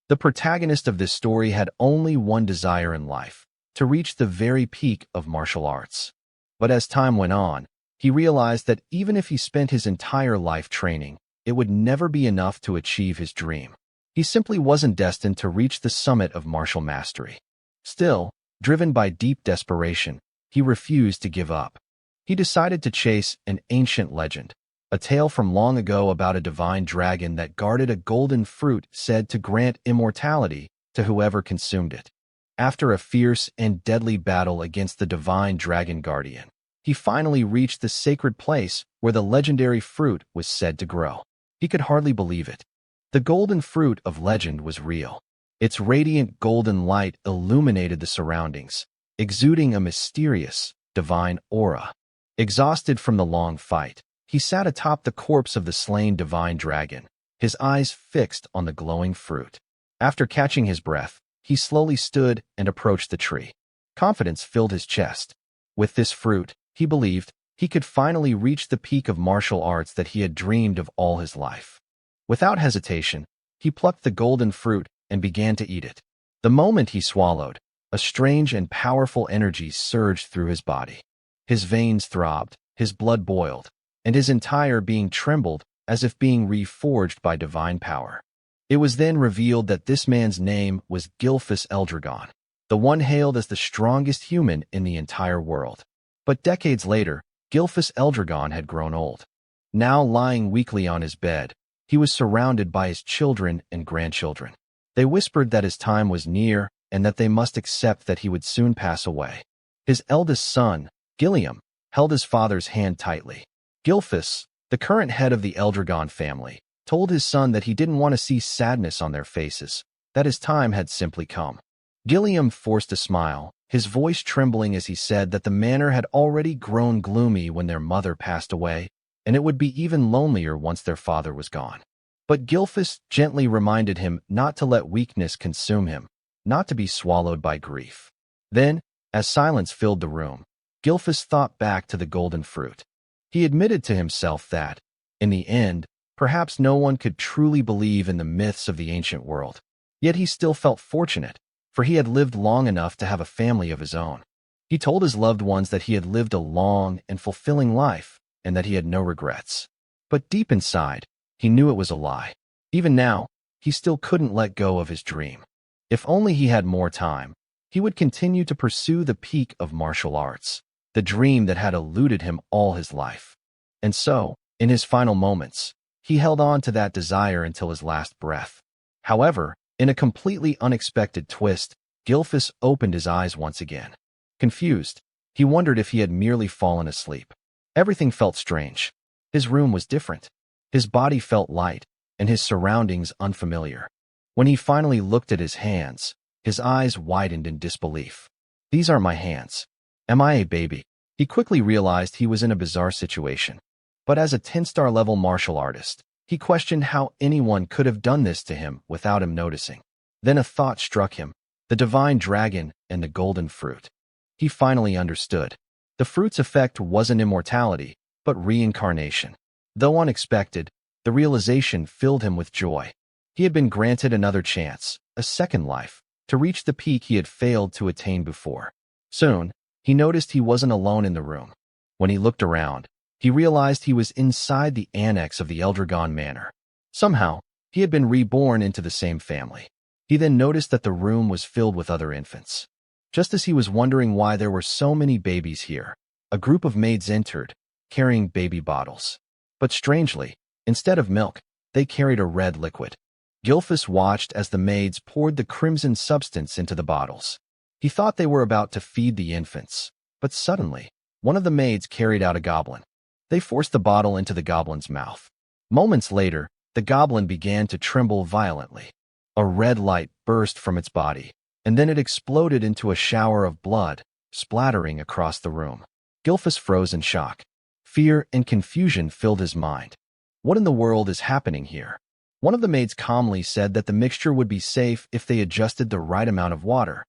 The protagonist of this story had only one desire in life: to reach the very peak of martial arts. But as time went on, he realized that even if he spent his entire life training, it would never be enough to achieve his dream. He simply wasn't destined to reach the summit of martial mastery. Still, driven by deep desperation, he refused to give up. He decided to chase an ancient legend, a tale from long ago about a divine dragon that guarded a golden fruit said to grant immortality to whoever consumed it. After a fierce and deadly battle against the divine dragon guardian, he finally reached the sacred place where the legendary fruit was said to grow. He could hardly believe it. The golden fruit of legend was real. Its radiant golden light illuminated the surroundings, exuding a mysterious, divine aura. Exhausted from the long fight, he sat atop the corpse of the slain divine dragon, his eyes fixed on the glowing fruit. After catching his breath, he slowly stood and approached the tree. Confidence filled his chest. With this fruit, he believed, he could finally reach the peak of martial arts that he had dreamed of all his life. Without hesitation, he plucked the golden fruit and began to eat it. The moment he swallowed, a strange and powerful energy surged through his body. His veins throbbed, his blood boiled, and his entire being trembled as if being reforged by divine power. It was then revealed that this man's name was Gilfus Eldragon, the one hailed as the strongest human in the entire world. But decades later, Gilfus Eldragon had grown old. Now lying weakly on his bed, he was surrounded by his children and grandchildren. They whispered that his time was near and that they must accept that he would soon pass away. His eldest son, Gilliam, held his father's hand tightly. Gilfus, the current head of the Eldragon family, told his son that he didn't want to see sadness on their faces, that his time had simply come. Gilliam forced a smile, his voice trembling as he said that the manor had already grown gloomy when their mother passed away, and it would be even lonelier once their father was gone. But Gilfus gently reminded him not to let weakness consume him, not to be swallowed by grief. Then, as silence filled the room, Gilfus thought back to the golden fruit. He admitted to himself that, in the end, perhaps no one could truly believe in the myths of the ancient world. Yet he still felt fortunate, for he had lived long enough to have a family of his own. He told his loved ones that he had lived a long and fulfilling life, and that he had no regrets. But deep inside, he knew it was a lie. Even now, he still couldn't let go of his dream. If only he had more time, he would continue to pursue the peak of martial arts, the dream that had eluded him all his life. And so, in his final moments, he held on to that desire until his last breath. However, in a completely unexpected twist, Gilfus opened his eyes once again. Confused, he wondered if he had merely fallen asleep. Everything felt strange. His room was different. His body felt light, and his surroundings unfamiliar. When he finally looked at his hands, his eyes widened in disbelief. These aren't my hands. Am I a baby? He quickly realized he was in a bizarre situation. But as a 10-star level martial artist, he questioned how anyone could have done this to him without him noticing. Then a thought struck him: the divine dragon and the golden fruit. He finally understood. The fruit's effect wasn't immortality, but reincarnation. Though unexpected, the realization filled him with joy. He had been granted another chance, a second life, to reach the peak he had failed to attain before. Soon, he noticed he wasn't alone in the room. When he looked around, he realized he was inside the annex of the Eldragon Manor. Somehow, he had been reborn into the same family. He then noticed that the room was filled with other infants. Just as he was wondering why there were so many babies here, a group of maids entered, carrying baby bottles. But strangely, instead of milk, they carried a red liquid. Gilfus watched as the maids poured the crimson substance into the bottles. He thought they were about to feed the infants, but suddenly, one of the maids carried out a goblin. They forced the bottle into the goblin's mouth. Moments later, the goblin began to tremble violently. A red light burst from its body, and then it exploded into a shower of blood, splattering across the room. Gilfus froze in shock. Fear and confusion filled his mind. What in the world is happening here? One of the maids calmly said that the mixture would be safe if they adjusted the right amount of water.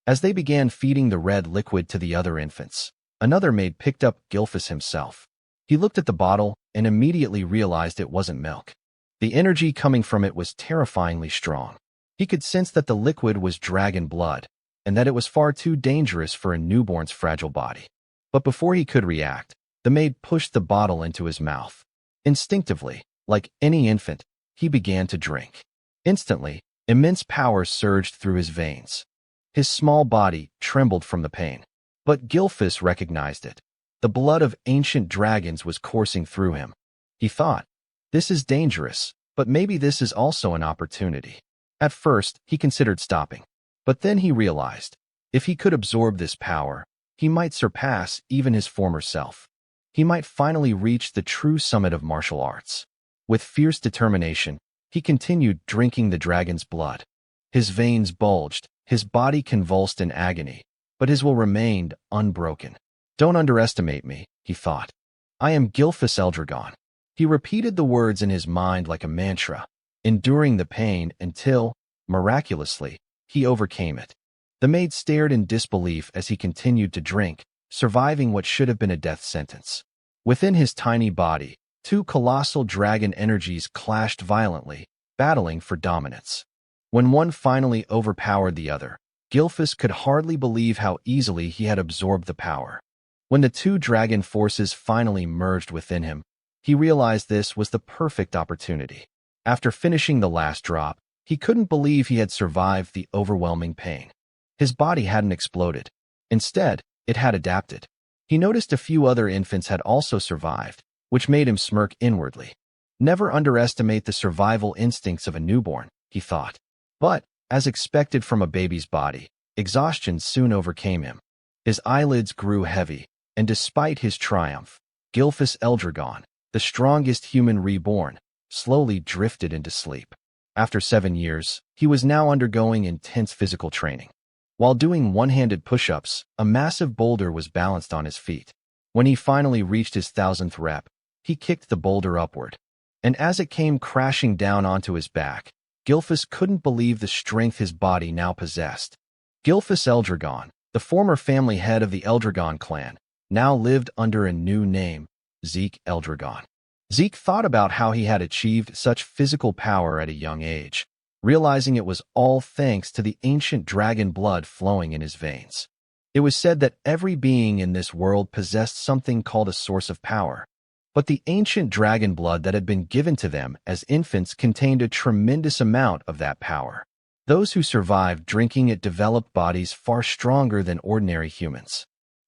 As they began feeding the red liquid to the other infants, another maid picked up Gilfus himself. He looked at the bottle and immediately realized it wasn't milk. The energy coming from it was terrifyingly strong. He could sense that the liquid was dragon blood, and that it was far too dangerous for a newborn's fragile body. But before he could react, the maid pushed the bottle into his mouth. Instinctively, like any infant, he began to drink. Instantly, immense power surged through his veins. His small body trembled from the pain. But Gilfus recognized it. The blood of ancient dragons was coursing through him. He thought, "This is dangerous, but maybe this is also an opportunity." At first, he considered stopping. But then he realized, if he could absorb this power, he might surpass even his former self. He might finally reach the true summit of martial arts. With fierce determination, he continued drinking the dragon's blood. His veins bulged, his body convulsed in agony, but his will remained unbroken. "Don't underestimate me," he thought. "I am Gilfus Eldragon." He repeated the words in his mind like a mantra, enduring the pain until, miraculously, he overcame it. The maid stared in disbelief as he continued to drink, surviving what should have been a death sentence. Within his tiny body, two colossal dragon energies clashed violently, battling for dominance. When one finally overpowered the other, Gilfus could hardly believe how easily he had absorbed the power. When the two dragon forces finally merged within him, he realized this was the perfect opportunity. After finishing the last drop, he couldn't believe he had survived the overwhelming pain. His body hadn't exploded. Instead, it had adapted. He noticed a few other infants had also survived, which made him smirk inwardly. Never underestimate the survival instincts of a newborn, he thought. But, as expected from a baby's body, exhaustion soon overcame him. His eyelids grew heavy, and despite his triumph, Gilfus Eldragon, the strongest human reborn, slowly drifted into sleep. After 7 years, he was now undergoing intense physical training. While doing one-handed push-ups, a massive boulder was balanced on his feet. When he finally reached his 1000th rep, he kicked the boulder upward. And as it came crashing down onto his back, Gilfus couldn't believe the strength his body now possessed. Gilfus Eldragon, the former family head of the Eldragon clan, now lived under a new name, Zeke Eldragon. Zeke thought about how he had achieved such physical power at a young age, realizing it was all thanks to the ancient dragon blood flowing in his veins. It was said that every being in this world possessed something called a source of power, but the ancient dragon blood that had been given to them as infants contained a tremendous amount of that power. Those who survived drinking it developed bodies far stronger than ordinary humans.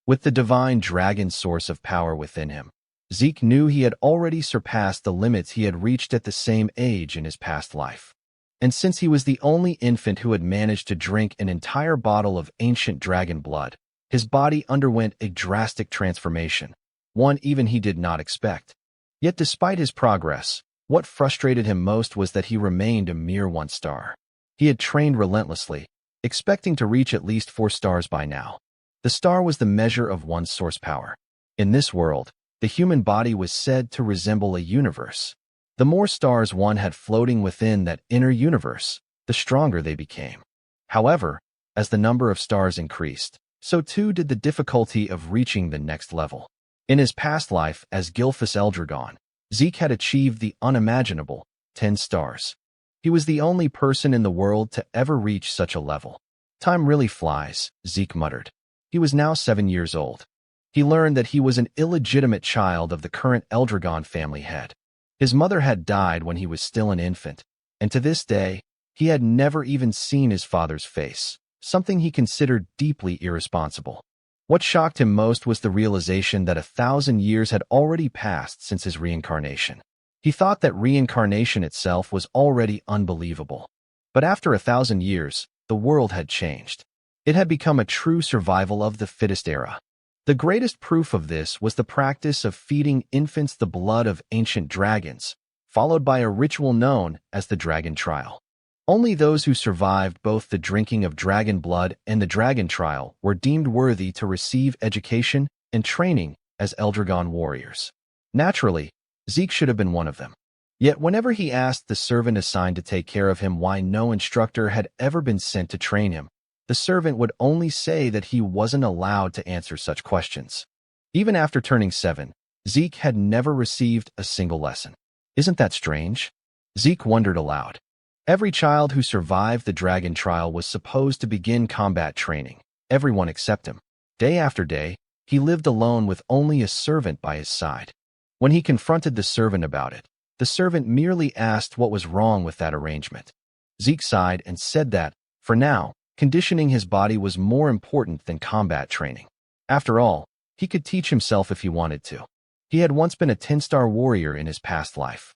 With the divine dragon source of power within him, Zeke knew he had already surpassed the limits he had reached at the same age in his past life. And since he was the only infant who had managed to drink an entire bottle of ancient dragon blood, his body underwent a drastic transformation, one even he did not expect. Yet despite his progress, what frustrated him most was that he remained a mere 1 star. He had trained relentlessly, expecting to reach at least 4 stars by now. The star was the measure of one's source power. In this world, the human body was said to resemble a universe. The more stars one had floating within that inner universe, the stronger they became. However, as the number of stars increased, so too did the difficulty of reaching the next level. In his past life as Gilfus Eldragon, Zeke had achieved the unimaginable, 10 stars. He was the only person in the world to ever reach such a level. "Time really flies," Zeke muttered. He was now 7 years old. He learned that he was an illegitimate child of the current Eldragon family head. His mother had died when he was still an infant, and to this day, he had never even seen his father's face, something he considered deeply irresponsible. What shocked him most was the realization that 1,000 years had already passed since his reincarnation. He thought that reincarnation itself was already unbelievable. But after 1,000 years, the world had changed. It had become a true survival of the fittest era. The greatest proof of this was the practice of feeding infants the blood of ancient dragons, followed by a ritual known as the Dragon Trial. Only those who survived both the drinking of dragon blood and the Dragon Trial were deemed worthy to receive education and training as Eldragon warriors. Naturally, Zeke should have been one of them. Yet whenever he asked the servant assigned to take care of him why no instructor had ever been sent to train him, the servant would only say that he wasn't allowed to answer such questions. Even after turning 7, Zeke had never received a single lesson. Isn't that strange? Zeke wondered aloud. Every child who survived the dragon trial was supposed to begin combat training, everyone except him. Day after day, he lived alone with only a servant by his side. When he confronted the servant about it, the servant merely asked what was wrong with that arrangement. Zeke sighed and said that, for now, conditioning his body was more important than combat training. After all, he could teach himself if he wanted to. He had once been a 10-star warrior in his past life.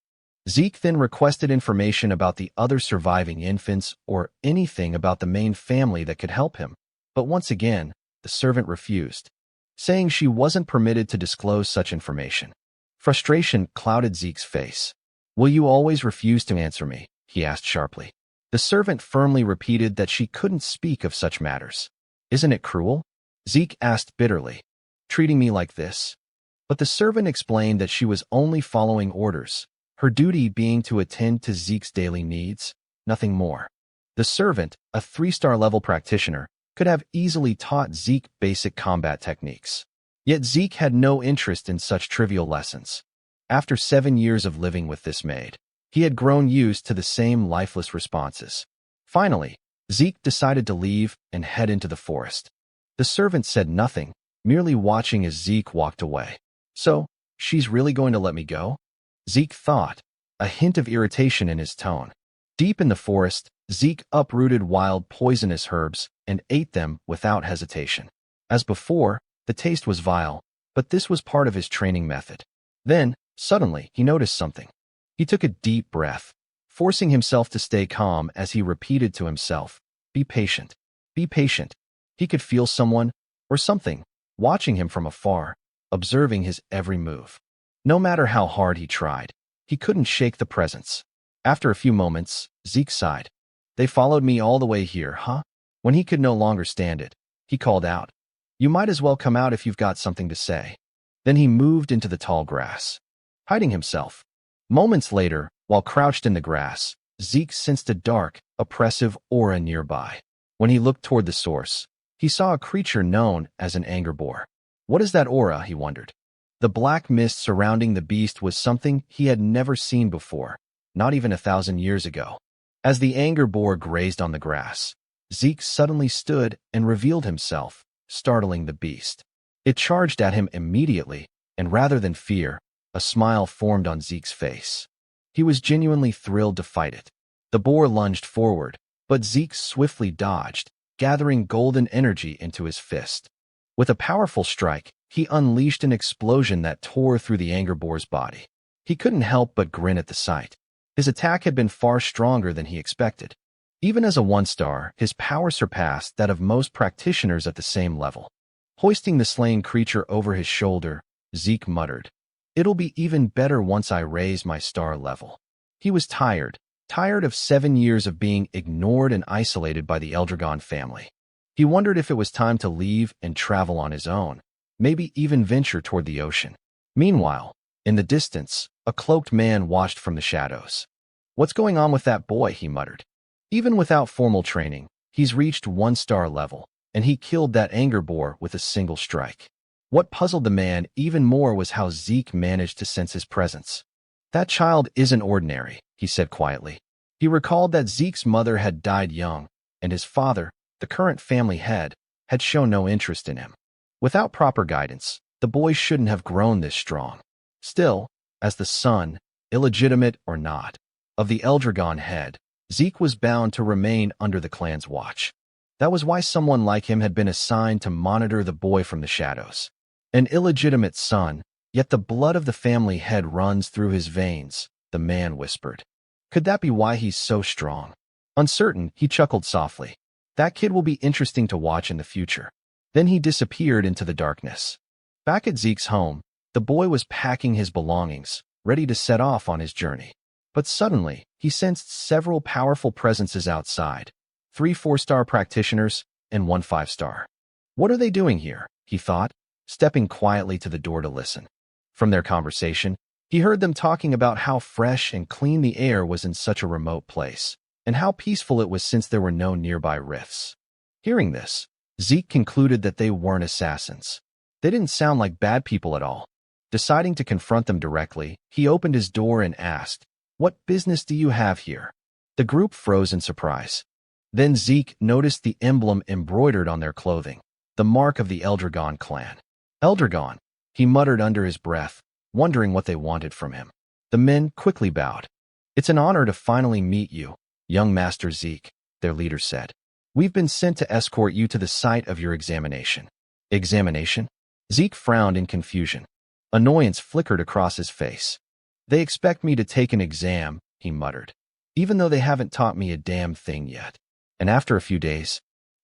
Zeke then requested information about the other surviving infants or anything about the main family that could help him. But once again, the servant refused, saying she wasn't permitted to disclose such information. Frustration clouded Zeke's face. "Will you always refuse to answer me?" he asked sharply. The servant firmly repeated that she couldn't speak of such matters. "Isn't it cruel?" Zeke asked bitterly. "Treating me like this?" But the servant explained that she was only following orders, her duty being to attend to Zeke's daily needs, nothing more. The servant, a 3-star level practitioner, could have easily taught Zeke basic combat techniques. Yet Zeke had no interest in such trivial lessons. After 7 years of living with this maid, he had grown used to the same lifeless responses. Finally, Zeke decided to leave and head into the forest. The servant said nothing, merely watching as Zeke walked away. "So, she's really going to let me go?" Zeke thought, a hint of irritation in his tone. Deep in the forest, Zeke uprooted wild poisonous herbs and ate them without hesitation. As before, the taste was vile, but this was part of his training method. Then, suddenly, he noticed something. He took a deep breath, forcing himself to stay calm as he repeated to himself, "Be patient. Be patient." He could feel someone, or something, watching him from afar, observing his every move. No matter how hard he tried, he couldn't shake the presence. After a few moments, Zeke sighed. "They followed me all the way here, huh?" When he could no longer stand it, he called out, "You might as well come out if you've got something to say." Then he moved into the tall grass, hiding himself. Moments later, while crouched in the grass, Zeke sensed a dark, oppressive aura nearby. When he looked toward the source, he saw a creature known as an anger boar. What is that aura, he wondered. The black mist surrounding the beast was something he had never seen before, not even 1,000 years ago. As the anger boar grazed on the grass, Zeke suddenly stood and revealed himself, startling the beast. It charged at him immediately, and rather than fear, a smile formed on Zeke's face. He was genuinely thrilled to fight it. The boar lunged forward, but Zeke swiftly dodged, gathering golden energy into his fist. With a powerful strike, he unleashed an explosion that tore through the anger boar's body. He couldn't help but grin at the sight. His attack had been far stronger than he expected. Even as a 1-star, his power surpassed that of most practitioners at the same level. Hoisting the slain creature over his shoulder, Zeke muttered, "It'll be even better once I raise my star level." He was tired of 7 years of being ignored and isolated by the Eldragon family. He wondered if it was time to leave and travel on his own, maybe even venture toward the ocean. Meanwhile, in the distance, a cloaked man watched from the shadows. "What's going on with that boy?" he muttered. Even without formal training, he's reached 1-star level, and he killed that anger boar with a single strike. What puzzled the man even more was how Zeke managed to sense his presence. "That child isn't ordinary," he said quietly. He recalled that Zeke's mother had died young, and his father, the current family head, had shown no interest in him. Without proper guidance, the boy shouldn't have grown this strong. Still, as the son, illegitimate or not, of the Eldragon head, Zeke was bound to remain under the clan's watch. That was why someone like him had been assigned to monitor the boy from the shadows. An illegitimate son, yet the blood of the family head runs through his veins, the man whispered. Could that be why he's so strong? Uncertain, he chuckled softly. That kid will be interesting to watch in the future. Then he disappeared into the darkness. Back at Zeke's home, the boy was packing his belongings, ready to set off on his journey. But suddenly, he sensed several powerful presences outside. 3 4-star practitioners and 1 5-star. What are they doing here? He thought, stepping quietly to the door to listen. From their conversation, he heard them talking about how fresh and clean the air was in such a remote place, and how peaceful it was since there were no nearby rifts. Hearing this, Zeke concluded that they weren't assassins. They didn't sound like bad people at all. Deciding to confront them directly, he opened his door and asked, "What business do you have here?" The group froze in surprise. Then Zeke noticed the emblem embroidered on their clothing, the mark of the Eldragon clan. Eldragon, he muttered under his breath, wondering what they wanted from him. The men quickly bowed. It's an honor to finally meet you, young Master Zeke, their leader said. We've been sent to escort you to the site of your examination. Examination? Zeke frowned in confusion. Annoyance flickered across his face. They expect me to take an exam, he muttered, even though they haven't taught me a damn thing yet. And after a few days,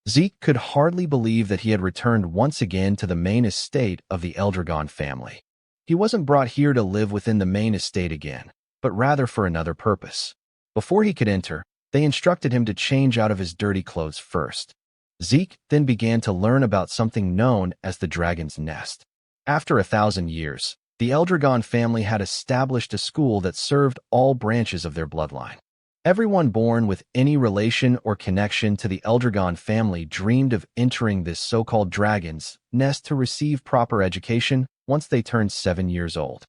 Zeke could hardly believe that he had returned once again to the main estate of the Eldragon family. He wasn't brought here to live within the main estate again, but rather for another purpose. Before he could enter, they instructed him to change out of his dirty clothes first. Zeke then began to learn about something known as the Dragon's Nest. After 1,000 years, the Eldragon family had established a school that served all branches of their bloodline. Everyone born with any relation or connection to the Eldragon family dreamed of entering this so-called Dragon's Nest to receive proper education once they turned 7 years old.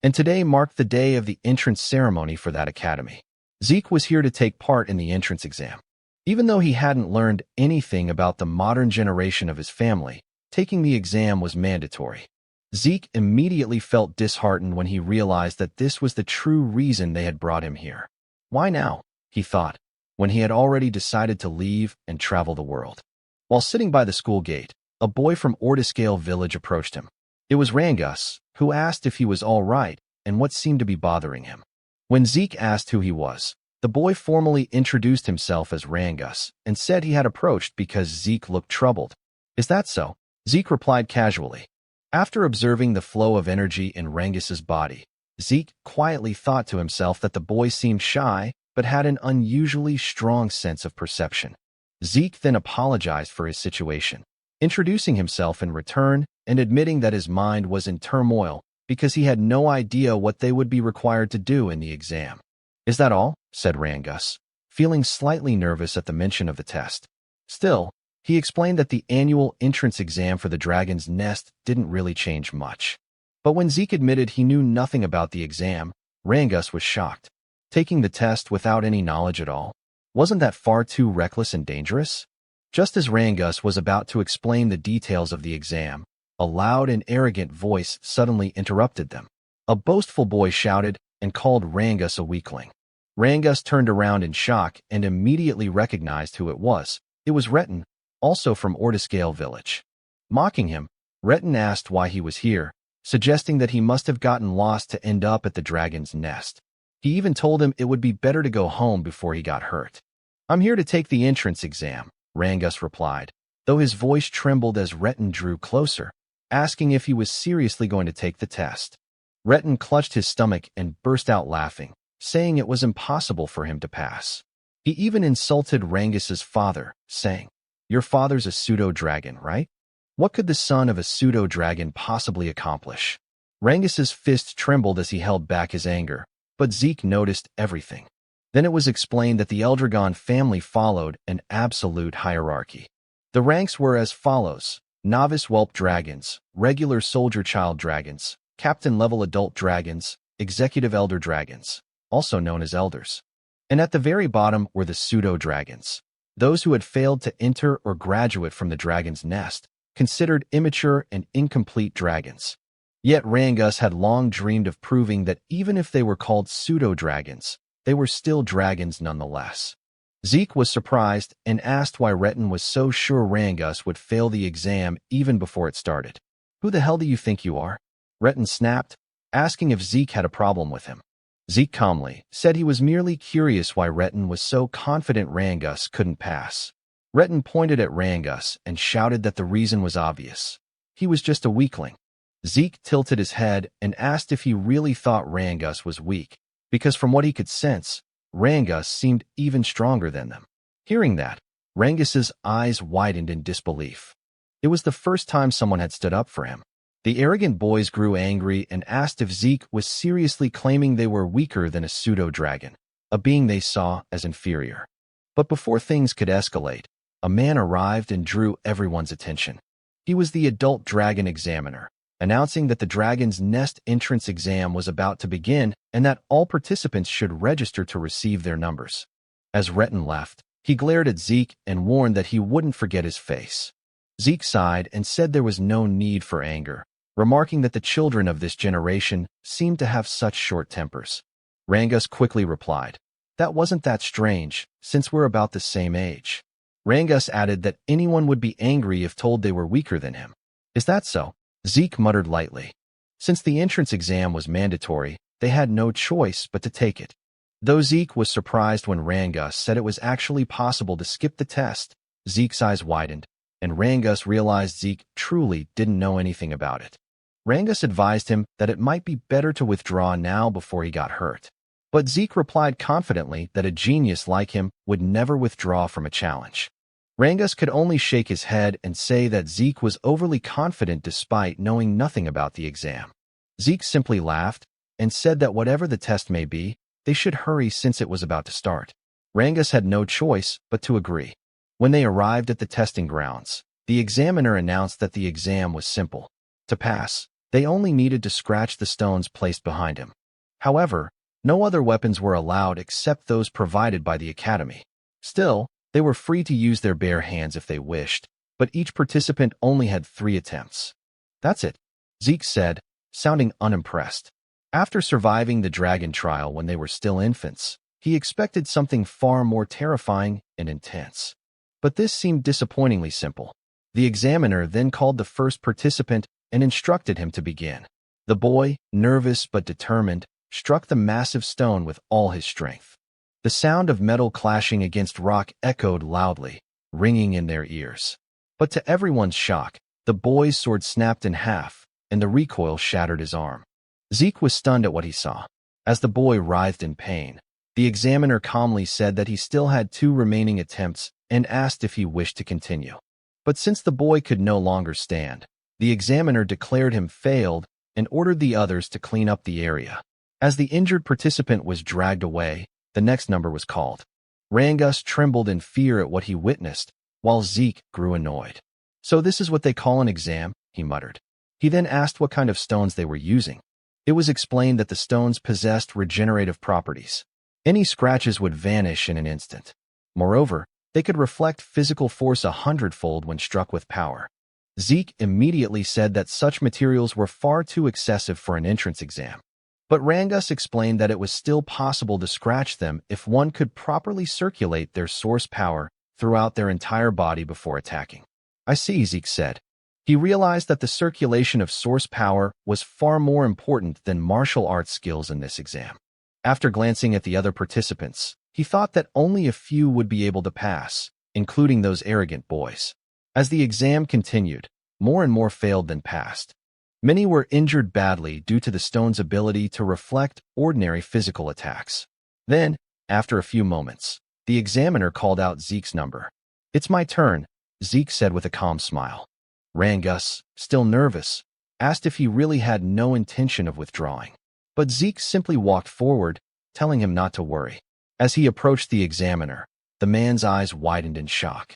And today marked the day of the entrance ceremony for that academy. Zeke was here to take part in the entrance exam. Even though he hadn't learned anything about the modern generation of his family, taking the exam was mandatory. Zeke immediately felt disheartened when he realized that this was the true reason they had brought him here. Why now, he thought, when he had already decided to leave and travel the world. While sitting by the school gate, a boy from Ordiscale village approached him. It was Rangus, who asked if he was all right and what seemed to be bothering him. When Zeke asked who he was, the boy formally introduced himself as Rangus and said he had approached because Zeke looked troubled. Is that so? Zeke replied casually. After observing the flow of energy in Rangus's body, Zeke quietly thought to himself that the boy seemed shy but had an unusually strong sense of perception. Zeke then apologized for his situation, introducing himself in return and admitting that his mind was in turmoil because he had no idea what they would be required to do in the exam. Is that all? Said Rangus, feeling slightly nervous at the mention of the test. Still, he explained that the annual entrance exam for the Dragon's Nest didn't really change much. But when Zeke admitted he knew nothing about the exam, Rangus was shocked. Taking the test without any knowledge at all? Wasn't that far too reckless and dangerous? Just as Rangus was about to explain the details of the exam, a loud and arrogant voice suddenly interrupted them. A boastful boy shouted and called Rangus a weakling. Rangus turned around in shock and immediately recognized who it was. It was Retin, also from Ordiscale village. Mocking him, Retin asked why he was here, suggesting that he must have gotten lost to end up at the Dragon's Nest. He even told him it would be better to go home before he got hurt. I'm here to take the entrance exam, Rangus replied, though his voice trembled as Retin drew closer, asking if he was seriously going to take the test. Retin clutched his stomach and burst out laughing, saying it was impossible for him to pass. He even insulted Rangus's father, saying, "Your father's a pseudo-dragon, right? What could the son of a pseudo-dragon possibly accomplish?" Rangus's fist trembled as he held back his anger, but Zeke noticed everything. Then it was explained that the Eldragon family followed an absolute hierarchy. The ranks were as follows: novice whelp dragons, regular soldier child dragons, captain-level adult dragons, executive elder dragons, also known as elders. And at the very bottom were the pseudo-dragons, those who had failed to enter or graduate from the Dragon's Nest, considered immature and incomplete dragons. Yet Rangus had long dreamed of proving that even if they were called pseudo-dragons, they were still dragons nonetheless. Zeke was surprised and asked why Retin was so sure Rangus would fail the exam even before it started. "Who the hell do you think you are?" Retin snapped, asking if Zeke had a problem with him. Zeke calmly said he was merely curious why Retin was so confident Rangus couldn't pass. Retin pointed at Rangus and shouted that the reason was obvious. He was just a weakling. Zeke tilted his head and asked if he really thought Rangus was weak, because from what he could sense, Rangus seemed even stronger than them. Hearing that, Rangus's eyes widened in disbelief. It was the first time someone had stood up for him. The arrogant boys grew angry and asked if Zeke was seriously claiming they were weaker than a pseudo-dragon, a being they saw as inferior. But before things could escalate, a man arrived and drew everyone's attention. He was the adult dragon examiner, announcing that the Dragon's Nest entrance exam was about to begin and that all participants should register to receive their numbers. As Retin left, he glared at Zeke and warned that he wouldn't forget his face. Zeke sighed and said there was no need for anger, remarking that the children of this generation seemed to have such short tempers. Rangus quickly replied, "That wasn't that strange, since we're about the same age." Rangus added that anyone would be angry if told they were weaker than him. "Is that so?" Zeke muttered lightly. Since the entrance exam was mandatory, they had no choice but to take it. Though Zeke was surprised when Rangus said it was actually possible to skip the test, Zeke's eyes widened, and Rangus realized Zeke truly didn't know anything about it. Rangus advised him that it might be better to withdraw now before he got hurt. But Zeke replied confidently that a genius like him would never withdraw from a challenge. Rangus could only shake his head and say that Zeke was overly confident despite knowing nothing about the exam. Zeke simply laughed and said that whatever the test may be, they should hurry since it was about to start. Rangus had no choice but to agree. When they arrived at the testing grounds, the examiner announced that the exam was simple. To pass, they only needed to scratch the stones placed behind him. However, no other weapons were allowed except those provided by the academy. Still, they were free to use their bare hands if they wished, but each participant only had 3 attempts. "That's it," Zeke said, sounding unimpressed. After surviving the dragon trial when they were still infants, he expected something far more terrifying and intense. But this seemed disappointingly simple. The examiner then called the first participant and instructed him to begin. The boy, nervous but determined, struck the massive stone with all his strength. The sound of metal clashing against rock echoed loudly, ringing in their ears. But to everyone's shock, the boy's sword snapped in half, and the recoil shattered his arm. Zeke was stunned at what he saw. As the boy writhed in pain, the examiner calmly said that he still had 2 remaining attempts and asked if he wished to continue. But since the boy could no longer stand, the examiner declared him failed and ordered the others to clean up the area. As the injured participant was dragged away, the next number was called. Rangus trembled in fear at what he witnessed, while Zeke grew annoyed. "So this is what they call an exam," he muttered. He then asked what kind of stones they were using. It was explained that the stones possessed regenerative properties. Any scratches would vanish in an instant. Moreover, they could reflect physical force 100-fold when struck with power. Zeke immediately said that such materials were far too excessive for an entrance exam. But Rangus explained that it was still possible to scratch them if one could properly circulate their source power throughout their entire body before attacking. "I see," Zeke said. He realized that the circulation of source power was far more important than martial arts skills in this exam. After glancing at the other participants, he thought that only a few would be able to pass, including those arrogant boys. As the exam continued, more and more failed than passed. Many were injured badly due to the stone's ability to reflect ordinary physical attacks. Then, after a few moments, the examiner called out Zeke's number. "It's my turn," Zeke said with a calm smile. Rangus, still nervous, asked if he really had no intention of withdrawing. But Zeke simply walked forward, telling him not to worry. As he approached the examiner, the man's eyes widened in shock.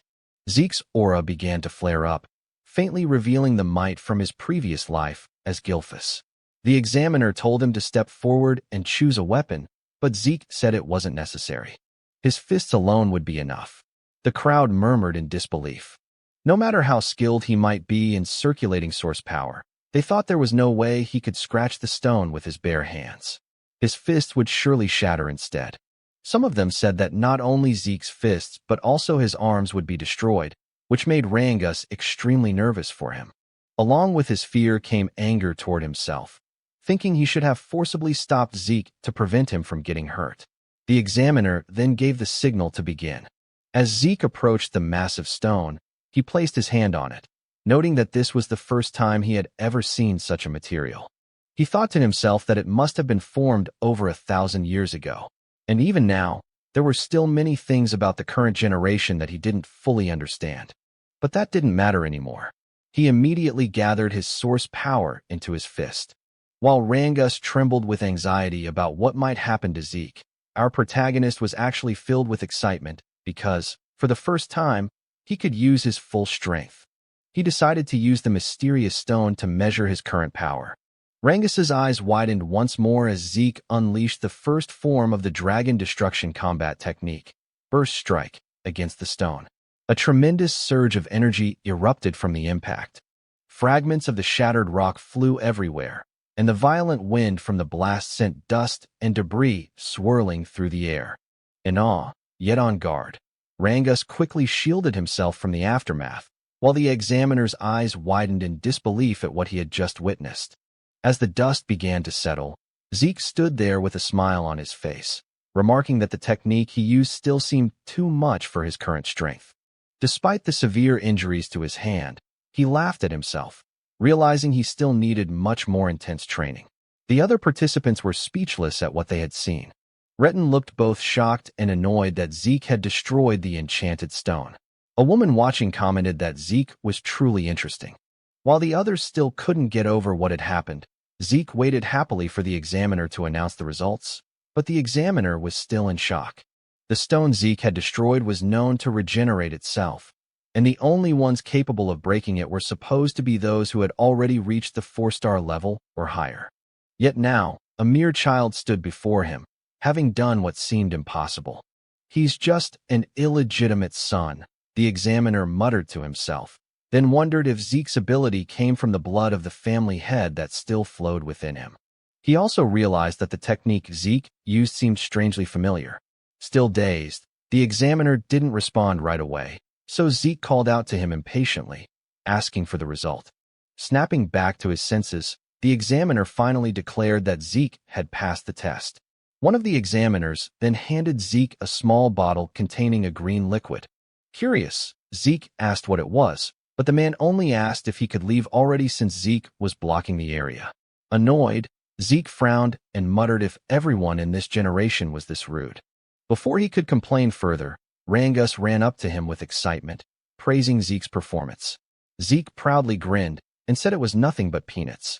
Zeke's aura began to flare up, faintly revealing the might from his previous life as Gilfus. The examiner told him to step forward and choose a weapon, but Zeke said it wasn't necessary. His fists alone would be enough. The crowd murmured in disbelief. No matter how skilled he might be in circulating source power, they thought there was no way he could scratch the stone with his bare hands. His fists would surely shatter instead. Some of them said that not only Zeke's fists but also his arms would be destroyed, which made Rangus extremely nervous for him. Along with his fear came anger toward himself, thinking he should have forcibly stopped Zeke to prevent him from getting hurt. The examiner then gave the signal to begin. As Zeke approached the massive stone, he placed his hand on it, noting that this was the first time he had ever seen such a material. He thought to himself that it must have been formed over 1,000 years ago, and even now, there were still many things about the current generation that he didn't fully understand. But that didn't matter anymore. He immediately gathered his source power into his fist. While Rangus trembled with anxiety about what might happen to Zeke, our protagonist was actually filled with excitement because, for the first time, he could use his full strength. He decided to use the mysterious stone to measure his current power. Rangus's eyes widened once more as Zeke unleashed the first form of the dragon destruction combat technique. burst strike against the stone. A tremendous surge of energy erupted from the impact. Fragments of the shattered rock flew everywhere, and the violent wind from the blast sent dust and debris swirling through the air. In awe, yet on guard, Rangus quickly shielded himself from the aftermath, while the examiner's eyes widened in disbelief at what he had just witnessed. As the dust began to settle, Zeke stood there with a smile on his face, remarking that the technique he used still seemed too much for his current strength. Despite the severe injuries to his hand, he laughed at himself, realizing he still needed much more intense training. The other participants were speechless at what they had seen. Retin looked both shocked and annoyed that Zeke had destroyed the enchanted stone. A woman watching commented that Zeke was truly interesting. While the others still couldn't get over what had happened, Zeke waited happily for the examiner to announce the results, but the examiner was still in shock. The stone Zeke had destroyed was known to regenerate itself, and the only ones capable of breaking it were supposed to be those who had already reached the 4-star level or higher. Yet now, a mere child stood before him, having done what seemed impossible. "He's just an illegitimate son," the examiner muttered to himself, then wondered if Zeke's ability came from the blood of the family head that still flowed within him. He also realized that the technique Zeke used seemed strangely familiar. Still dazed, the examiner didn't respond right away, so Zeke called out to him impatiently, asking for the result. Snapping back to his senses, the examiner finally declared that Zeke had passed the test. One of the examiners then handed Zeke a small bottle containing a green liquid. Curious, Zeke asked what it was, but the man only asked if he could leave already since Zeke was blocking the area. Annoyed, Zeke frowned and muttered if everyone in this generation was this rude. Before he could complain further, Rangus ran up to him with excitement, praising Zeke's performance. Zeke proudly grinned and said it was nothing but peanuts.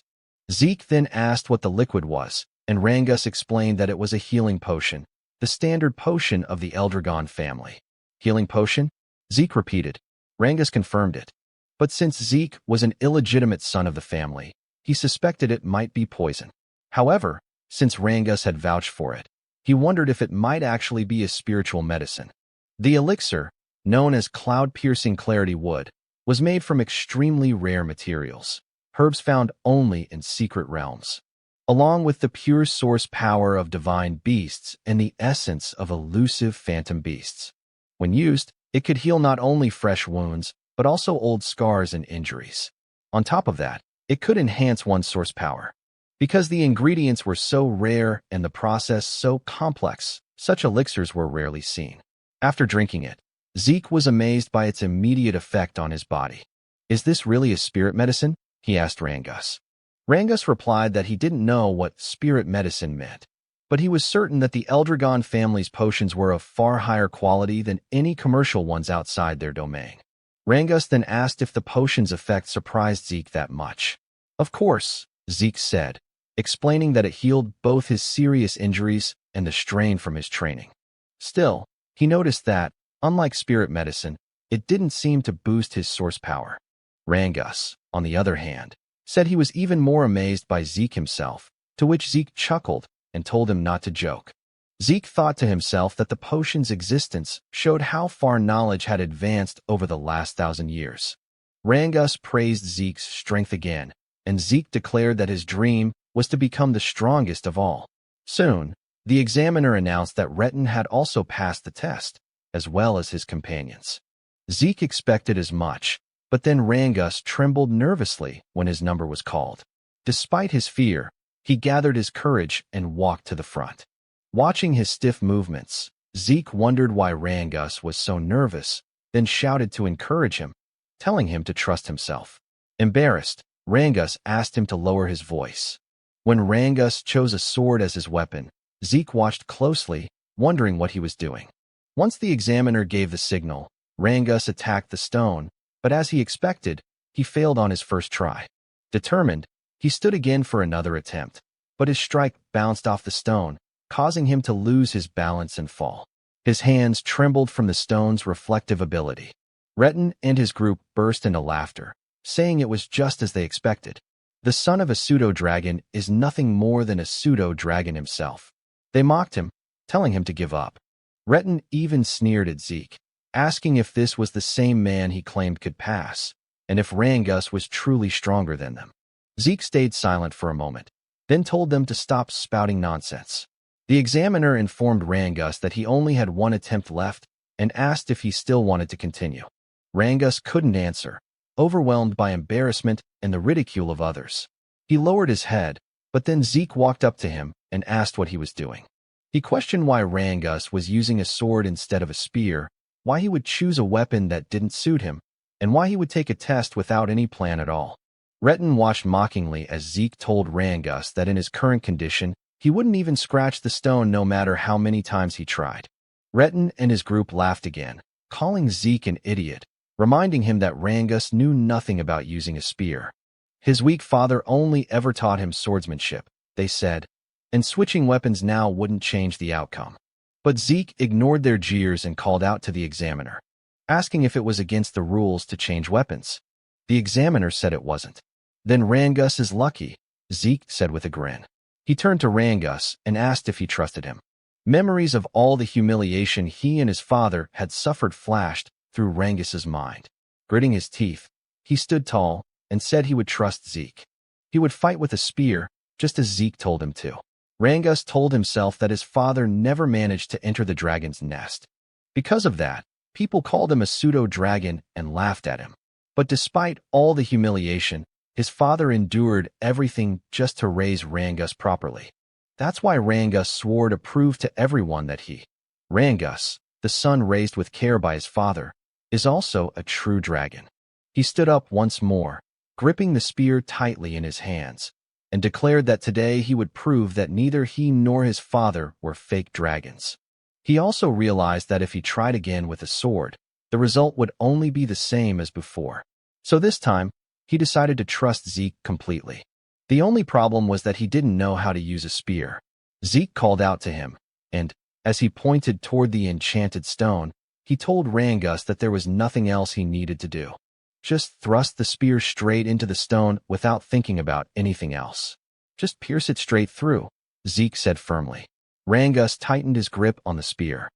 Zeke then asked what the liquid was, and Rangus explained that it was a healing potion, the standard potion of the Eldragon family. Healing potion? Zeke repeated. Rangus confirmed it. But since Zeke was an illegitimate son of the family, he suspected it might be poison. However, since Rangus had vouched for it, he wondered if it might actually be a spiritual medicine. The elixir, known as cloud-piercing clarity wood, was made from extremely rare materials, herbs found only in secret realms, along with the pure source power of divine beasts and the essence of elusive phantom beasts. When used, it could heal not only fresh wounds, but also old scars and injuries. On top of that, it could enhance one's source power. Because the ingredients were so rare and the process so complex, such elixirs were rarely seen. After drinking it, Zeke was amazed by its immediate effect on his body. "Is this really a spirit medicine?" he asked Rangus. Rangus replied that he didn't know what spirit medicine meant, but he was certain that the Eldragon family's potions were of far higher quality than any commercial ones outside their domain. Rangus then asked if the potion's effect surprised Zeke that much. "Of course," Zeke said, explaining that it healed both his serious injuries and the strain from his training. Still, he noticed that, unlike spirit medicine, it didn't seem to boost his source power. Rangus, on the other hand, said he was even more amazed by Zeke himself, to which Zeke chuckled and told him not to joke. Zeke thought to himself that the potion's existence showed how far knowledge had advanced over the last 1,000 years. Rangus praised Zeke's strength again, and Zeke declared that his dream was to become the strongest of all. Soon, the examiner announced that Retin had also passed the test, as well as his companions. Zeke expected as much, but then Rangus trembled nervously when his number was called. Despite his fear, he gathered his courage and walked to the front. Watching his stiff movements, Zeke wondered why Rangus was so nervous, then shouted to encourage him, telling him to trust himself. Embarrassed, Rangus asked him to lower his voice. When Rangus chose a sword as his weapon, Zeke watched closely, wondering what he was doing. Once the examiner gave the signal, Rangus attacked the stone, but as he expected, he failed on his first try. Determined, he stood again for another attempt, but his strike bounced off the stone, causing him to lose his balance and fall. His hands trembled from the stone's reflective ability. Retin and his group burst into laughter, saying it was just as they expected. The son of a pseudo-dragon is nothing more than a pseudo-dragon himself. They mocked him, telling him to give up. Retin even sneered at Zeke, asking if this was the same man he claimed could pass, and if Rangus was truly stronger than them. Zeke stayed silent for a moment, then told them to stop spouting nonsense. The examiner informed Rangus that he only had one attempt left and asked if he still wanted to continue. Rangus couldn't answer, overwhelmed by embarrassment and the ridicule of others. He lowered his head, but then Zeke walked up to him and asked what he was doing. He questioned why Rangus was using a sword instead of a spear, why he would choose a weapon that didn't suit him, and why he would take a test without any plan at all. Retin watched mockingly as Zeke told Rangus that in his current condition, he wouldn't even scratch the stone no matter how many times he tried. Retin and his group laughed again, calling Zeke an idiot, reminding him that Rangus knew nothing about using a spear. His weak father only ever taught him swordsmanship, they said, and switching weapons now wouldn't change the outcome. But Zeke ignored their jeers and called out to the examiner, asking if it was against the rules to change weapons. The examiner said it wasn't. Then Rangus is lucky, Zeke said with a grin. He turned to Rangus and asked if he trusted him. Memories of all the humiliation he and his father had suffered flashed through Rangus's mind. Gritting his teeth, he stood tall and said he would trust Zeke. He would fight with a spear, just as Zeke told him to. Rangus told himself that his father never managed to enter the dragon's nest. Because of that, people called him a pseudo-dragon and laughed at him. But despite all the humiliation, his father endured everything just to raise Rangus properly. That's why Rangus swore to prove to everyone that he, Rangus, the son raised with care by his father, is also a true dragon. He stood up once more, gripping the spear tightly in his hands, and declared that today he would prove that neither he nor his father were fake dragons. He also realized that if he tried again with a sword, the result would only be the same as before. So this time, he decided to trust Zeke completely. The only problem was that he didn't know how to use a spear. Zeke called out to him, and, as he pointed toward the enchanted stone, he told Rangus that there was nothing else he needed to do. Just thrust the spear straight into the stone without thinking about anything else. Just pierce it straight through, Zeke said firmly. Rangus tightened his grip on the spear.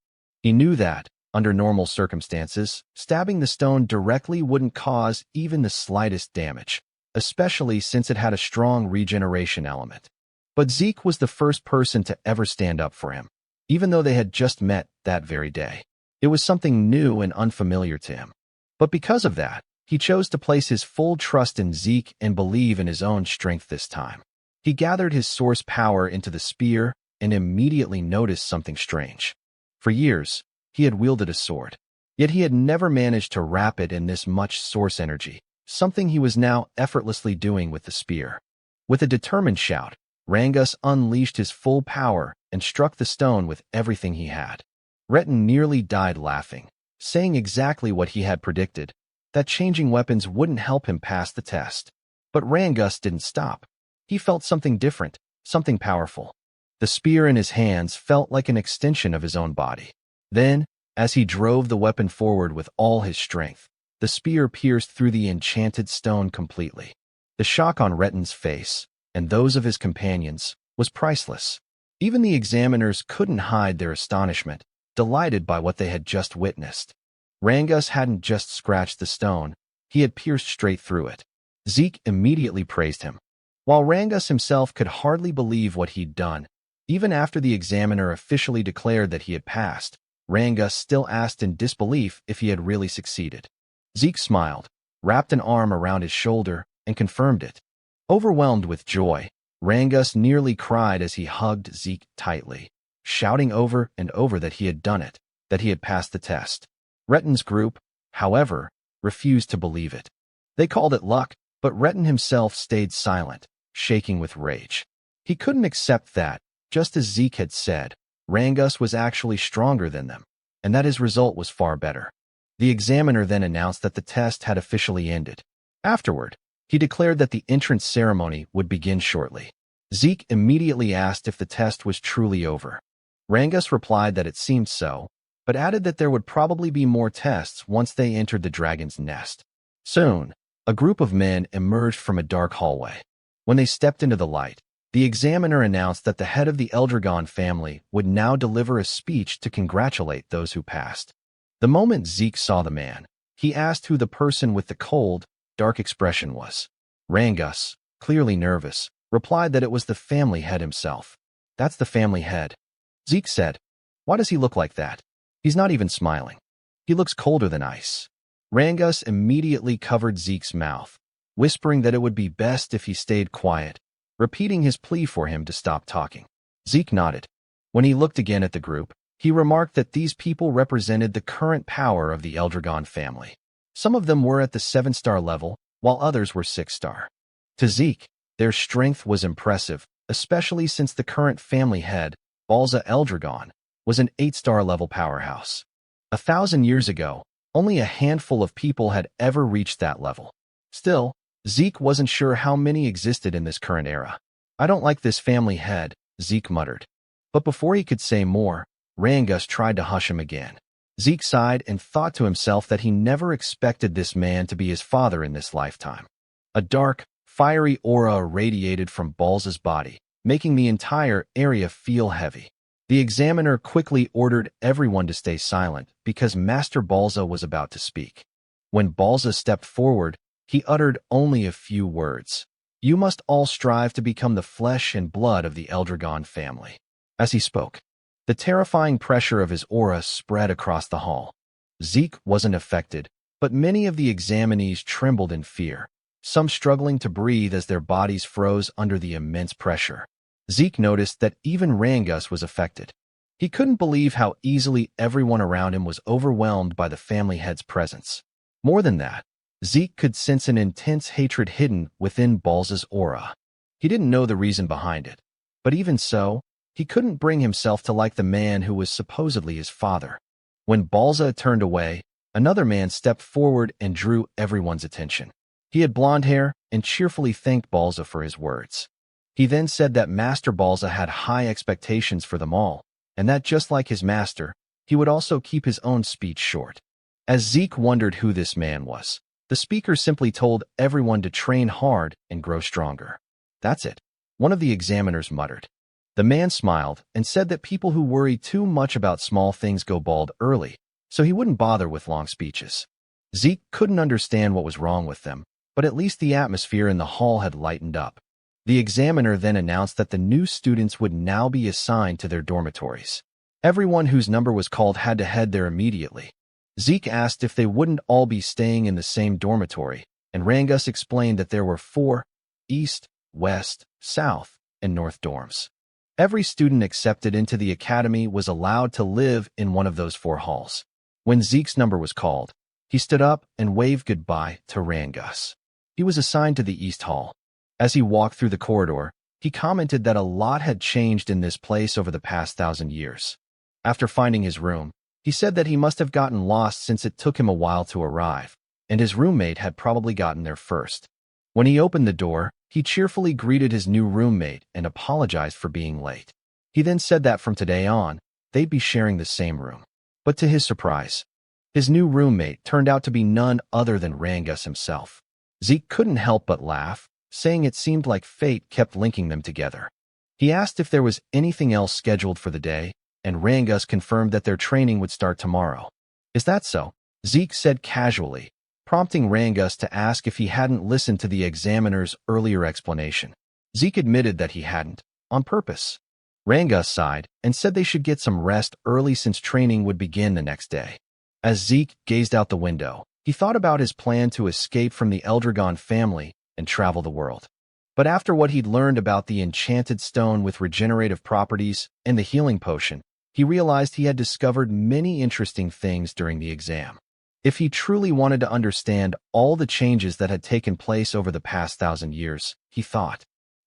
He knew that, under normal circumstances, stabbing the stone directly wouldn't cause even the slightest damage, especially since it had a strong regeneration element. But Zeke was the first person to ever stand up for him, even though they had just met that very day. It was something new and unfamiliar to him. But because of that, he chose to place his full trust in Zeke and believe in his own strength this time. He gathered his source power into the spear and immediately noticed something strange. For years, he had wielded a sword, yet he had never managed to wrap it in this much source energy, something he was now effortlessly doing with the spear. With a determined shout, Rangus unleashed his full power and struck the stone with everything he had. Retin nearly died laughing, saying exactly what he had predicted, that changing weapons wouldn't help him pass the test. But Rangus didn't stop. He felt something different, something powerful. The spear in his hands felt like an extension of his own body. Then, as he drove the weapon forward with all his strength, the spear pierced through the enchanted stone completely. The shock on Retin's face, and those of his companions, was priceless. Even the examiners couldn't hide their astonishment, delighted by what they had just witnessed. Rangus hadn't just scratched the stone, he had pierced straight through it. Zeke immediately praised him. While Rangus himself could hardly believe what he'd done, even after the examiner officially declared that he had passed, Rangus still asked in disbelief if he had really succeeded. Zeke smiled, wrapped an arm around his shoulder, and confirmed it. Overwhelmed with joy, Rangus nearly cried as he hugged Zeke tightly, shouting over and over that he had done it, that he had passed the test. Retin's group, however, refused to believe it. They called it luck, but Retin himself stayed silent, shaking with rage. He couldn't accept that, just as Zeke had said, Rangus was actually stronger than them, and that his result was far better. The examiner then announced that the test had officially ended. Afterward, he declared that the entrance ceremony would begin shortly. Zeke immediately asked if the test was truly over. Rangus replied that it seemed so, but added that there would probably be more tests once they entered the dragon's nest. Soon, a group of men emerged from a dark hallway. When they stepped into the light, the The examiner announced that the head of the Eldragon family would now deliver a speech to congratulate those who passed. The moment Zeke saw the man, he asked who the person with the cold, dark expression was. Rangus, clearly nervous, replied that it was the family head himself. That's the family head. Zeke said, "Why does he look like that? He's not even smiling. He looks colder than ice." Rangus immediately covered Zeke's mouth, whispering that it would be best if he stayed quiet, repeating his plea for him to stop talking. Zeke nodded. When he looked again at the group, he remarked that these people represented the current power of the Eldragon family. Some of them were at the 7-star level, while others were 6-star. To Zeke, their strength was impressive, especially since the current family head, Zeke Eldragon, was an 8-star level powerhouse. 1,000 years ago, only a handful of people had ever reached that level. Still, Zeke wasn't sure how many existed in this current era. "I don't like this family head," Zeke muttered. But before he could say more, Rangus tried to hush him again. Zeke sighed and thought to himself that he never expected this man to be his father in this lifetime. A dark, fiery aura radiated from Balza's body, making the entire area feel heavy. The examiner quickly ordered everyone to stay silent because Master Balza was about to speak. When Balza stepped forward, he uttered only a few words. "You must all strive to become the flesh and blood of the Eldragon family." As he spoke, the terrifying pressure of his aura spread across the hall. Zeke wasn't affected, but many of the examinees trembled in fear, some struggling to breathe as their bodies froze under the immense pressure. Zeke noticed that even Rangus was affected. He couldn't believe how easily everyone around him was overwhelmed by the family head's presence. More than that, Zeke could sense an intense hatred hidden within Balza's aura. He didn't know the reason behind it, but even so, he couldn't bring himself to like the man who was supposedly his father. When Balza turned away, another man stepped forward and drew everyone's attention. He had blonde hair and cheerfully thanked Balza for his words. He then said that Master Balza had high expectations for them all, and that just like his master, he would also keep his own speech short. As Zeke wondered who this man was, the speaker simply told everyone to train hard and grow stronger. "That's it," one of the examiners muttered. The man smiled and said that people who worry too much about small things go bald early, so he wouldn't bother with long speeches. Zeke couldn't understand what was wrong with them, but at least the atmosphere in the hall had lightened up. The examiner then announced that the new students would now be assigned to their dormitories. Everyone whose number was called had to head there immediately. Zeke asked if they wouldn't all be staying in the same dormitory, and Rangus explained that there were 4 East, West, South, and North dorms. Every student accepted into the academy was allowed to live in one of those 4 halls. When Zeke's number was called, he stood up and waved goodbye to Rangus. He was assigned to the East Hall. As he walked through the corridor, he commented that a lot had changed in this place over the past 1,000 years. After finding his room, he said that he must have gotten lost since it took him a while to arrive, and his roommate had probably gotten there first. When he opened the door, he cheerfully greeted his new roommate and apologized for being late. He then said that from today on, they'd be sharing the same room. But to his surprise, his new roommate turned out to be none other than Rangus himself. Zeke couldn't help but laugh, saying it seemed like fate kept linking them together. He asked if there was anything else scheduled for the day, and Rangus confirmed that their training would start tomorrow. "Is that so?" Zeke said casually, prompting Rangus to ask if he hadn't listened to the examiner's earlier explanation. Zeke admitted that he hadn't, on purpose. Rangus sighed and said they should get some rest early since training would begin the next day. As Zeke gazed out the window, he thought about his plan to escape from the Eldragon family and travel the world. But after what he'd learned about the enchanted stone with regenerative properties and the healing potion, he realized he had discovered many interesting things during the exam. If he truly wanted to understand all the changes that had taken place over the past 1,000 years, he thought,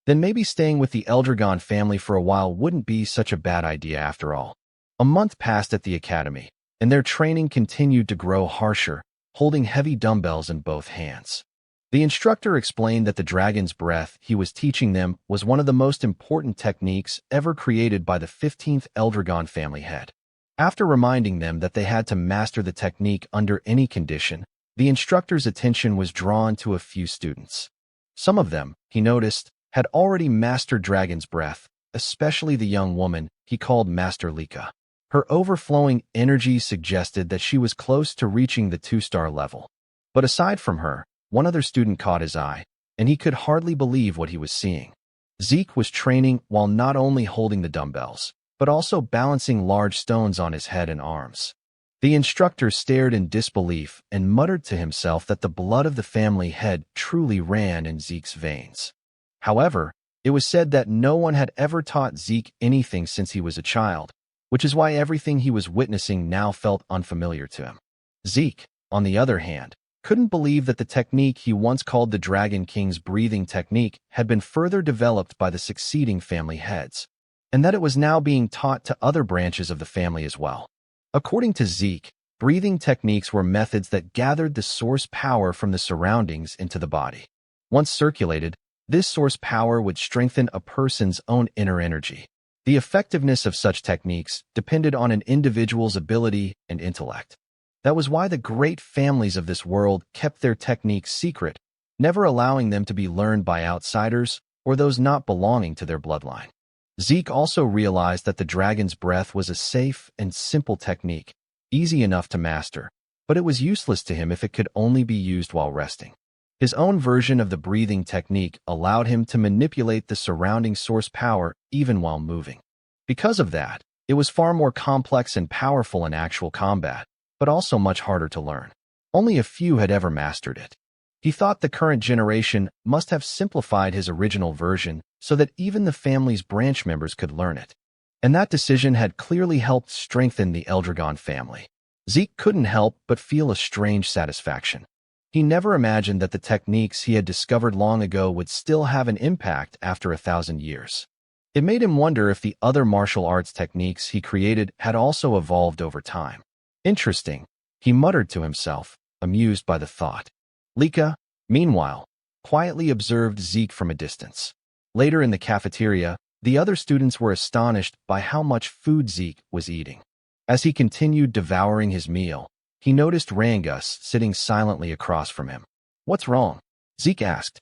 then maybe staying with the Eldragon family for a while wouldn't be such a bad idea after all. A month passed at the academy, and their training continued to grow harsher, holding heavy dumbbells in both hands. The instructor explained that the dragon's breath he was teaching them was one of the most important techniques ever created by the 15th Eldragon family head. After reminding them that they had to master the technique under any condition, the instructor's attention was drawn to a few students. Some of them, he noticed, had already mastered Dragon's Breath, especially the young woman he called Master Lika. Her overflowing energy suggested that she was close to reaching the 2-star level. But aside from her, one other student caught his eye, and he could hardly believe what he was seeing. Zeke was training while not only holding the dumbbells, but also balancing large stones on his head and arms. The instructor stared in disbelief and muttered to himself that the blood of the family head truly ran in Zeke's veins. However, it was said that no one had ever taught Zeke anything since he was a child, which is why everything he was witnessing now felt unfamiliar to him. Zeke, on the other hand, couldn't believe that the technique he once called the Dragon King's breathing technique had been further developed by the succeeding family heads, and that it was now being taught to other branches of the family as well. According to Zeke, breathing techniques were methods that gathered the source power from the surroundings into the body. Once circulated, this source power would strengthen a person's own inner energy. The effectiveness of such techniques depended on an individual's ability and intellect. That was why the great families of this world kept their techniques secret, never allowing them to be learned by outsiders or those not belonging to their bloodline. Zeke also realized that the Dragon's Breath was a safe and simple technique, easy enough to master, but it was useless to him if it could only be used while resting. His own version of the breathing technique allowed him to manipulate the surrounding source power even while moving. Because of that, it was far more complex and powerful in actual combat, but also much harder to learn. Only a few had ever mastered it. He thought the current generation must have simplified his original version so that even the family's branch members could learn it. And that decision had clearly helped strengthen the Eldragon family. Zeke couldn't help but feel a strange satisfaction. He never imagined that the techniques he had discovered long ago would still have an impact after 1,000 years. It made him wonder if the other martial arts techniques he created had also evolved over time. Interesting, he muttered to himself, amused by the thought. Lika, meanwhile, quietly observed Zeke from a distance. Later in the cafeteria, the other students were astonished by how much food Zeke was eating. As he continued devouring his meal, he noticed Rangus sitting silently across from him. "What's wrong?" Zeke asked.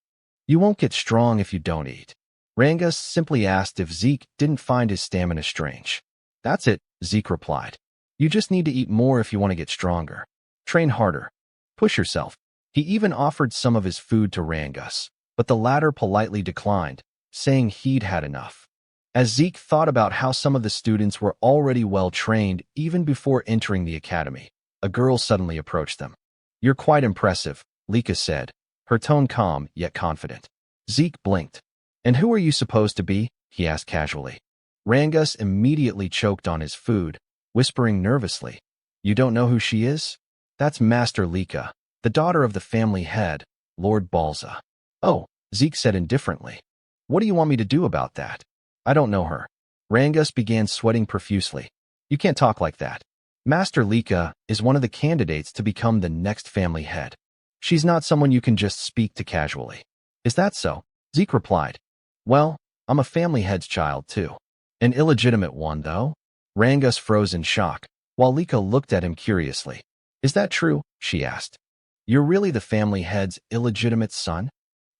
"You won't get strong if you don't eat." Rangus simply asked if Zeke didn't find his stamina strange. "That's it," Zeke replied. "You just need to eat more if you want to get stronger. Train harder. Push yourself." He even offered some of his food to Rangus, but the latter politely declined, saying he'd had enough. As Zeke thought about how some of the students were already well trained even before entering the academy, a girl suddenly approached them. "You're quite impressive," Lika said, her tone calm yet confident. Zeke blinked. "And who are you supposed to be?" he asked casually. Rangus immediately choked on his food, whispering nervously, "You don't know who she is? That's Master Lika, the daughter of the family head, Lord Balza." "Oh," Zeke said indifferently. "What do you want me to do about that?" "I don't know her." Rangus began sweating profusely. "You can't talk like that. Master Lika is one of the candidates to become the next family head. She's not someone you can just speak to casually." "Is that so?" Zeke replied. "Well, I'm a family head's child too. An illegitimate one, though." Rangus froze in shock, while Lika looked at him curiously. "Is that true?" she asked. "You're really the family head's illegitimate son?"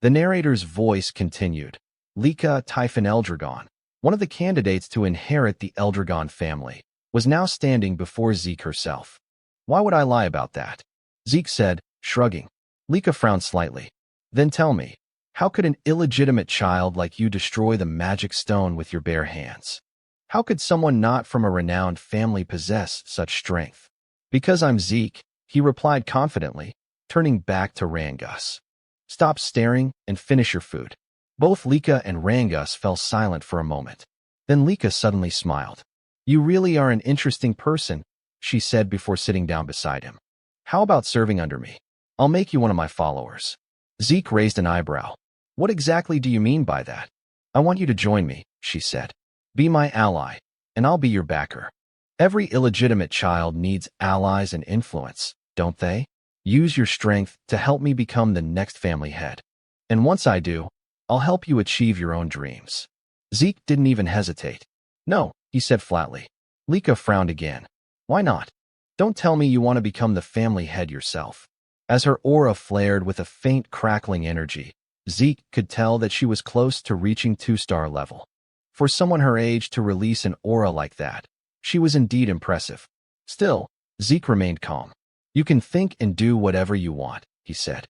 The narrator's voice continued. Lika Typhon Eldragon, one of the candidates to inherit the Eldragon family, was now standing before Zeke herself. "Why would I lie about that?" Zeke said, shrugging. Lika frowned slightly. "Then tell me, how could an illegitimate child like you destroy the magic stone with your bare hands? How could someone not from a renowned family possess such strength?" "Because I'm Zeke," he replied confidently, turning back to Rangus. "Stop staring and finish your food." Both Lika and Rangus fell silent for a moment. Then Lika suddenly smiled. "You really are an interesting person," she said before sitting down beside him. "How about serving under me? I'll make you one of my followers." Zeke raised an eyebrow. "What exactly do you mean by that?" "I want you to join me," she said. "Be my ally, and I'll be your backer. Every illegitimate child needs allies and influence, don't they? Use your strength to help me become the next family head. And once I do, I'll help you achieve your own dreams." Zeke didn't even hesitate. "No," he said flatly. Lika frowned again. "Why not? Don't tell me you want to become the family head yourself." As her aura flared with a faint crackling energy, Zeke could tell that she was close to reaching 2-star level. For someone her age to release an aura like that, she was indeed impressive. Still, Zeke remained calm. "You can think and do whatever you want," he said.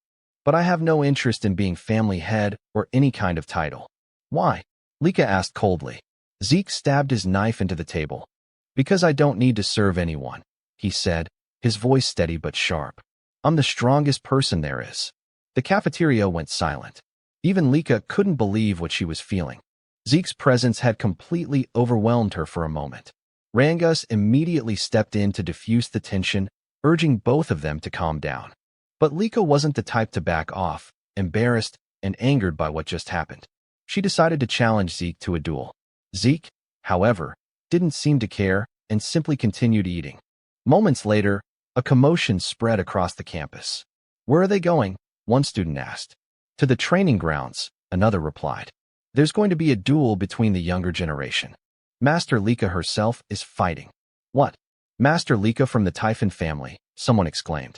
"But I have no interest in being family head or any kind of title." "Why?" Lika asked coldly. Zeke stabbed his knife into the table. "Because I don't need to serve anyone," he said, his voice steady but sharp. "I'm the strongest person there is." The cafeteria went silent. Even Lika couldn't believe what she was feeling. Zeke's presence had completely overwhelmed her for a moment. Rangus immediately stepped in to diffuse the tension, urging both of them to calm down. But Lika wasn't the type to back off, embarrassed and angered by what just happened. She decided to challenge Zeke to a duel. Zeke, however, didn't seem to care and simply continued eating. Moments later, a commotion spread across the campus. "Where are they going?" one student asked. "To the training grounds," another replied. "There's going to be a duel between the younger generation. Master Lika herself is fighting." "What? Master Lika from the Typhon family," someone exclaimed.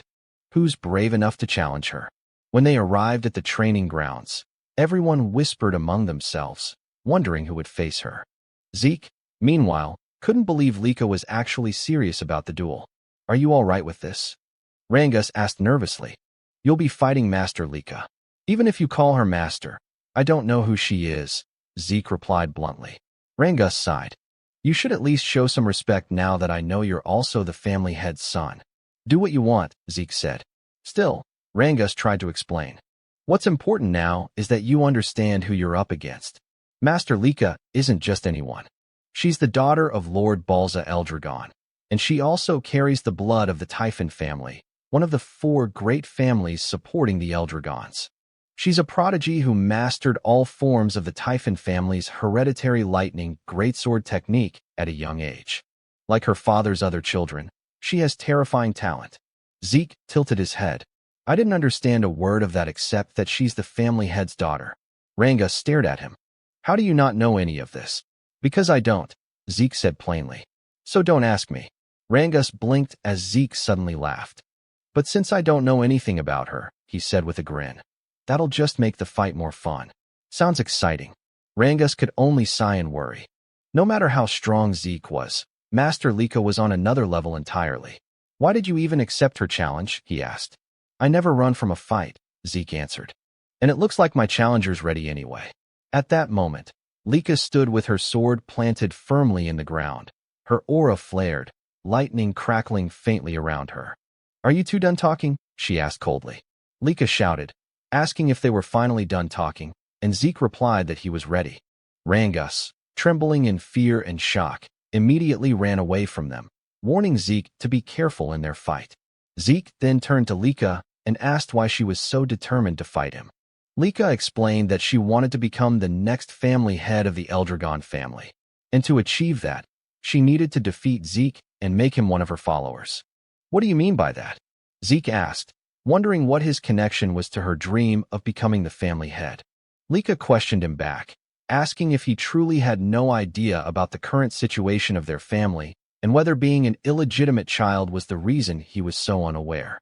"Who's brave enough to challenge her?" When they arrived at the training grounds, everyone whispered among themselves, wondering who would face her. Zeke, meanwhile, couldn't believe Lika was actually serious about the duel. "Are you all right with this?" Rangus asked nervously. "You'll be fighting Master Lika. Even if you call her master, I don't know who she is," Zeke replied bluntly. Rangus sighed. "You should at least show some respect now that I know you're also the family head's son." "Do what you want," Zeke said. Still, Rangus tried to explain. "What's important now is that you understand who you're up against. Master Lika isn't just anyone. She's the daughter of Lord Balza Eldragon, and she also carries the blood of the Typhon family, one of the 4 great families supporting the Eldragons. She's a prodigy who mastered all forms of the Typhon family's hereditary lightning greatsword technique at a young age. Like her father's other children, she has terrifying talent." Zeke tilted his head. "I didn't understand a word of that except that she's the family head's daughter." Rangus stared at him. "How do you not know any of this?" "Because I don't," Zeke said plainly. "So don't ask me." Rangus blinked as Zeke suddenly laughed. "But since I don't know anything about her," he said with a grin, "that'll just make the fight more fun." "Sounds exciting." Rangus could only sigh and worry. No matter how strong Zeke was, Master Lika was on another level entirely. "Why did you even accept her challenge?" he asked. "I never run from a fight," Zeke answered. "And it looks like my challenger's ready anyway." At that moment, Lika stood with her sword planted firmly in the ground. Her aura flared, lightning crackling faintly around her. "Are you two done talking?" she asked coldly. Lika shouted, asking if they were finally done talking, and Zeke replied that he was ready. Rangus, trembling in fear and shock, immediately ran away from them, warning Zeke to be careful in their fight. Zeke then turned to Lika and asked why she was so determined to fight him. Lika explained that she wanted to become the next family head of the Eldragon family, and to achieve that, she needed to defeat Zeke and make him one of her followers. "What do you mean by that?" Zeke asked, wondering what his connection was to her dream of becoming the family head. Lika questioned him back, asking if he truly had no idea about the current situation of their family and whether being an illegitimate child was the reason he was so unaware.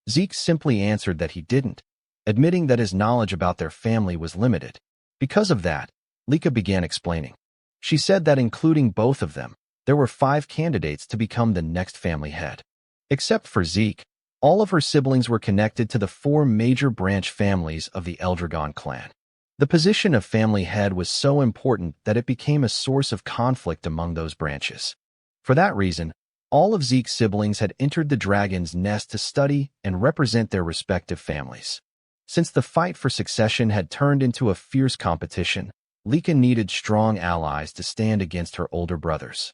Zeke simply answered that he didn't, admitting that his knowledge about their family was limited. Because of that, Lika began explaining. She said that including both of them, there were 5 candidates to become the next family head. Except for Zeke, all of her siblings were connected to the 4 major branch families of the Eldragon clan. The position of family head was so important that it became a source of conflict among those branches. For that reason, all of Zeke's siblings had entered the dragon's nest to study and represent their respective families. Since the fight for succession had turned into a fierce competition, Lika needed strong allies to stand against her older brothers.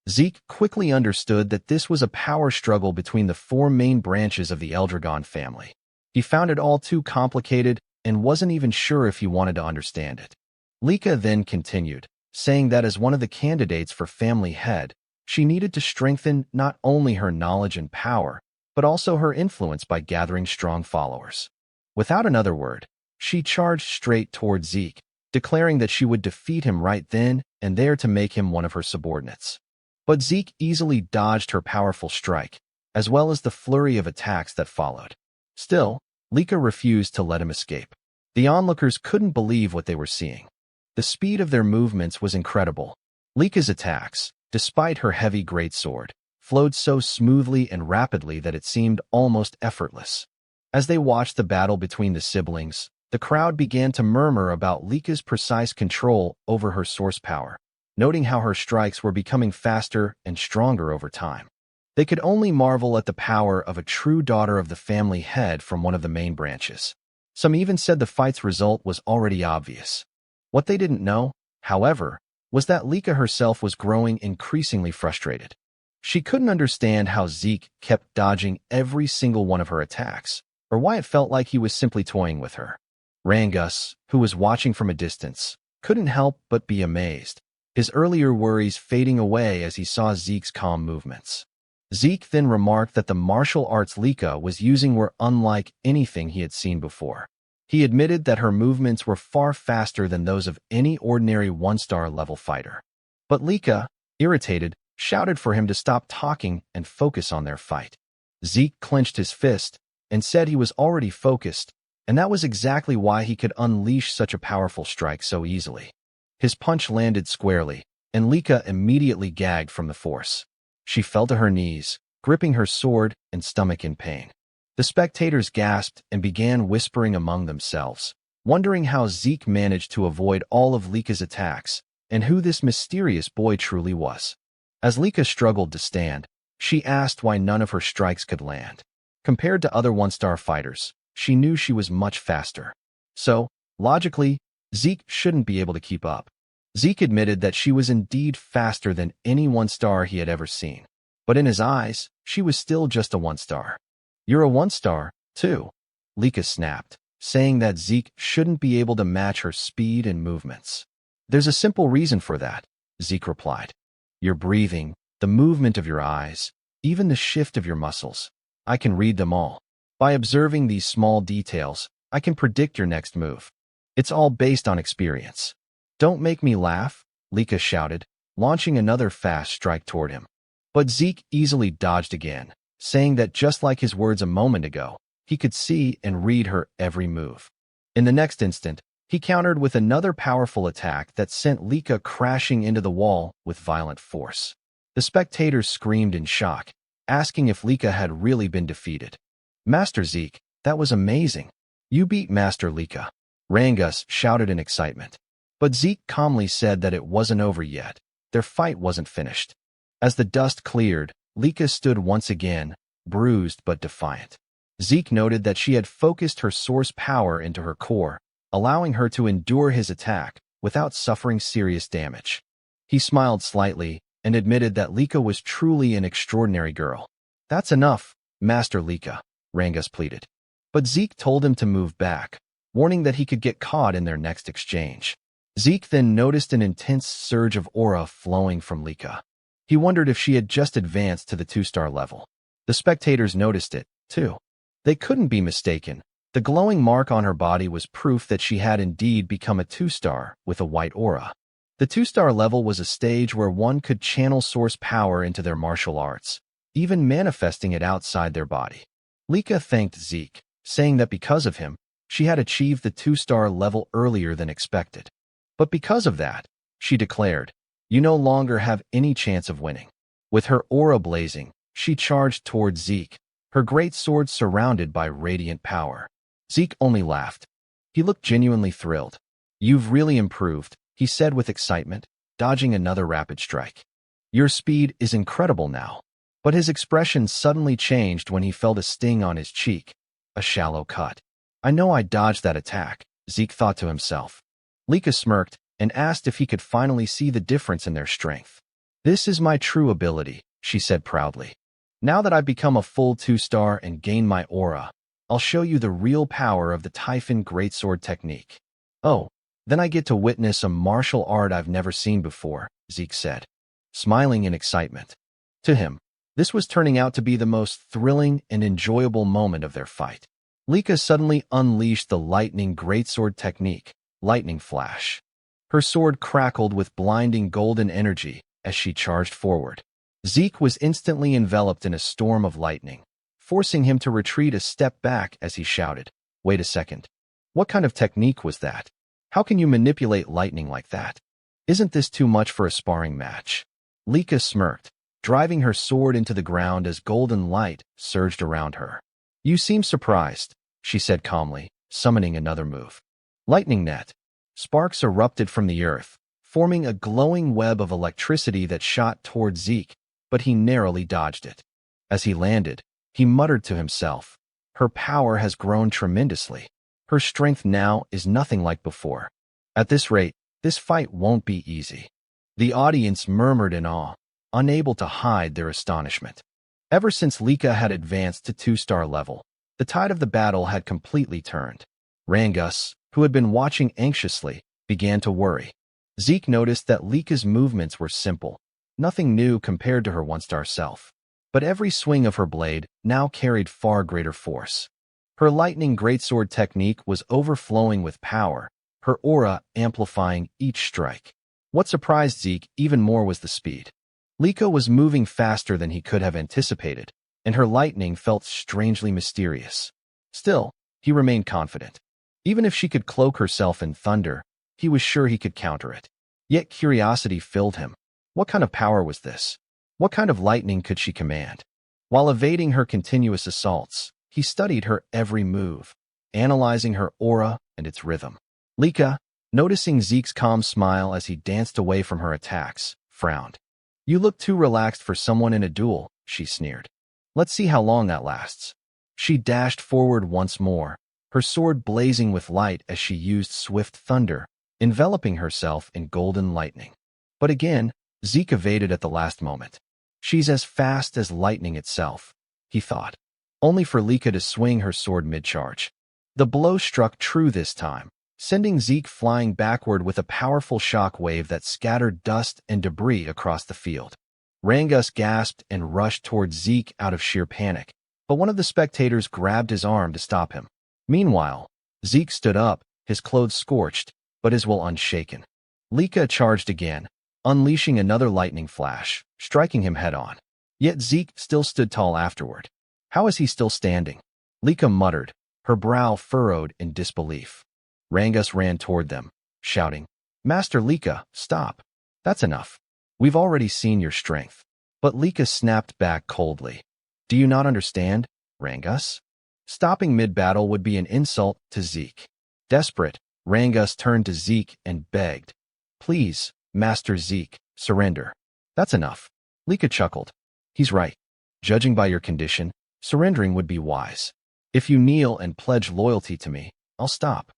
Zeke quickly understood that this was a power struggle between the 4 main branches of the Eldragon family. He found it all too complicated and wasn't even sure if he wanted to understand it. Lika then continued, saying that as one of the candidates for family head, she needed to strengthen not only her knowledge and power, but also her influence by gathering strong followers. Without another word, she charged straight toward Zeke, declaring that she would defeat him right then and there to make him one of her subordinates. But Zeke easily dodged her powerful strike, as well as the flurry of attacks that followed. Still, Lika refused to let him escape. The onlookers couldn't believe what they were seeing. The speed of their movements was incredible. Lika's attacks, despite her heavy greatsword, flowed so smoothly and rapidly that it seemed almost effortless. As they watched the battle between the siblings, the crowd began to murmur about Lika's precise control over her source power, noting how her strikes were becoming faster and stronger over time. They could only marvel at the power of a true daughter of the family head from one of the main branches. Some even said the fight's result was already obvious. What they didn't know, however, was that Lika herself was growing increasingly frustrated. She couldn't understand how Zeke kept dodging every single one of her attacks, or why it felt like he was simply toying with her. Rangus, who was watching from a distance, couldn't help but be amazed, his earlier worries fading away as he saw Zeke's calm movements. Zeke then remarked that the martial arts Lika was using were unlike anything he had seen before. He admitted that her movements were far faster than those of any ordinary one-star level fighter. But Lika, irritated, shouted for him to stop talking and focus on their fight. Zeke clenched his fist and said he was already focused, and that was exactly why he could unleash such a powerful strike so easily. His punch landed squarely, and Lika immediately gagged from the force. She fell to her knees, gripping her sword and stomach in pain. The spectators gasped and began whispering among themselves, wondering how Zeke managed to avoid all of Lika's attacks and who this mysterious boy truly was. As Lika struggled to stand, she asked why none of her strikes could land. Compared to other one-star fighters, she knew she was much faster. So, logically, Zeke shouldn't be able to keep up. Zeke admitted that she was indeed faster than any one-star he had ever seen. But in his eyes, she was still just a one-star. "You're a one-star, too," Lika snapped, saying that Zeke shouldn't be able to match her speed and movements. "There's a simple reason for that," Zeke replied. "Your breathing, the movement of your eyes, even the shift of your muscles. I can read them all. By observing these small details, I can predict your next move. It's all based on experience." "Don't make me laugh," Lika shouted, launching another fast strike toward him. But Zeke easily dodged again, saying that just like his words a moment ago, he could see and read her every move. In the next instant, he countered with another powerful attack that sent Lika crashing into the wall with violent force. The spectators screamed in shock, asking if Lika had really been defeated. "Master Zeke, that was amazing. You beat Master Lika," Rangus shouted in excitement. But Zeke calmly said that it wasn't over yet. Their fight wasn't finished. As the dust cleared, Lika stood once again, bruised but defiant. Zeke noted that she had focused her source power into her core, allowing her to endure his attack without suffering serious damage. He smiled slightly and admitted that Lika was truly an extraordinary girl. "That's enough, Master Lika," Rangus pleaded. But Zeke told him to move back, warning that he could get caught in their next exchange. Zeke then noticed an intense surge of aura flowing from Lika. He wondered if she had just advanced to the 2-star level. The spectators noticed it, too. They couldn't be mistaken. The glowing mark on her body was proof that she had indeed become a 2-star with a white aura. The 2-star level was a stage where one could channel source power into their martial arts, even manifesting it outside their body. Lika thanked Zeke, saying that because of him, she had achieved the 2-star level earlier than expected. But because of that, she declared, "You no longer have any chance of winning." With her aura blazing, she charged toward Zeke, her great sword surrounded by radiant power. Zeke only laughed. He looked genuinely thrilled. "You've really improved," he said with excitement, dodging another rapid strike. "Your speed is incredible now." But his expression suddenly changed when he felt a sting on his cheek, a shallow cut. "I know I dodged that attack," Zeke thought to himself. Lika smirked and asked if he could finally see the difference in their strength. "This is my true ability," she said proudly. "Now that I've become a full 2-star and gained my aura, I'll show you the real power of the Typhon Greatsword technique." "Oh, then I get to witness a martial art I've never seen before," Zeke said, smiling in excitement. To him, this was turning out to be the most thrilling and enjoyable moment of their fight. Lika suddenly unleashed the lightning greatsword technique, Lightning Flash. Her sword crackled with blinding golden energy as she charged forward. Zeke was instantly enveloped in a storm of lightning, forcing him to retreat a step back as he shouted, "Wait a second. What kind of technique was that? How can you manipulate lightning like that? Isn't this too much for a sparring match? Lika smirked, driving her sword into the ground as golden light surged around her. You seem surprised, she said calmly, summoning another move. Lightning net. Sparks erupted from the earth, forming a glowing web of electricity that shot toward Zeke, but he narrowly dodged it. As he landed, he muttered to himself, her power has grown tremendously. Her strength now is nothing like before. At this rate, this fight won't be easy. The audience murmured in awe, unable to hide their astonishment. Ever since Lika had advanced to 2-star level, the tide of the battle had completely turned. Rangus, who had been watching anxiously, began to worry. Zeke noticed that Lika's movements were simple, nothing new compared to her 1-star self. But every swing of her blade now carried far greater force. Her lightning greatsword technique was overflowing with power, her aura amplifying each strike. What surprised Zeke even more was the speed. Lika was moving faster than he could have anticipated, and her lightning felt strangely mysterious. Still, he remained confident. Even if she could cloak herself in thunder, he was sure he could counter it. Yet curiosity filled him. What kind of power was this? What kind of lightning could she command? While evading her continuous assaults, he studied her every move, analyzing her aura and its rhythm. Lika, noticing Zeke's calm smile as he danced away from her attacks, frowned. You look too relaxed for someone in a duel, she sneered. Let's see how long that lasts. She dashed forward once more, her sword blazing with light as she used swift thunder, enveloping herself in golden lightning. But again, Zeke evaded at the last moment. She's as fast as lightning itself, he thought, only for Lika to swing her sword mid-charge. The blow struck true this time, sending Zeke flying backward with a powerful shock wave that scattered dust and debris across the field. Rangus gasped and rushed towards Zeke out of sheer panic, but one of the spectators grabbed his arm to stop him. Meanwhile, Zeke stood up, his clothes scorched, but his will unshaken. Lika charged again, unleashing another lightning flash, striking him head-on. Yet Zeke still stood tall afterward. How is he still standing? Lika muttered, her brow furrowed in disbelief. Rangus ran toward them, shouting, Master Lika, stop. That's enough. We've already seen your strength. But Lika snapped back coldly. Do you not understand, Rangus? Stopping mid-battle would be an insult to Zeke. Desperate, Rangus turned to Zeke and begged, Please, Master Zeke, surrender. That's enough. Lika chuckled. He's right. Judging by your condition, surrendering would be wise. If you kneel and pledge loyalty to me, I'll stop.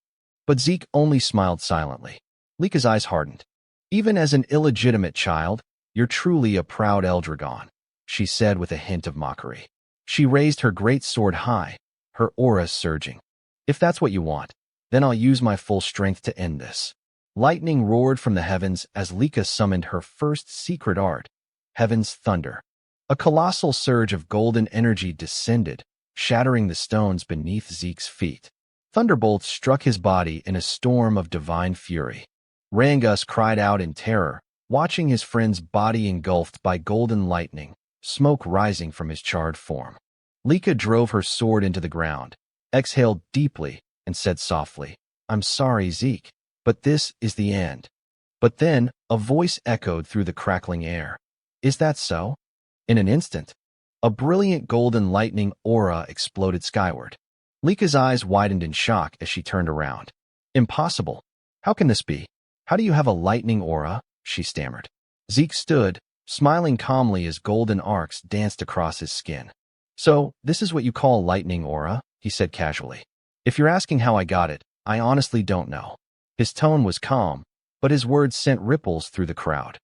But Zeke only smiled silently. Lika's eyes hardened. Even as an illegitimate child, you're truly a proud Eldragon, she said with a hint of mockery. She raised her great sword high, her aura surging. If that's what you want, then I'll use my full strength to end this. Lightning roared from the heavens as Lika summoned her first secret art, Heaven's Thunder. A colossal surge of golden energy descended, shattering the stones beneath Zeke's feet. Thunderbolts struck his body in a storm of divine fury. Rangus cried out in terror, watching his friend's body engulfed by golden lightning, smoke rising from his charred form. Lika drove her sword into the ground, exhaled deeply, and said softly, I'm sorry, Zeke, but this is the end. But then, a voice echoed through the crackling air. Is that so? In an instant, a brilliant golden lightning aura exploded skyward. Lika's eyes widened in shock as she turned around. Impossible. How can this be? How do you have a lightning aura? She stammered. Zeke stood, smiling calmly as golden arcs danced across his skin. So, this is what you call lightning aura? He said casually. If you're asking how I got it, I honestly don't know. His tone was calm, but his words sent ripples through the crowd.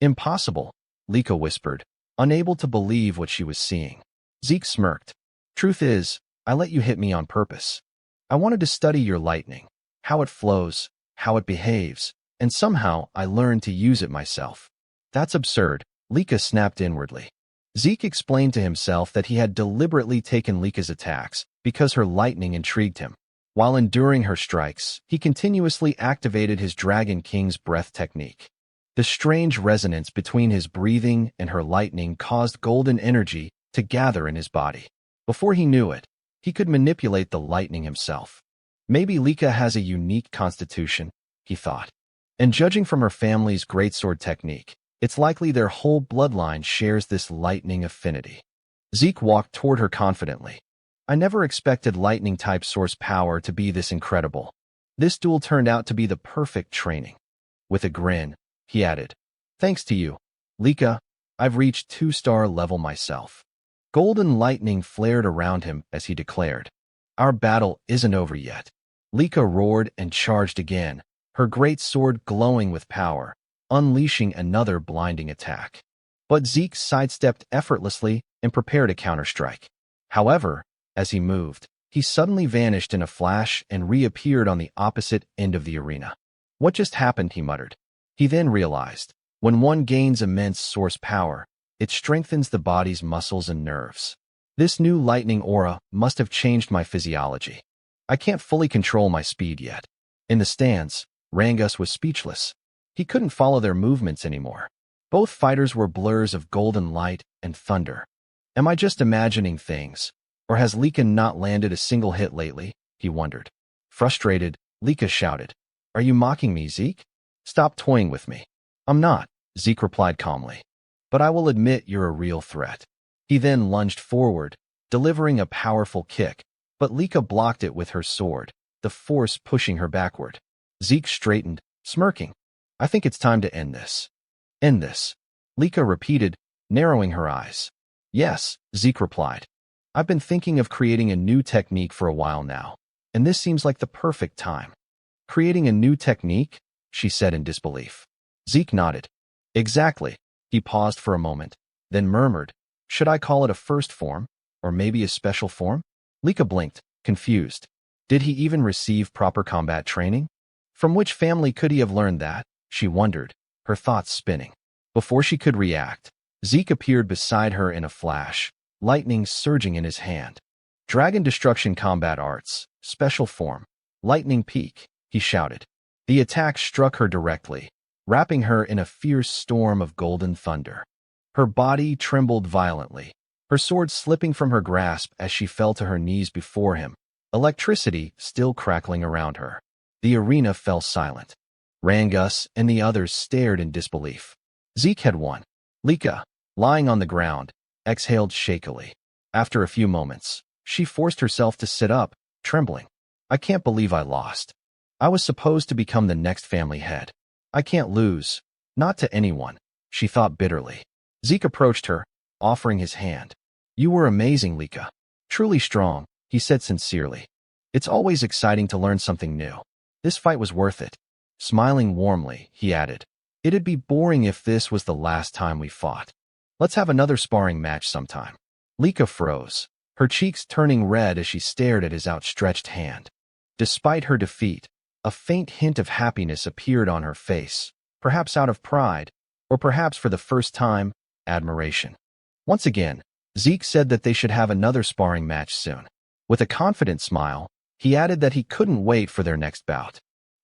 Impossible, Lika whispered, unable to believe what she was seeing. Zeke smirked. Truth is, I let you hit me on purpose. I wanted to study your lightning, how it flows, how it behaves, and somehow I learned to use it myself. That's absurd, Lika snapped inwardly. Zeke explained to himself that he had deliberately taken Lika's attacks because her lightning intrigued him. While enduring her strikes, he continuously activated his Dragon King's breath technique. The strange resonance between his breathing and her lightning caused golden energy to gather in his body. Before he knew it, he could manipulate the lightning himself. Maybe Lika has a unique constitution, he thought. And judging from her family's greatsword technique, it's likely their whole bloodline shares this lightning affinity. Zeke walked toward her confidently. I never expected lightning-type source power to be this incredible. This duel turned out to be the perfect training. With a grin, he added, thanks to you, Lika, I've reached 2-star level myself. Golden lightning flared around him as he declared, our battle isn't over yet. Lika roared and charged again, her great sword glowing with power, unleashing another blinding attack. But Zeke sidestepped effortlessly and prepared a counterstrike. However, as he moved, he suddenly vanished in a flash and reappeared on the opposite end of the arena. What just happened, he muttered. He then realized, when one gains immense source power, it strengthens the body's muscles and nerves. This new lightning aura must have changed my physiology. I can't fully control my speed yet. In the stands, Rangus was speechless. He couldn't follow their movements anymore. Both fighters were blurs of golden light and thunder. Am I just imagining things? Or has Lika not landed a single hit lately? He wondered. Frustrated, Lika shouted, are you mocking me, Zeke? Stop toying with me. I'm not, Zeke replied calmly. But I will admit you're a real threat. He then lunged forward, delivering a powerful kick, but Lika blocked it with her sword, the force pushing her backward. Zeke straightened, smirking. I think it's time to end this. End this, Lika repeated, narrowing her eyes. Yes, Zeke replied. I've been thinking of creating a new technique for a while now, and this seems like the perfect time. Creating a new technique? She said in disbelief. Zeke nodded. Exactly. He paused for a moment, then murmured, should I call it a first form, or maybe a special form? Lika blinked, confused. Did he even receive proper combat training? From which family could he have learned that? She wondered, her thoughts spinning. Before she could react, Zeke appeared beside her in a flash, lightning surging in his hand. Dragon Destruction Combat Arts, Special Form, Lightning Peak, he shouted. The attack struck her directly, wrapping her in a fierce storm of golden thunder. Her body trembled violently, her sword slipping from her grasp as she fell to her knees before him, electricity still crackling around her. The arena fell silent. Rangus and the others stared in disbelief. Zeke had won. Lika, lying on the ground, exhaled shakily. After a few moments, she forced herself to sit up, trembling. I can't believe I lost. I was supposed to become the next family head. I can't lose. Not to anyone, she thought bitterly. Zeke approached her, offering his hand. You were amazing, Lika. Truly strong, he said sincerely. It's always exciting to learn something new. This fight was worth it. Smiling warmly, he added, it'd be boring if this was the last time we fought. Let's have another sparring match sometime. Lika froze, her cheeks turning red as she stared at his outstretched hand. Despite her defeat, a faint hint of happiness appeared on her face, perhaps out of pride, or perhaps for the first time, admiration. Once again, Zeke said that they should have another sparring match soon. With a confident smile, he added that he couldn't wait for their next bout.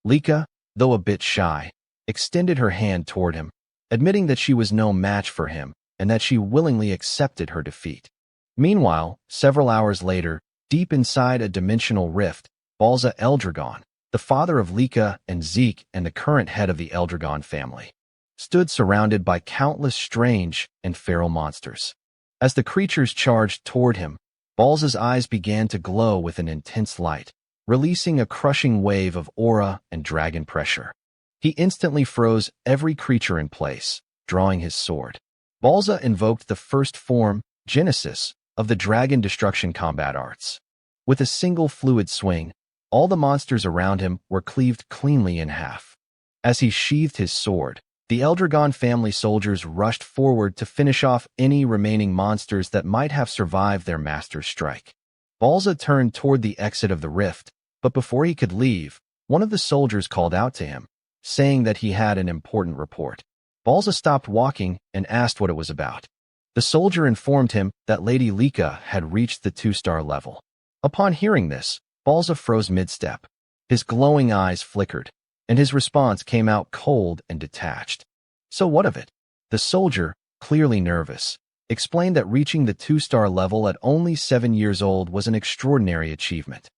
Lika, though a bit shy, extended her hand toward him, admitting that she was no match for him and that she willingly accepted her defeat. Meanwhile, several hours later, deep inside a dimensional rift, Zeke Eldragon, the father of Lika and Zeke and the current head of the Eldragon family, stood surrounded by countless strange and feral monsters. As the creatures charged toward him, Balza's eyes began to glow with an intense light, releasing a crushing wave of aura and dragon pressure. He instantly froze every creature in place, drawing his sword. Balza invoked the first form, Genesis, of the Dragon Destruction Combat Arts. With a single fluid swing, all the monsters around him were cleaved cleanly in half. As he sheathed his sword, the Eldragon family soldiers rushed forward to finish off any remaining monsters that might have survived their master's strike. Balza turned toward the exit of the rift, but before he could leave, one of the soldiers called out to him, saying that he had an important report. Balza stopped walking and asked what it was about. The soldier informed him that Lady Lika had reached the 2-star level. Upon hearing this, Balza froze mid-step. His glowing eyes flickered, and his response came out cold and detached. So what of it? The soldier, clearly nervous, explained that reaching the 2-star level at only 7 years old was an extraordinary achievement.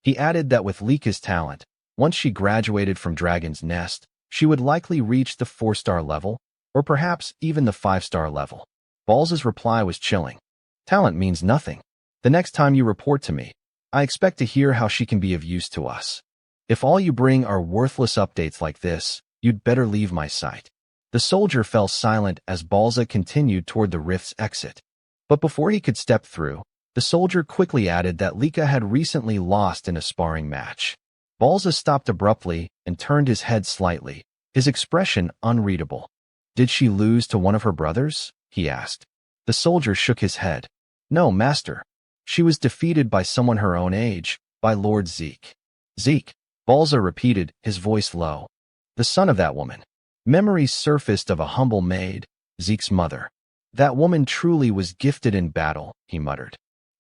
He added that with Lika's talent, once she graduated from Dragon's Nest, she would likely reach the 4-star level, or perhaps even the 5-star level. Balza's reply was chilling. Talent means nothing. The next time you report to me, I expect to hear how she can be of use to us. If all you bring are worthless updates like this, you'd better leave my sight. The soldier fell silent as Balza continued toward the rift's exit. But before he could step through, the soldier quickly added that Lika had recently lost in a sparring match. Balza stopped abruptly and turned his head slightly, his expression unreadable. Did she lose to one of her brothers? He asked. The soldier shook his head. No, master. She was defeated by someone her own age, by Lord Zeke. Zeke, Balza repeated, his voice low. The son of that woman. Memories surfaced of a humble maid, Zeke's mother. That woman truly was gifted in battle, he muttered.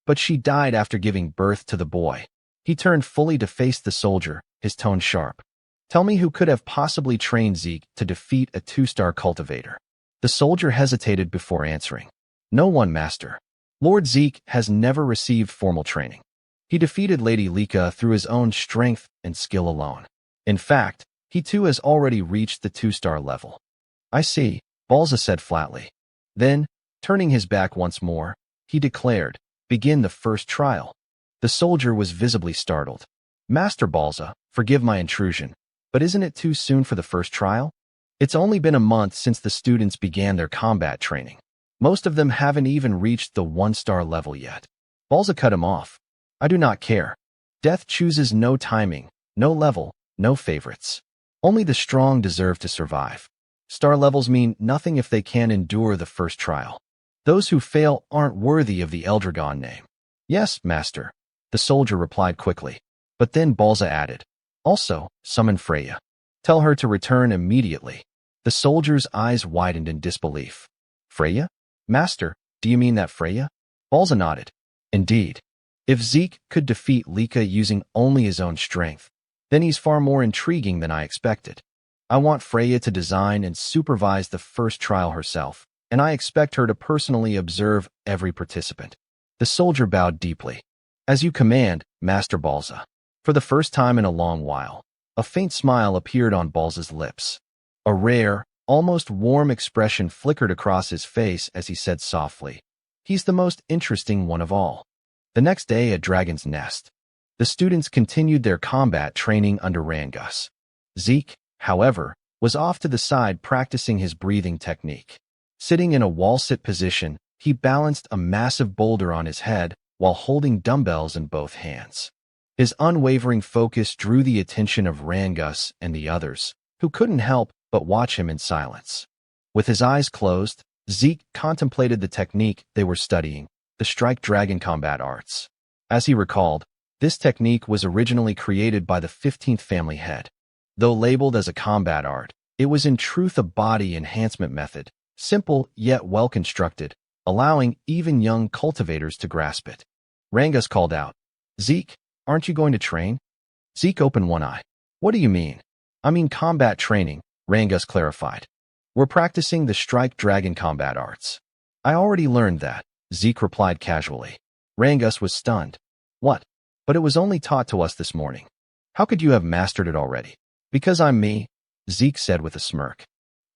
But she died after giving birth to the boy. He turned fully to face the soldier, his tone sharp. Tell me who could have possibly trained Zeke to defeat a 2-star cultivator. The soldier hesitated before answering. No one, master. Lord Zeke has never received formal training. He defeated Lady Lika through his own strength and skill alone. In fact, he too has already reached the 2-star level. I see, Balza said flatly. Then, turning his back once more, he declared, begin the first trial. The soldier was visibly startled. Master Balza, forgive my intrusion, but isn't it too soon for the first trial? It's only been a month since the students began their combat training. Most of them haven't even reached the 1-star level yet. Balza cut him off. I do not care. Death chooses no timing, no level, no favorites. Only the strong deserve to survive. Star levels mean nothing if they can't endure the first trial. Those who fail aren't worthy of the Eldragon name. Yes, master, the soldier replied quickly. But then Balza added, also, summon Freya. Tell her to return immediately. The soldier's eyes widened in disbelief. Freya? Master, do you mean that Freya? Balza nodded. Indeed. If Zeke could defeat Lika using only his own strength, then he's far more intriguing than I expected. I want Freya to design and supervise the first trial herself, and I expect her to personally observe every participant. The soldier bowed deeply. As you command, Master Balza. For the first time in a long while, a faint smile appeared on Balza's lips. A rare, almost warm expression flickered across his face as he said softly, he's the most interesting one of all. The next day at Dragon's Nest, the students continued their combat training under Rangus. Zeke, however, was off to the side practicing his breathing technique. Sitting in a wall-sit position, he balanced a massive boulder on his head while holding dumbbells in both hands. His unwavering focus drew the attention of Rangus and the others, who couldn't help but watch him in silence. With his eyes closed, Zeke contemplated the technique they were studying, the Strike Dragon combat arts. As he recalled, this technique was originally created by the 15th family head. Though labeled as a combat art, it was in truth a body enhancement method, simple yet well-constructed, allowing even young cultivators to grasp it. Rangus called out, Zeke, aren't you going to train? Zeke opened one eye. What do you mean? I mean combat training, Rangus clarified. We're practicing the Strike Dragon combat arts. I already learned that, Zeke replied casually. Rangus was stunned. What? But it was only taught to us this morning. How could you have mastered it already? Because I'm me, Zeke said with a smirk.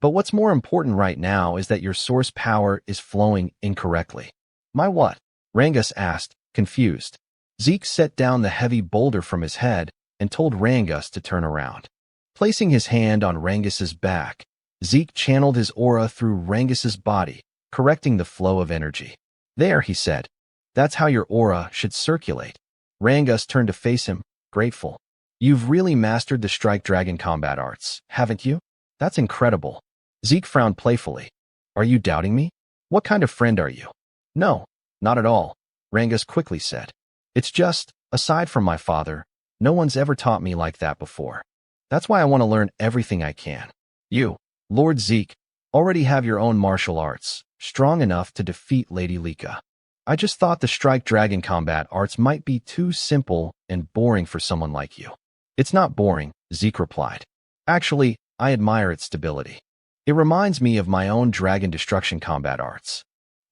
But what's more important right now is that your source power is flowing incorrectly. My what? Rangus asked, confused. Zeke set down the heavy boulder from his head and told Rangus to turn around. Placing his hand on Rangus's back, Zeke channeled his aura through Rangus's body, correcting the flow of energy. There, he said. That's how your aura should circulate. Rangus turned to face him, grateful. You've really mastered the Strike Dragon combat arts, haven't you? That's incredible. Zeke frowned playfully. Are you doubting me? What kind of friend are you? No, not at all, Rangus quickly said. It's just, aside from my father, no one's ever taught me like that before. That's why I want to learn everything I can. You, Lord Zeke, already have your own martial arts, strong enough to defeat Lady Lika. I just thought the Strike Dragon combat arts might be too simple and boring for someone like you. It's not boring, Zeke replied. Actually, I admire its stability. It reminds me of my own dragon destruction combat arts.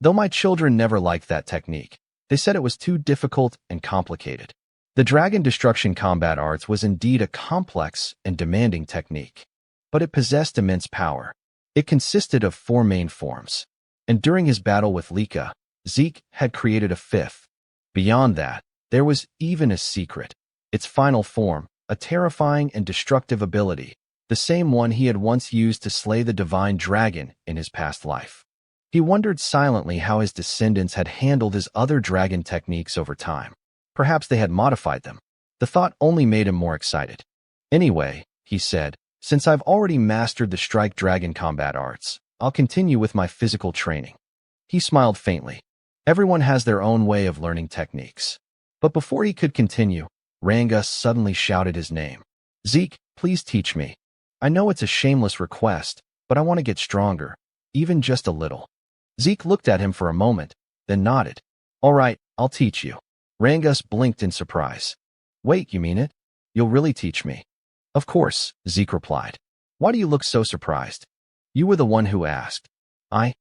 Though my children never liked that technique, they said it was too difficult and complicated. The dragon destruction combat arts was indeed a complex and demanding technique, but it possessed immense power. It consisted of 4 main forms, and during his battle with Lika, Zeke had created a 5th. Beyond that, there was even a secret. Its final form, a terrifying and destructive ability, the same one he had once used to slay the divine dragon in his past life. He wondered silently how his descendants had handled his other dragon techniques over time. Perhaps they had modified them. The thought only made him more excited. Anyway, he said, since I've already mastered the strike dragon combat arts, I'll continue with my physical training. He smiled faintly. Everyone has their own way of learning techniques. But before he could continue, Rangus suddenly shouted his name. Zeke, please teach me. I know it's a shameless request, but I want to get stronger, even just a little. Zeke looked at him for a moment, then nodded. All right, I'll teach you. Rangus blinked in surprise. Wait, you mean it? You'll really teach me? Of course, Zeke replied. Why do you look so surprised? You were the one who asked. I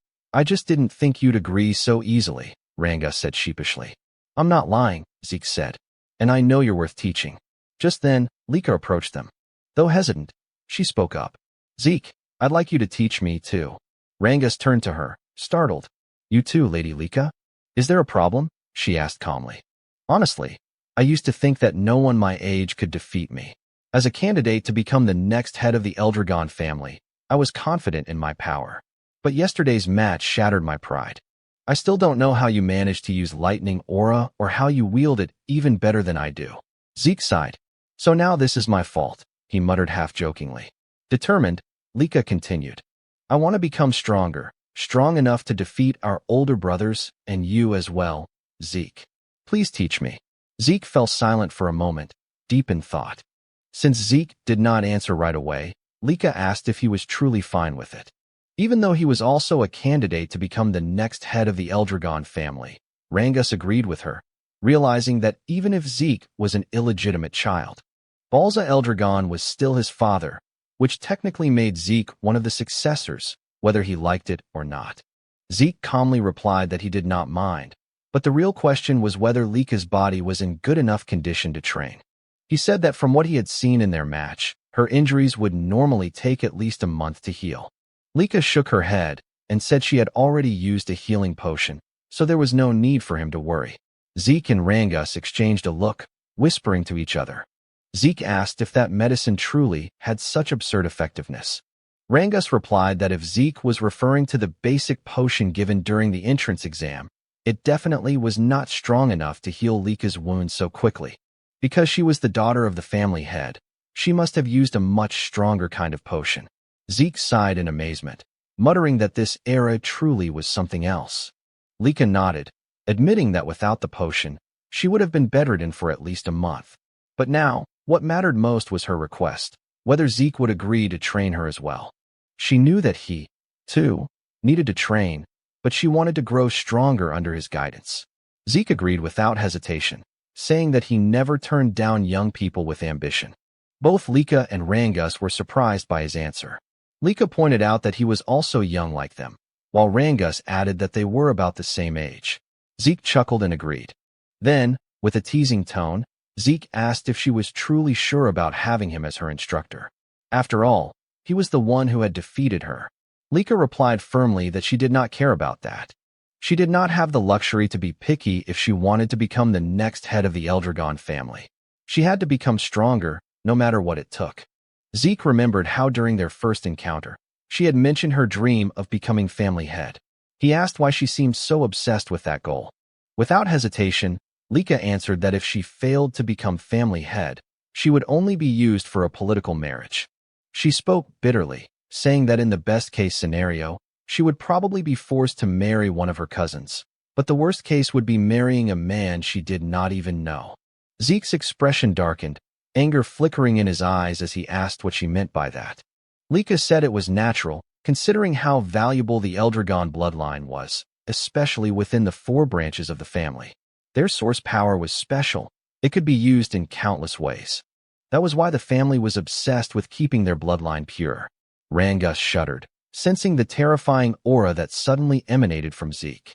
just didn't think you'd agree so easily, Rangus said sheepishly. I'm not lying, Zeke said. And I know you're worth teaching. Just then, Lika approached them. Though hesitant, she spoke up. Zeke, I'd like you to teach me too. Rangus turned to her, startled. You too, Lady Lika? Is there a problem? She asked calmly. Honestly, I used to think that no one my age could defeat me. As a candidate to become the next head of the Eldragon family, I was confident in my power. But yesterday's match shattered my pride. I still don't know how you managed to use lightning aura or how you wield it even better than I do. Zeke sighed. So now this is my fault, he muttered half-jokingly. Determined, Lika continued. I want to become stronger, strong enough to defeat our older brothers and you as well, Zeke. Please teach me. Zeke fell silent for a moment, deep in thought. Since Zeke did not answer right away, Lika asked if he was truly fine with it. Even though he was also a candidate to become the next head of the Eldragon family, Rangus agreed with her, realizing that even if Zeke was an illegitimate child, Balza Eldragon was still his father, which technically made Zeke one of the successors, whether he liked it or not. Zeke calmly replied that he did not mind, but the real question was whether Lika's body was in good enough condition to train. He said that from what he had seen in their match, her injuries would normally take at least a month to heal. Lika shook her head and said she had already used a healing potion, so there was no need for him to worry. Zeke and Rangus exchanged a look, whispering to each other. Zeke asked if that medicine truly had such absurd effectiveness. Rangus replied that if Zeke was referring to the basic potion given during the entrance exam, it definitely was not strong enough to heal Lika's wounds so quickly. Because she was the daughter of the family head, she must have used a much stronger kind of potion. Zeke sighed in amazement, muttering that this era truly was something else. Lika nodded, admitting that without the potion, she would have been bedridden for at least a month. But now, what mattered most was her request, whether Zeke would agree to train her as well. She knew that he, too, needed to train, but she wanted to grow stronger under his guidance. Zeke agreed without hesitation, saying that he never turned down young people with ambition. Both Lika and Rangus were surprised by his answer. Lika pointed out that he was also young like them, while Rangus added that they were about the same age. Zeke chuckled and agreed. Then, with a teasing tone, Zeke asked if she was truly sure about having him as her instructor. After all, he was the one who had defeated her. Lika replied firmly that she did not care about that. She did not have the luxury to be picky if she wanted to become the next head of the Eldragon family. She had to become stronger, no matter what it took. Zeke remembered how during their first encounter, she had mentioned her dream of becoming family head. He asked why she seemed so obsessed with that goal. Without hesitation, Lika answered that if she failed to become family head, she would only be used for a political marriage. She spoke bitterly, saying that in the best-case scenario, she would probably be forced to marry one of her cousins, but the worst case would be marrying a man she did not even know. Zeke's expression darkened, anger flickering in his eyes as he asked what she meant by that. Lika said it was natural, considering how valuable the Eldragon bloodline was, especially within the 4 branches of the family. Their source power was special. It could be used in countless ways. That was why the family was obsessed with keeping their bloodline pure. Rangus shuddered, sensing the terrifying aura that suddenly emanated from Zeke.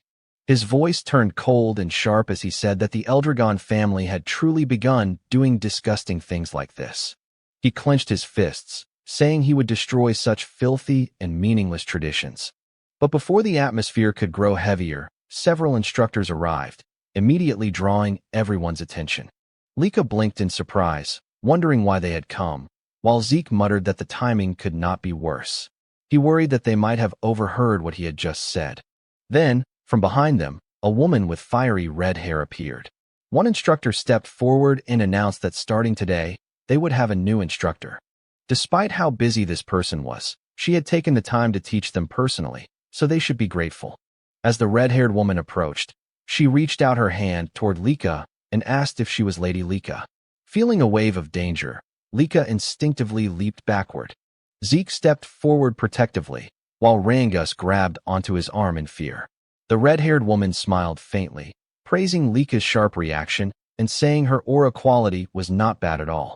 His voice turned cold and sharp as he said that the Eldragon family had truly begun doing disgusting things like this. He clenched his fists, saying he would destroy such filthy and meaningless traditions. But before the atmosphere could grow heavier, several instructors arrived, immediately drawing everyone's attention. Lika blinked in surprise, wondering why they had come, while Zeke muttered that the timing could not be worse. He worried that they might have overheard what he had just said. Then, from behind them, a woman with fiery red hair appeared. One instructor stepped forward and announced that starting today, they would have a new instructor. Despite how busy this person was, she had taken the time to teach them personally, so they should be grateful. As the red-haired woman approached, she reached out her hand toward Lika and asked if she was Lady Lika. Feeling a wave of danger, Lika instinctively leaped backward. Zeke stepped forward protectively, while Rangus grabbed onto his arm in fear. The red-haired woman smiled faintly, praising Lika's sharp reaction and saying her aura quality was not bad at all.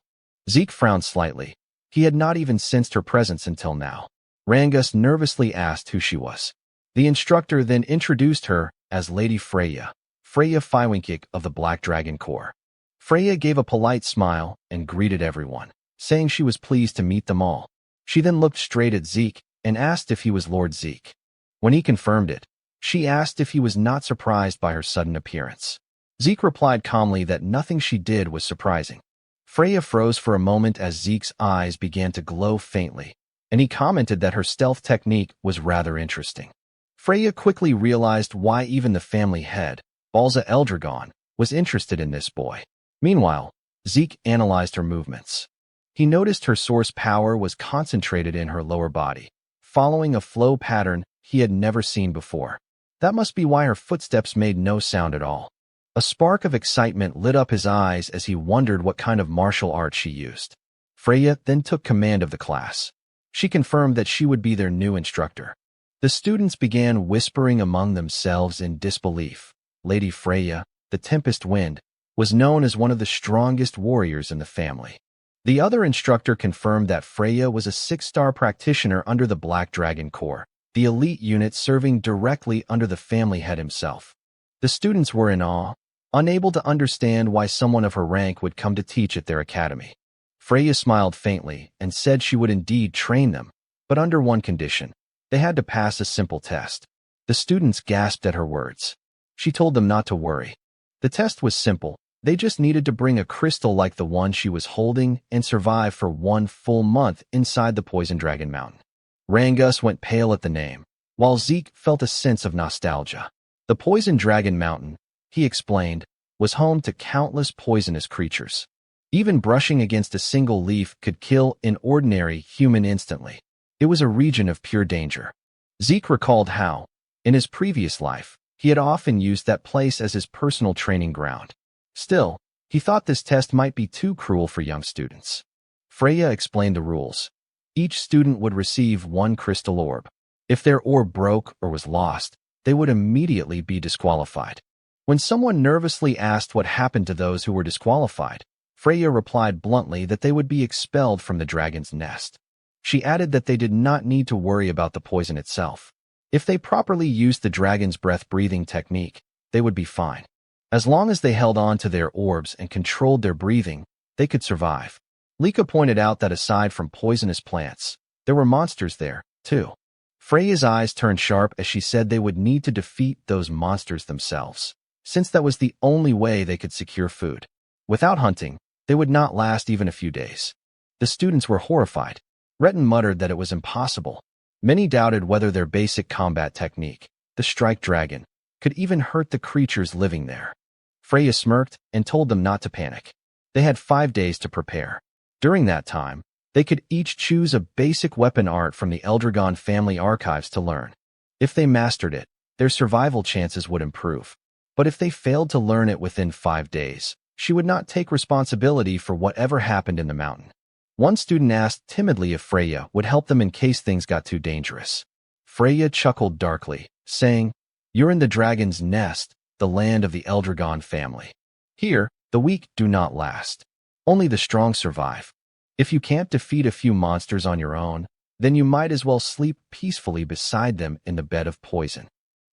Zeke frowned slightly. He had not even sensed her presence until now. Rangus nervously asked who she was. The instructor then introduced her as Lady Freya Fywinkick of the Black Dragon Corps. Freya gave a polite smile and greeted everyone, saying she was pleased to meet them all. She then looked straight at Zeke and asked if he was Lord Zeke. When he confirmed it, she asked if he was not surprised by her sudden appearance. Zeke replied calmly that nothing she did was surprising. Freya froze for a moment as Zeke's eyes began to glow faintly, and he commented that her stealth technique was rather interesting. Freya quickly realized why even the family head, Balza Eldragon, was interested in this boy. Meanwhile, Zeke analyzed her movements. He noticed her source power was concentrated in her lower body, following a flow pattern he had never seen before. That must be why her footsteps made no sound at all. A spark of excitement lit up his eyes as he wondered what kind of martial art she used. Freya then took command of the class. She confirmed that she would be their new instructor. The students began whispering among themselves in disbelief. Lady Freya, the Tempest Wind, was known as one of the strongest warriors in the family. The other instructor confirmed that Freya was a 6-star practitioner under the Black Dragon Corps, the elite unit serving directly under the family head himself. The students were in awe, unable to understand why someone of her rank would come to teach at their academy. Freya smiled faintly and said she would indeed train them, but under one condition. They had to pass a simple test. The students gasped at her words. She told them not to worry. The test was simple. They just needed to bring a crystal like the one she was holding and survive for 1 full month inside the Poison Dragon Mountain. Rangus went pale at the name, while Zeke felt a sense of nostalgia. The Poison Dragon Mountain, he explained, was home to countless poisonous creatures. Even brushing against a single leaf could kill an ordinary human instantly. It was a region of pure danger. Zeke recalled how, in his previous life, he had often used that place as his personal training ground. Still, he thought this test might be too cruel for young students. Freya explained the rules. Each student would receive 1 crystal orb. If their orb broke or was lost, they would immediately be disqualified. When someone nervously asked what happened to those who were disqualified, Freya replied bluntly that they would be expelled from the dragon's nest. She added that they did not need to worry about the poison itself. If they properly used the dragon's breath-breathing technique, they would be fine. As long as they held on to their orbs and controlled their breathing, they could survive. Lika pointed out that aside from poisonous plants, there were monsters there, too. Freya's eyes turned sharp as she said they would need to defeat those monsters themselves, since that was the only way they could secure food. Without hunting, they would not last even a few days. The students were horrified. Retin muttered that it was impossible. Many doubted whether their basic combat technique, the strike dragon, could even hurt the creatures living there. Freya smirked and told them not to panic. They had 5 days to prepare. During that time, they could each choose a basic weapon art from the Eldragon family archives to learn. If they mastered it, their survival chances would improve. But if they failed to learn it within 5 days, she would not take responsibility for whatever happened in the mountain. One student asked timidly if Freya would help them in case things got too dangerous. Freya chuckled darkly, saying, "You're in the dragon's nest, the land of the Eldragon family. Here, the weak do not last. Only the strong survive. If you can't defeat a few monsters on your own, then you might as well sleep peacefully beside them in the bed of poison."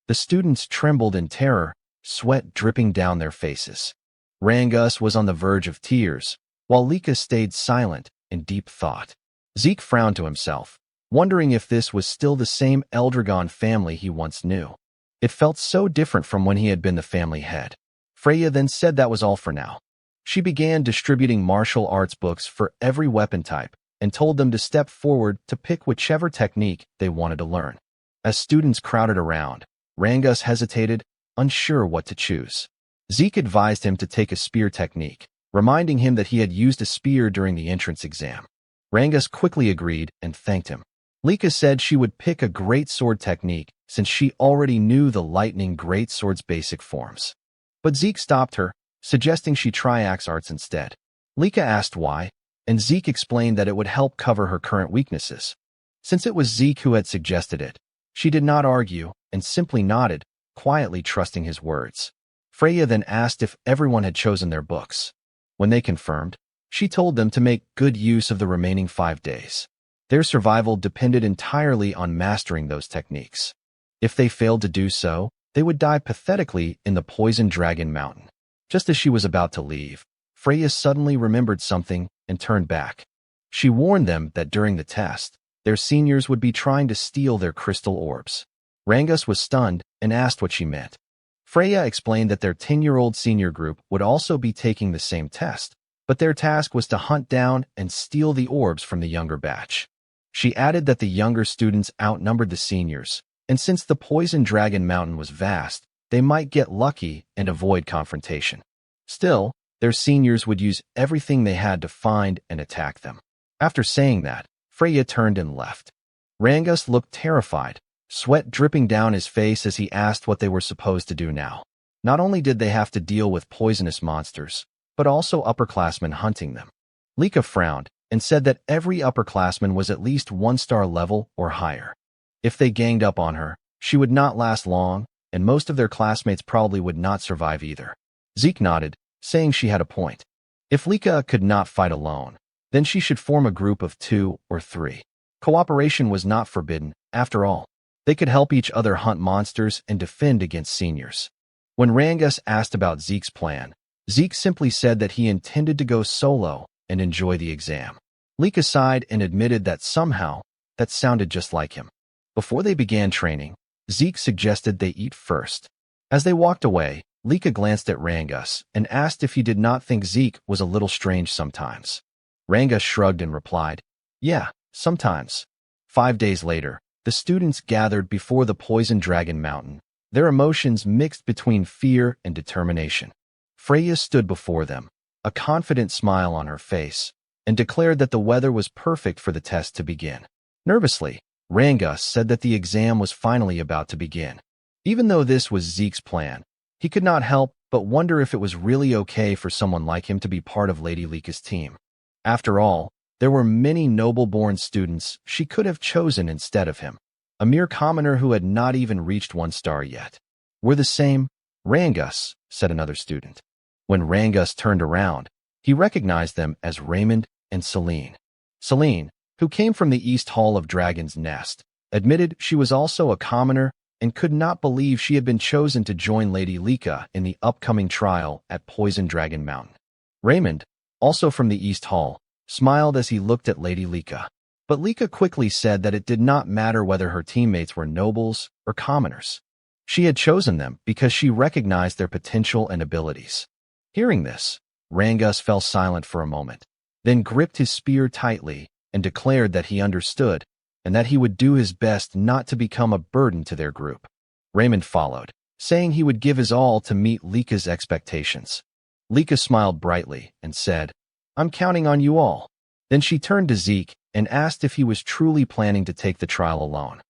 The The students trembled in terror, sweat dripping down their faces. Rangus was on the verge of tears, while Lika stayed silent in deep thought. Zeke frowned to himself, wondering if this was still the same Eldragon family he once knew. It felt so different from when he had been the family head. Freya then said that was all for now. She began distributing martial arts books for every weapon type and told them to step forward to pick whichever technique they wanted to learn. As students crowded around, Rangus hesitated, unsure what to choose. Zeke advised him to take a spear technique, reminding him that he had used a spear during the entrance exam. Rangus quickly agreed and thanked him. Lika said she would pick a greatsword technique since she already knew the lightning greatsword's basic forms. But Zeke stopped her, suggesting she try axe arts instead. Lika asked why, and Zeke explained that it would help cover her current weaknesses. Since it was Zeke who had suggested it, she did not argue and simply nodded, quietly trusting his words. Freya then asked if everyone had chosen their books. When they confirmed, she told them to make good use of the remaining 5 days. Their survival depended entirely on mastering those techniques. If they failed to do so, they would die pathetically in the Poison Dragon Mountain. Just as she was about to leave, Freya suddenly remembered something and turned back. She warned them that during the test, their seniors would be trying to steal their crystal orbs. Rangus was stunned and asked what she meant. Freya explained that their 10-year-old senior group would also be taking the same test, but their task was to hunt down and steal the orbs from the younger batch. She added that the younger students outnumbered the seniors, and since the Poison Dragon Mountain was vast, they might get lucky and avoid confrontation. Still, their seniors would use everything they had to find and attack them. After saying that, Freya turned and left. Rangus looked terrified, sweat dripping down his face as he asked what they were supposed to do now. Not only did they have to deal with poisonous monsters, but also upperclassmen hunting them. Lika frowned and said that every upperclassman was at least 1-star level or higher. If they ganged up on her, she would not last long, and most of their classmates probably would not survive either. Zeke nodded, saying she had a point. If Lika could not fight alone, then she should form a group of 2 or 3. Cooperation was not forbidden, after all. They could help each other hunt monsters and defend against seniors. When Rangus asked about Zeke's plan, Zeke simply said that he intended to go solo and enjoy the exam. Lika sighed and admitted that somehow, that sounded just like him. Before they began training, Zeke suggested they eat first. As they walked away, Lika glanced at Rangus and asked if he did not think Zeke was a little strange sometimes. Rangus shrugged and replied, "Yeah, sometimes." 5 days later, the students gathered before the Poison Dragon Mountain, their emotions mixed between fear and determination. Freya stood before them, a confident smile on her face, and declared that the weather was perfect for the test to begin. Nervously, Rangus said that the exam was finally about to begin. Even though this was Zeke's plan, he could not help but wonder if it was really okay for someone like him to be part of Lady Lika's team. After all, there were many noble-born students she could have chosen instead of him, a mere commoner who had not even reached 1 star yet. "We're the same, Rangus," said another student. When Rangus turned around, he recognized them as Raymond and Celine. Celine, who came from the East Hall of Dragon's Nest, admitted she was also a commoner and could not believe she had been chosen to join Lady Lika in the upcoming trial at Poison Dragon Mountain. Raymond, also from the East Hall, smiled as he looked at Lady Lika. But Lika quickly said that it did not matter whether her teammates were nobles or commoners. She had chosen them because she recognized their potential and abilities. Hearing this, Rangus fell silent for a moment, then gripped his spear tightly and declared that he understood and that he would do his best not to become a burden to their group. Raymond followed, saying he would give his all to meet Lika's expectations. Lika smiled brightly and said, "I'm counting on you all." Then she turned to Zeke and asked if he was truly planning to take the trial alone.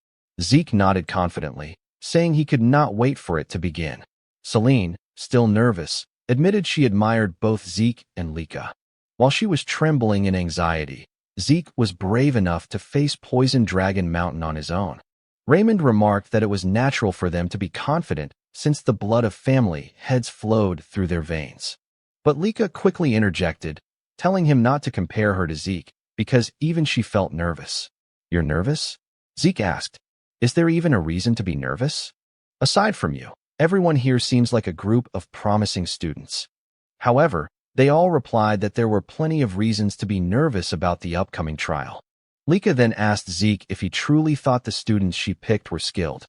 Zeke nodded confidently, saying he could not wait for it to begin. Celine, still nervous, admitted she admired both Zeke and Lika. While she was trembling in anxiety, Zeke was brave enough to face Poison Dragon Mountain on his own. Raymond remarked that it was natural for them to be confident since the blood of family heads flowed through their veins. But Lika quickly interjected, telling him not to compare her to Zeke because even she felt nervous. "You're nervous?" Zeke asked. "Is there even a reason to be nervous?" Aside from you, everyone here seems like a group of promising students." However, they all replied that there were plenty of reasons to be nervous about the upcoming trial. Lika then asked Zeke if he truly thought the students she picked were skilled.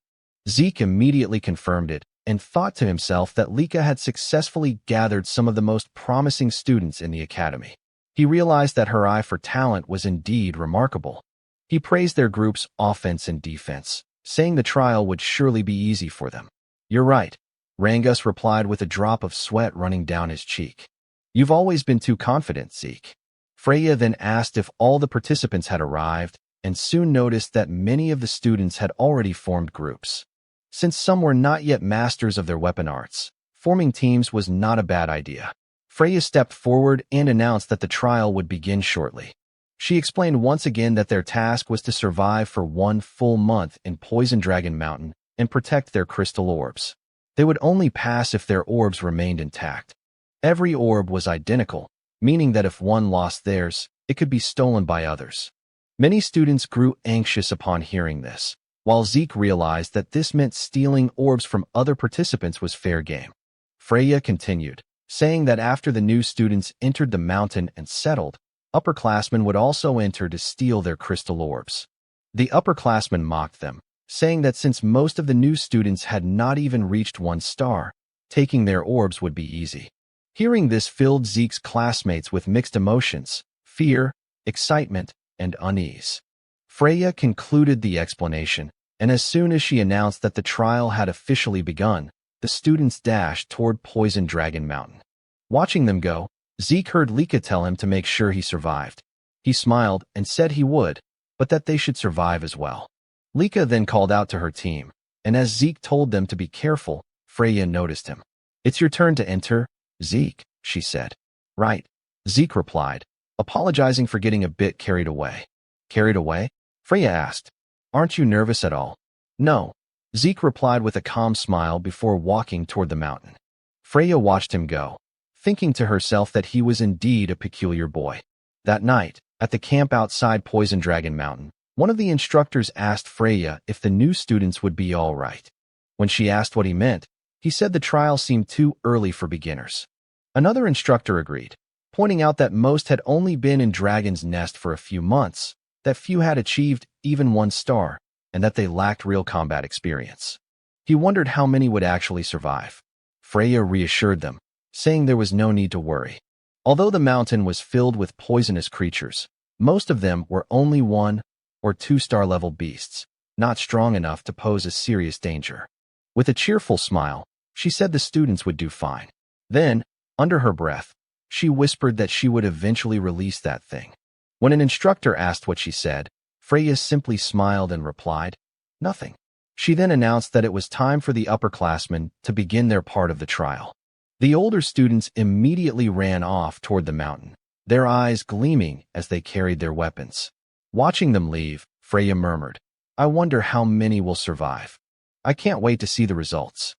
Zeke immediately confirmed it and thought to himself that Lika had successfully gathered some of the most promising students in the academy. He realized that her eye for talent was indeed remarkable. He praised their group's offense and defense, saying the trial would surely be easy for them. "You're right," Rangus replied with a drop of sweat running down his cheek. "You've always been too confident, Zeke." Freya then asked if all the participants had arrived, and soon noticed that many of the students had already formed groups. Since some were not yet masters of their weapon arts, forming teams was not a bad idea. Freya stepped forward and announced that the trial would begin shortly. She explained once again that their task was to survive for 1 full month in Poison Dragon Mountain and protect their crystal orbs. They would only pass if their orbs remained intact. Every orb was identical, meaning that if one lost theirs, it could be stolen by others. Many students grew anxious upon hearing this, while Zeke realized that this meant stealing orbs from other participants was fair game. Freya continued, saying that after the new students entered the mountain and settled, upperclassmen would also enter to steal their crystal orbs. The upperclassmen mocked them, saying that since most of the new students had not even reached 1 star, taking their orbs would be easy. Hearing this filled Zeke's classmates with mixed emotions, fear, excitement, and unease. Freya concluded the explanation, and as soon as she announced that the trial had officially begun, the students dashed toward Poison Dragon Mountain. Watching them go, Zeke heard Lika tell him to make sure he survived. He smiled and said he would, but that they should survive as well. Lika then called out to her team, and as Zeke told them to be careful, Freya noticed him. "It's your turn to enter, Zeke," she said. "Right," Zeke replied, apologizing for getting a bit carried away. "Carried away?" Freya asked. "Aren't you nervous at all?" "No," Zeke replied with a calm smile before walking toward the mountain. Freya watched him go, thinking to herself that he was indeed a peculiar boy. That night, at the camp outside Poison Dragon Mountain, one of the instructors asked Freya if the new students would be all right. When she asked what he meant, he said the trial seemed too early for beginners. Another instructor agreed, pointing out that most had only been in Dragon's Nest for a few months, that few had achieved even 1 star, and that they lacked real combat experience. He wondered how many would actually survive. Freya reassured them, saying there was no need to worry. Although the mountain was filled with poisonous creatures, most of them were only 1 or 2 star level beasts, not strong enough to pose a serious danger. With a cheerful smile, she said the students would do fine. Then, under her breath, she whispered that she would eventually release that thing. When an instructor asked what she said, Freya simply smiled and replied, "Nothing." She then announced that it was time for the upperclassmen to begin their part of the trial. The older students immediately ran off toward the mountain, their eyes gleaming as they carried their weapons. Watching them leave, Freya murmured, "I wonder how many will survive. I can't wait to see the results."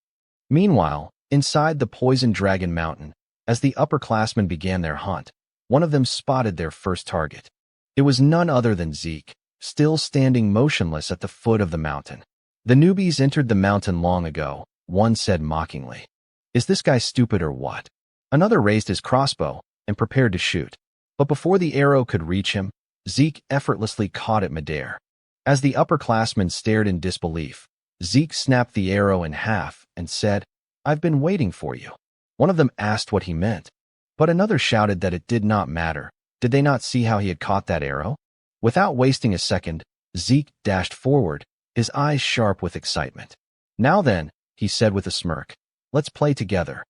Meanwhile, inside the Poison Dragon Mountain, as the upperclassmen began their hunt, one of them spotted their first target. It was none other than Zeke, still standing motionless at the foot of the mountain. "The newbies entered the mountain long ago," one said mockingly. "Is this guy stupid or what?" Another raised his crossbow and prepared to shoot. But before the arrow could reach him, Zeke effortlessly caught it midair. As the upperclassmen stared in disbelief, Zeke snapped the arrow in half and said, "I've been waiting for you." One of them asked what he meant, but another shouted that it did not matter. Did they not see how he had caught that arrow? Without wasting a second, Zeke dashed forward, his eyes sharp with excitement. "Now then," he said with a smirk, "let's play together."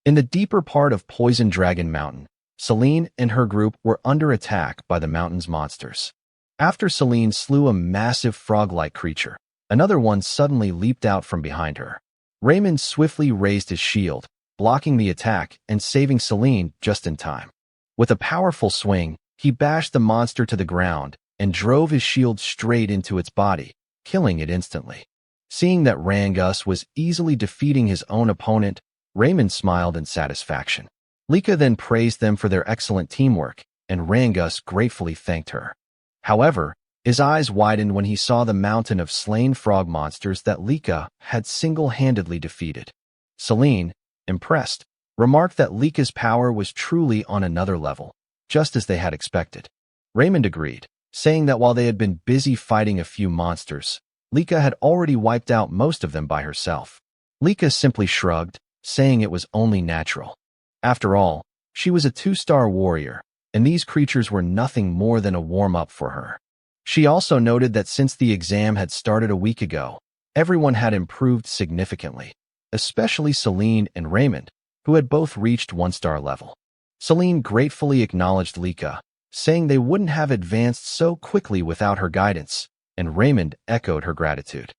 In the deeper part of Poison Dragon Mountain, Celine and her group were under attack by the mountain's monsters. After Celine slew a massive frog-like creature, another one suddenly leaped out from behind her. Raymond swiftly raised his shield, blocking the attack and saving Celine just in time. With a powerful swing, he bashed the monster to the ground and drove his shield straight into its body, killing it instantly. Seeing that Rangus was easily defeating his own opponent, Raymond smiled in satisfaction. Lika then praised them for their excellent teamwork, and Rangus gratefully thanked her. However, His eyes widened when he saw the mountain of slain frog monsters that Lika had single-handedly defeated. Celine, impressed, remarked that Lika's power was truly on another level, just as they had expected. Raymond agreed, saying that while they had been busy fighting a few monsters, Lika had already wiped out most of them by herself. Lika simply shrugged, saying it was only natural. After all, she was a 2-star warrior, and these creatures were nothing more than a warm-up for her. She also noted that since the exam had started a week ago, everyone had improved significantly, especially Celine and Raymond, who had both reached 1-star level. Celine gratefully acknowledged Lika, saying they wouldn't have advanced so quickly without her guidance, and Raymond echoed her gratitude.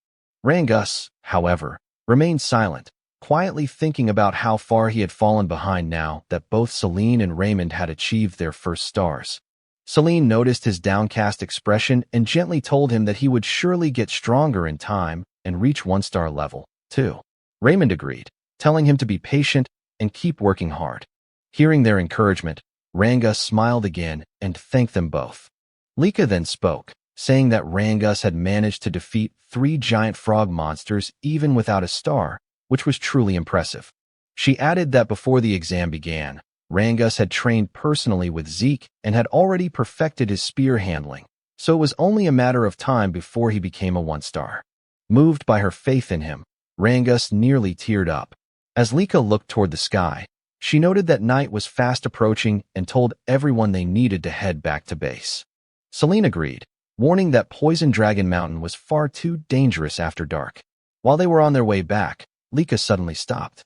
Rangus, however, remained silent, quietly thinking about how far he had fallen behind now that both Celine and Raymond had achieved their first stars. Celine noticed his downcast expression and gently told him that he would surely get stronger in time and reach 1-star level, too. Raymond agreed, telling him to be patient and keep working hard. Hearing their encouragement, Rangus smiled again and thanked them both. Lika then spoke, saying that Rangus had managed to defeat 3 giant frog monsters even without a star, which was truly impressive. She added that before the exam began, Rangus had trained personally with Zeke and had already perfected his spear handling, so it was only a matter of time before he became a 1-star. Moved by her faith in him, Rangus nearly teared up. As Lika looked toward the sky, she noted that night was fast approaching and told everyone they needed to head back to base. Celine agreed, warning that Poison Dragon Mountain was far too dangerous after dark. While they were on their way back, Lika suddenly stopped.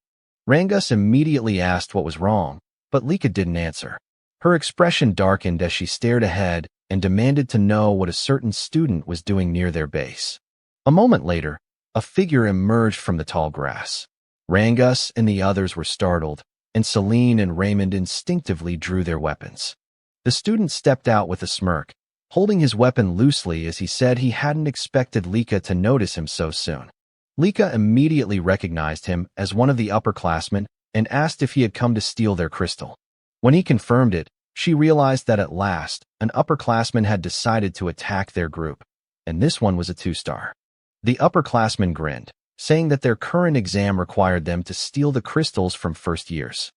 Rangus immediately asked what was wrong, but Lika didn't answer. Her expression darkened as she stared ahead and demanded to know what a certain student was doing near their base. A moment later, a figure emerged from the tall grass. Rangus and the others were startled, and Celine and Raymond instinctively drew their weapons. The student stepped out with a smirk, holding his weapon loosely as he said he hadn't expected Lika to notice him so soon. Lika immediately recognized him as one of the upperclassmen and asked if he had come to steal their crystal. When he confirmed it, she realized that at last, an upperclassman had decided to attack their group, and this one was a 2-star. The upperclassman grinned, saying that their current exam required them to steal the crystals from first years.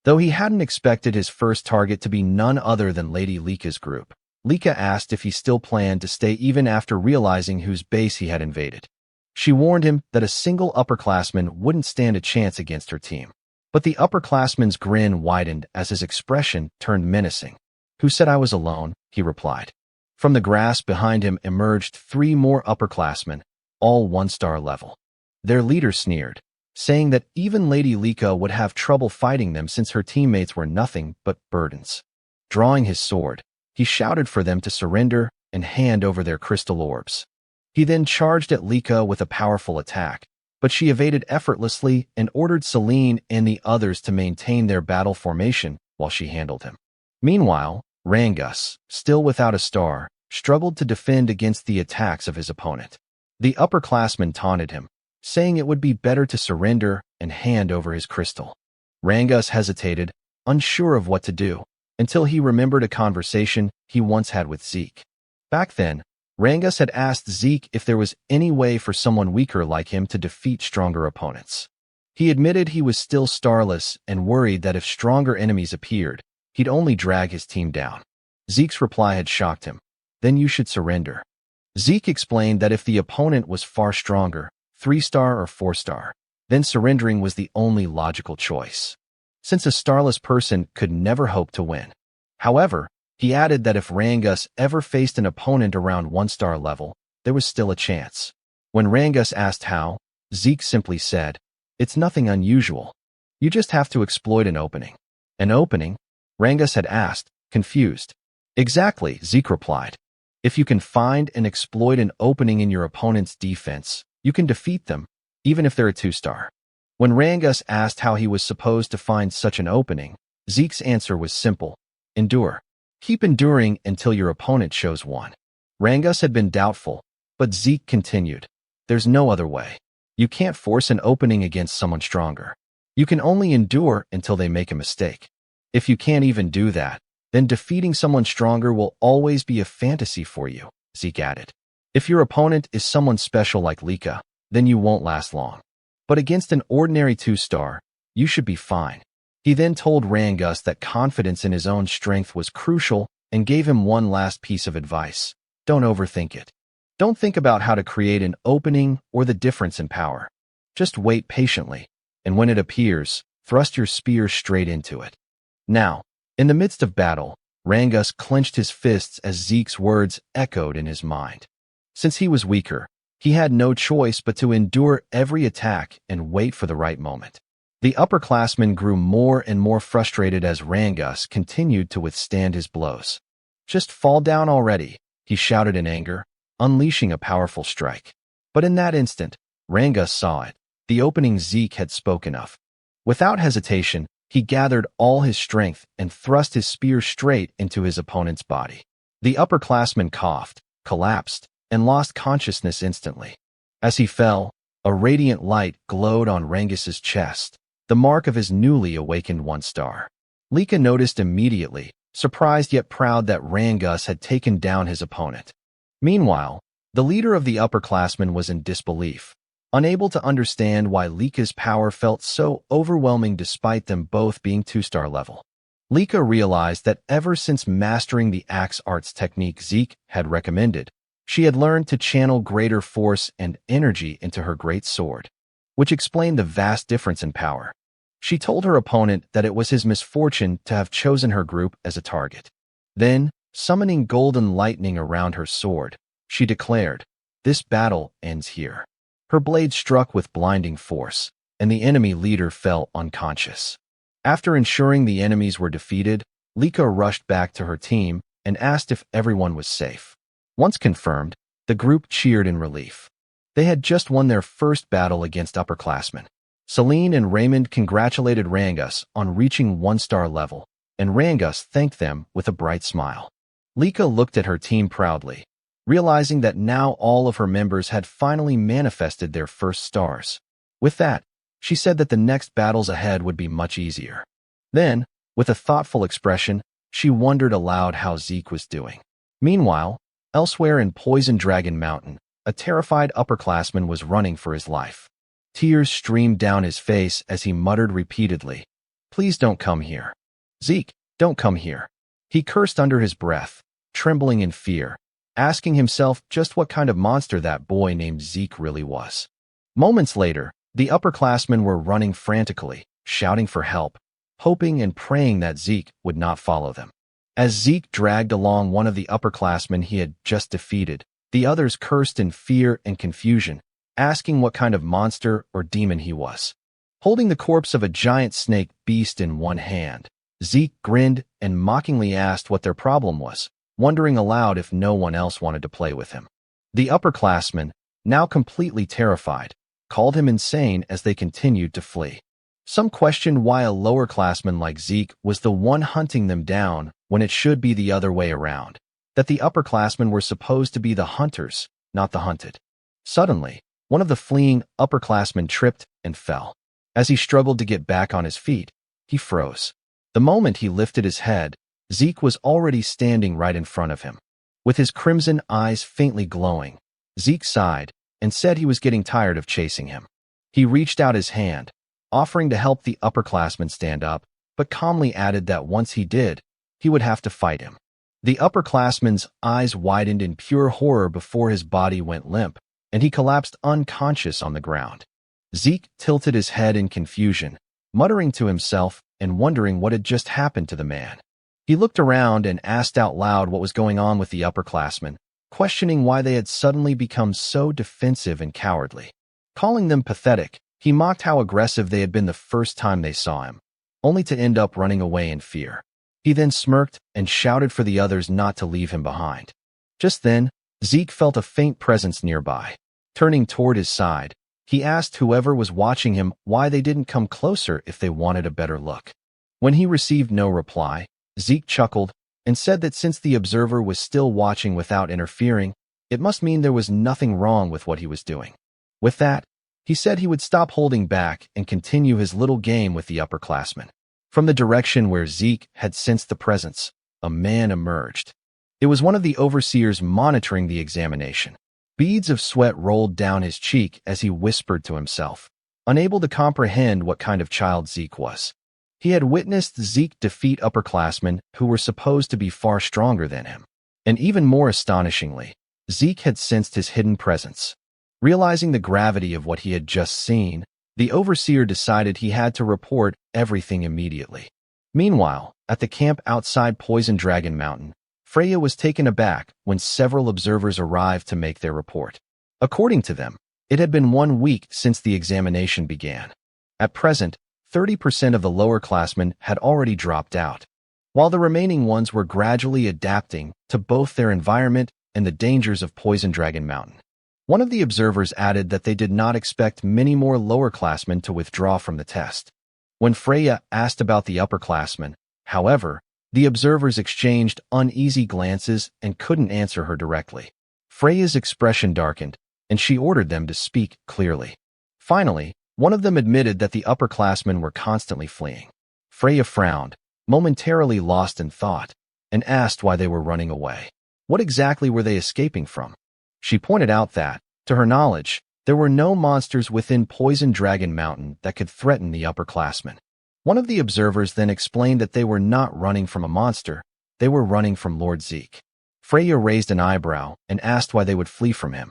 Though he hadn't expected his first target to be none other than Lady Lika's group, Lika asked if he still planned to stay even after realizing whose base he had invaded. She warned him that a single upperclassman wouldn't stand a chance against her team. But the upperclassman's grin widened as his expression turned menacing. "Who said I was alone?" he replied. From the grass behind him emerged 3 more upperclassmen, all 1-star level. Their leader sneered, saying that even Lady Lika would have trouble fighting them since her teammates were nothing but burdens. Drawing his sword, he shouted for them to surrender and hand over their crystal orbs. He then charged at Lika with a powerful attack, but she evaded effortlessly and ordered Celine and the others to maintain their battle formation while she handled him. Meanwhile, Rangus, still without a star, struggled to defend against the attacks of his opponent. The upperclassman taunted him, saying it would be better to surrender and hand over his crystal. Rangus hesitated, unsure of what to do, until he remembered a conversation he once had with Zeke. Back then, Rangus had asked Zeke if there was any way for someone weaker like him to defeat stronger opponents. He admitted he was still starless and worried that if stronger enemies appeared, he'd only drag his team down. Zeke's reply had shocked him. "Then you should surrender." Zeke explained that if the opponent was far stronger, 3-star or 4-star, then surrendering was the only logical choice, since a starless person could never hope to win. However, he added that if Rangus ever faced an opponent around 1-star level, there was still a chance. When Rangus asked how, Zeke simply said, "It's nothing unusual. You just have to exploit an opening." "An opening?" Rangus had asked, confused. "Exactly," Zeke replied. "If you can find and exploit an opening in your opponent's defense, you can defeat them, even if they're a 2-star. When Rangus asked how he was supposed to find such an opening, Zeke's answer was simple: endure. Keep enduring until your opponent shows one. Rangus had been doubtful, but Zeke continued, "There's no other way. You can't force an opening against someone stronger. You can only endure until they make a mistake. If you can't even do that, then defeating someone stronger will always be a fantasy for you." Zeke added. If your opponent is someone special like Lika, then you won't last long. But against an ordinary 2-star, you should be fine. He then told Rangus that confidence in his own strength was crucial and gave him one last piece of advice. Don't overthink it. Don't think about how to create an opening or the difference in power. Just wait patiently, and when it appears, thrust your spear straight into it. Now, in the midst of battle, Rangus clenched his fists as Zeke's words echoed in his mind. Since he was weaker, he had no choice but to endure every attack and wait for the right moment. The upperclassman grew more and more frustrated as Rangus continued to withstand his blows. Just fall down already, he shouted in anger, unleashing a powerful strike. But in that instant, Rangus saw it, the opening Zeke had spoken of. Without hesitation, he gathered all his strength and thrust his spear straight into his opponent's body. The upperclassman coughed, collapsed, and lost consciousness instantly. As he fell, a radiant light glowed on Rangus's chest, the mark of his newly awakened 1-star. Lika noticed immediately, surprised yet proud that Rangus had taken down his opponent. Meanwhile, the leader of the upperclassmen was in disbelief, unable to understand why Lika's power felt so overwhelming despite them both being 2-star level. Lika realized that ever since mastering the axe arts technique Zeke had recommended, she had learned to channel greater force and energy into her great sword, which explained the vast difference in power. She told her opponent that it was his misfortune to have chosen her group as a target. Then, summoning golden lightning around her sword, she declared, "This battle ends here." Her blade struck with blinding force, and the enemy leader fell unconscious. After ensuring the enemies were defeated, Lika rushed back to her team and asked if everyone was safe. Once confirmed, the group cheered in relief. They had just won their first battle against upperclassmen. Celine and Raymond congratulated Rangus on reaching 1-star level, and Rangus thanked them with a bright smile. Lika looked at her team proudly, realizing that now all of her members had finally manifested their first stars. With that, she said that the next battles ahead would be much easier. Then, with a thoughtful expression, she wondered aloud how Zeke was doing. Meanwhile, elsewhere in Poison Dragon Mountain, a terrified upperclassman was running for his life. Tears streamed down his face as he muttered repeatedly, "Please don't come here. Zeke, don't come here." He cursed under his breath, trembling in fear, asking himself just what kind of monster that boy named Zeke really was. Moments later, the upperclassmen were running frantically, shouting for help, hoping and praying that Zeke would not follow them. As Zeke dragged along one of the upperclassmen he had just defeated, the others cursed in fear and confusion, asking what kind of monster or demon he was. Holding the corpse of a giant snake beast in one hand, Zeke grinned and mockingly asked what their problem was, wondering aloud if no one else wanted to play with him. The upperclassmen, now completely terrified, called him insane as they continued to flee. Some questioned why a lowerclassman like Zeke was the one hunting them down when it should be the other way around, that the upperclassmen were supposed to be the hunters, not the hunted. Suddenly, one of the fleeing upperclassmen tripped and fell. As he struggled to get back on his feet, he froze. The moment he lifted his head, Zeke was already standing right in front of him. With his crimson eyes faintly glowing, Zeke sighed and said he was getting tired of chasing him. He reached out his hand, offering to help the upperclassman stand up, but calmly added that once he did, he would have to fight him. The upperclassman's eyes widened in pure horror before his body went limp, and he collapsed unconscious on the ground. Zeke tilted his head in confusion, muttering to himself and wondering what had just happened to the man. He looked around and asked out loud what was going on with the upperclassmen, questioning why they had suddenly become so defensive and cowardly. Calling them pathetic, he mocked how aggressive they had been the first time they saw him, only to end up running away in fear. He then smirked and shouted for the others not to leave him behind. Just then, Zeke felt a faint presence nearby. Turning toward his side, he asked whoever was watching him why they didn't come closer if they wanted a better look. When he received no reply, Zeke chuckled and said that since the observer was still watching without interfering, it must mean there was nothing wrong with what he was doing. With that, he said he would stop holding back and continue his little game with the upperclassmen. From the direction where Zeke had sensed the presence, a man emerged. It was one of the overseers monitoring the examination. Beads of sweat rolled down his cheek as he whispered to himself, unable to comprehend what kind of child Zeke was. He had witnessed Zeke defeat upperclassmen who were supposed to be far stronger than him. And even more astonishingly, Zeke had sensed his hidden presence. Realizing the gravity of what he had just seen, the overseer decided he had to report everything immediately. Meanwhile, at the camp outside Poison Dragon Mountain, Freya was taken aback when several observers arrived to make their report. According to them, it had been 1 week since the examination began. At present, 30% of the lowerclassmen had already dropped out, while the remaining ones were gradually adapting to both their environment and the dangers of Poison Dragon Mountain. One of the observers added that they did not expect many more lowerclassmen to withdraw from the test. When Freya asked about the upperclassmen, however, the observers exchanged uneasy glances and couldn't answer her directly. Freya's expression darkened, and she ordered them to speak clearly. Finally, one of them admitted that the upperclassmen were constantly fleeing. Freya frowned, momentarily lost in thought, and asked why they were running away. What exactly were they escaping from? She pointed out that, to her knowledge, there were no monsters within Poison Dragon Mountain that could threaten the upperclassmen. One of the observers then explained that they were not running from a monster, they were running from Lord Zeke. Freya raised an eyebrow and asked why they would flee from him.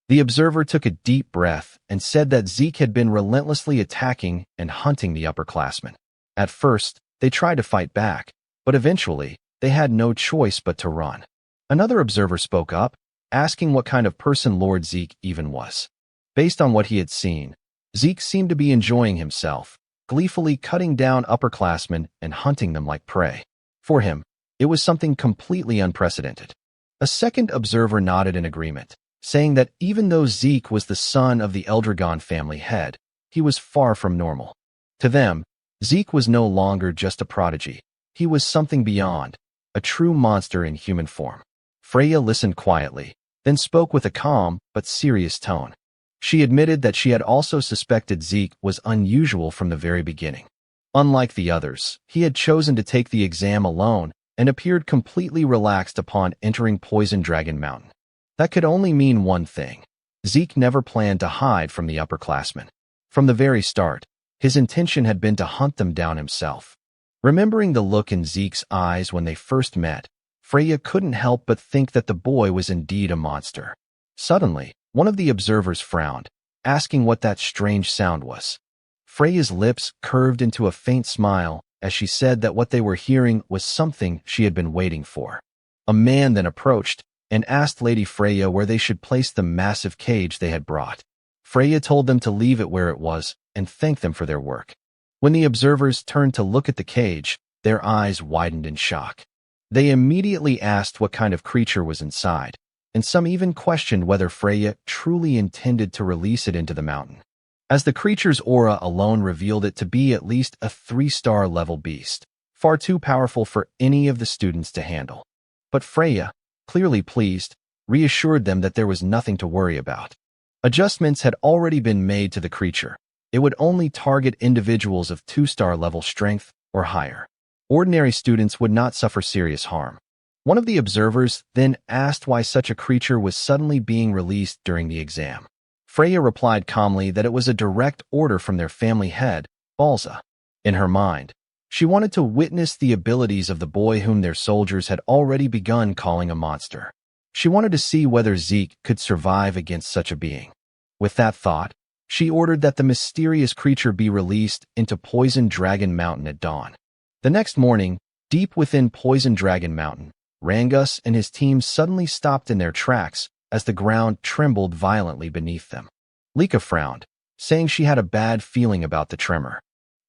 The observer took a deep breath and said that Zeke had been relentlessly attacking and hunting the upperclassmen. At first, they tried to fight back, but eventually, they had no choice but to run. Another observer spoke up, asking what kind of person Lord Zeke even was. Based on what he had seen, Zeke seemed to be enjoying himself, gleefully cutting down upperclassmen and hunting them like prey. For him, it was something completely unprecedented. A second observer nodded in agreement, saying that even though Zeke was the son of the Eldragon family head, he was far from normal. To them, Zeke was no longer just a prodigy. He was something beyond, a true monster in human form. Freya listened quietly, then spoke with a calm but serious tone. She admitted that she had also suspected Zeke was unusual from the very beginning. Unlike the others, he had chosen to take the exam alone and appeared completely relaxed upon entering Poison Dragon Mountain. That could only mean one thing. Zeke never planned to hide from the upperclassmen. From the very start, his intention had been to hunt them down himself. Remembering the look in Zeke's eyes when they first met, Freya couldn't help but think that the boy was indeed a monster. Suddenly, one of the observers frowned, asking what that strange sound was. Freya's lips curved into a faint smile as she said that what they were hearing was something she had been waiting for. A man then approached and asked Lady Freya where they should place the massive cage they had brought. Freya told them to leave it where it was and thanked them for their work. When the observers turned to look at the cage, their eyes widened in shock. They immediately asked what kind of creature was inside, and some even questioned whether Freya truly intended to release it into the mountain, as the creature's aura alone revealed it to be at least a 3-star level beast, far too powerful for any of the students to handle. But Freya, clearly pleased, reassured them that there was nothing to worry about. Adjustments had already been made to the creature. It would only target individuals of 2-star level strength or higher. Ordinary students would not suffer serious harm. One of the observers then asked why such a creature was suddenly being released during the exam. Freya replied calmly that it was a direct order from their family head, Balza. In her mind, she wanted to witness the abilities of the boy whom their soldiers had already begun calling a monster. She wanted to see whether Zeke could survive against such a being. With that thought, she ordered that the mysterious creature be released into Poison Dragon Mountain at dawn. The next morning, deep within Poison Dragon Mountain, Rangus and his team suddenly stopped in their tracks as the ground trembled violently beneath them. Lika frowned, saying she had a bad feeling about the tremor.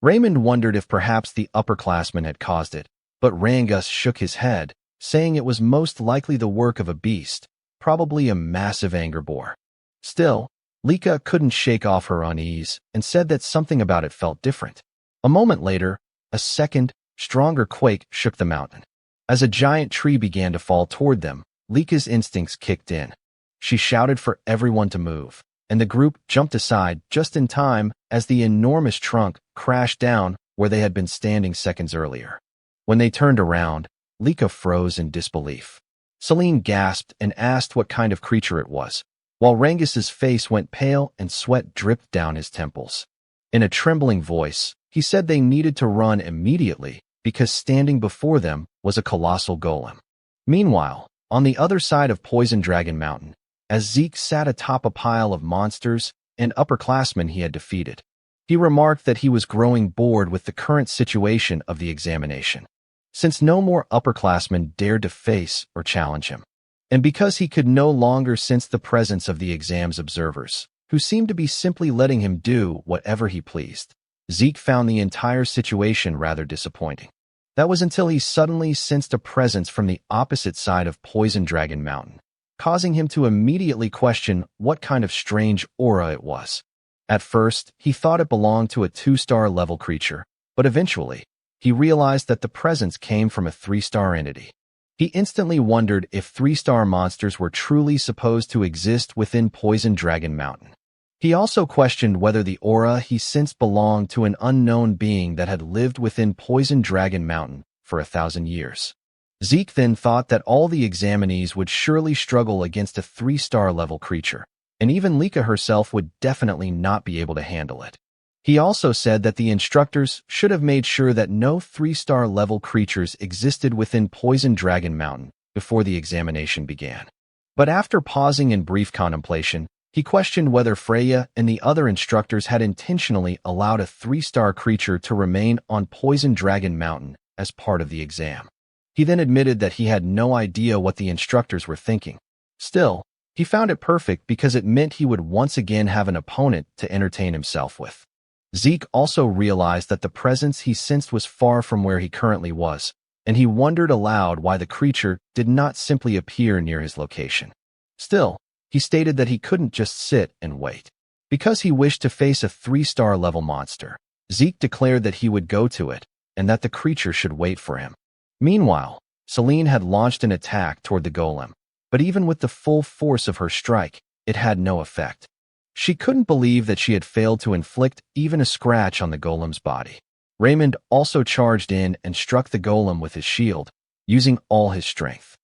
Raymond wondered if perhaps the upperclassmen had caused it, but Rangus shook his head, saying it was most likely the work of a beast, probably a massive anger boar. Still, Lika couldn't shake off her unease and said that something about it felt different. A moment later, a second, stronger quake shook the mountain. As a giant tree began to fall toward them, Lika's instincts kicked in. She shouted for everyone to move, and the group jumped aside just in time as the enormous trunk crashed down where they had been standing seconds earlier. When they turned around, Lika froze in disbelief. Celine gasped and asked what kind of creature it was, while Rangus's face went pale and sweat dripped down his temples. In a trembling voice, he said they needed to run immediately because standing before them was a colossal golem. Meanwhile, on the other side of Poison Dragon Mountain, as Zeke sat atop a pile of monsters and upperclassmen he had defeated, he remarked that he was growing bored with the current situation of the examination, since no more upperclassmen dared to face or challenge him, and because he could no longer sense the presence of the exam's observers, who seemed to be simply letting him do whatever he pleased. Zeke found the entire situation rather disappointing. That was until he suddenly sensed a presence from the opposite side of Poison Dragon Mountain, causing him to immediately question what kind of strange aura it was. At first, he thought it belonged to a 2-star level creature, but eventually, he realized that the presence came from a 3-star entity. He instantly wondered if 3-star monsters were truly supposed to exist within Poison Dragon Mountain. He also questioned whether the aura he sensed belonged to an unknown being that had lived within Poison Dragon Mountain for 1,000 years. Zeke then thought that all the examinees would surely struggle against a 3-star level creature, and even Lika herself would definitely not be able to handle it. He also said that the instructors should have made sure that no 3-star level creatures existed within Poison Dragon Mountain before the examination began. But after pausing in brief contemplation, he questioned whether Freya and the other instructors had intentionally allowed a 3-star creature to remain on Poison Dragon Mountain as part of the exam. He then admitted that he had no idea what the instructors were thinking. Still, he found it perfect because it meant he would once again have an opponent to entertain himself with. Zeke also realized that the presence he sensed was far from where he currently was, and he wondered aloud why the creature did not simply appear near his location. Still, he stated that he couldn't just sit and wait. Because he wished to face a 3-star level monster, Zeke declared that he would go to it, and that the creature should wait for him. Meanwhile, Celine had launched an attack toward the golem, but even with the full force of her strike, it had no effect. She couldn't believe that she had failed to inflict even a scratch on the golem's body. Raymond also charged in and struck the golem with his shield, using all his strength.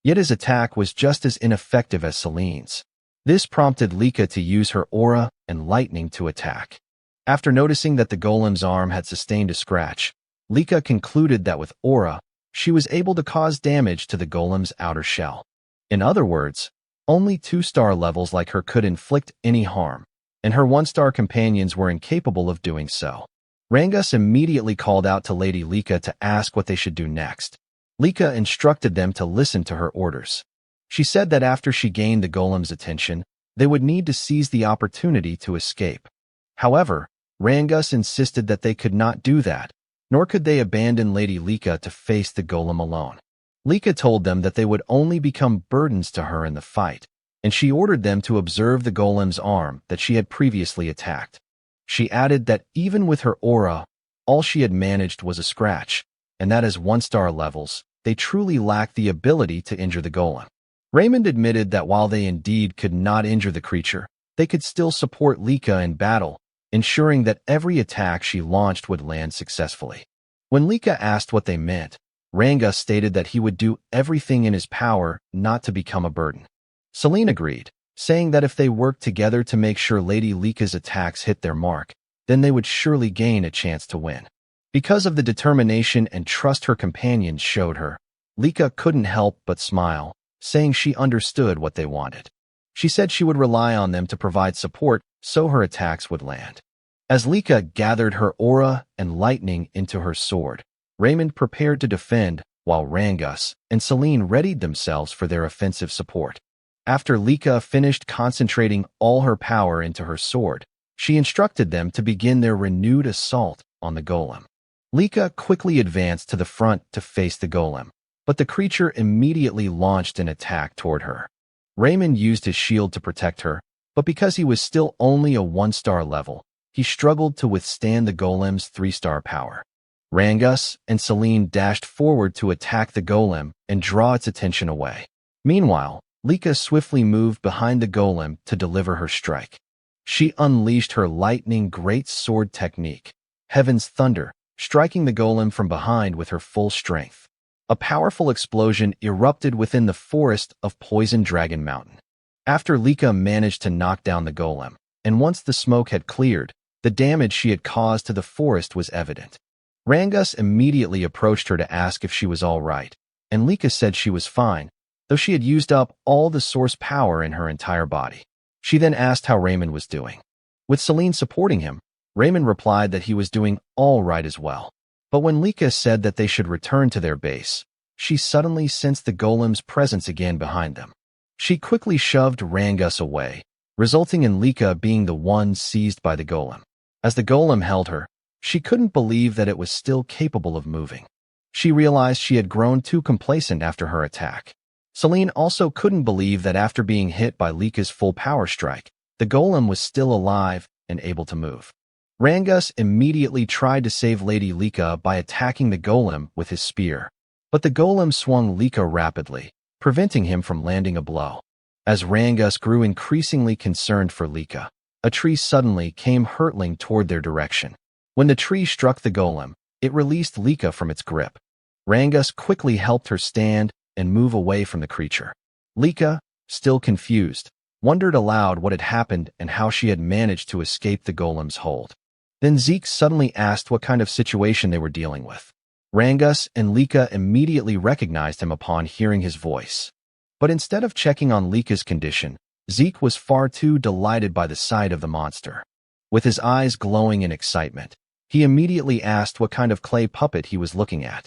Yet his attack was just as ineffective as Celine's. This prompted Lika to use her aura and lightning to attack. After noticing that the golem's arm had sustained a scratch, Lika concluded that with aura, she was able to cause damage to the golem's outer shell. In other words, only 2-star levels like her could inflict any harm, and her 1-star companions were incapable of doing so. Rangus immediately called out to Lady Lika to ask what they should do next. Lika instructed them to listen to her orders. She said that after she gained the golem's attention, they would need to seize the opportunity to escape. However, Rangus insisted that they could not do that, nor could they abandon Lady Lika to face the golem alone. Lika told them that they would only become burdens to her in the fight, and she ordered them to observe the golem's arm that she had previously attacked. She added that even with her aura, all she had managed was a scratch, and that as 1-star levels, they truly lacked the ability to injure the golem. Raymond admitted that while they indeed could not injure the creature, they could still support Lika in battle, ensuring that every attack she launched would land successfully. When Lika asked what they meant, Rangus stated that he would do everything in his power not to become a burden. Celine agreed, saying that if they worked together to make sure Lady Lika's attacks hit their mark, then they would surely gain a chance to win. Because of the determination and trust her companions showed her, Lika couldn't help but smile, saying she understood what they wanted. She said she would rely on them to provide support so her attacks would land. As Lika gathered her aura and lightning into her sword, Raymond prepared to defend, while Rangus and Celine readied themselves for their offensive support. After Lika finished concentrating all her power into her sword, she instructed them to begin their renewed assault on the golem. Lika quickly advanced to the front to face the golem, but the creature immediately launched an attack toward her. Raymond used his shield to protect her, but because he was still only a 1-star level, he struggled to withstand the golem's 3-star power. Rangus and Celine dashed forward to attack the golem and draw its attention away. Meanwhile, Lika swiftly moved behind the golem to deliver her strike. She unleashed her lightning great sword technique, Heaven's Thunder, striking the golem from behind with her full strength. A powerful explosion erupted within the forest of Poison Dragon Mountain. After Lika managed to knock down the golem, and once the smoke had cleared, the damage she had caused to the forest was evident. Rangus immediately approached her to ask if she was all right, and Lika said she was fine, though she had used up all the source power in her entire body. She then asked how Raymond was doing. With Celine supporting him, Raymond replied that he was doing all right as well. But when Lika said that they should return to their base, she suddenly sensed the golem's presence again behind them. She quickly shoved Rangus away, resulting in Lika being the one seized by the golem. As the golem held her, she couldn't believe that it was still capable of moving. She realized she had grown too complacent after her attack. Celine also couldn't believe that after being hit by Lika's full power strike, the golem was still alive and able to move. Rangus immediately tried to save Lady Lika by attacking the golem with his spear, but the golem swung Lika rapidly, preventing him from landing a blow. As Rangus grew increasingly concerned for Lika, a tree suddenly came hurtling toward their direction. When the tree struck the golem, it released Lika from its grip. Rangus quickly helped her stand and move away from the creature. Lika, still confused, wondered aloud what had happened and how she had managed to escape the golem's hold. Then Zeke suddenly asked what kind of situation they were dealing with. Rangus and Lika immediately recognized him upon hearing his voice. But instead of checking on Lika's condition, Zeke was far too delighted by the sight of the monster. With his eyes glowing in excitement, he immediately asked what kind of clay puppet he was looking at.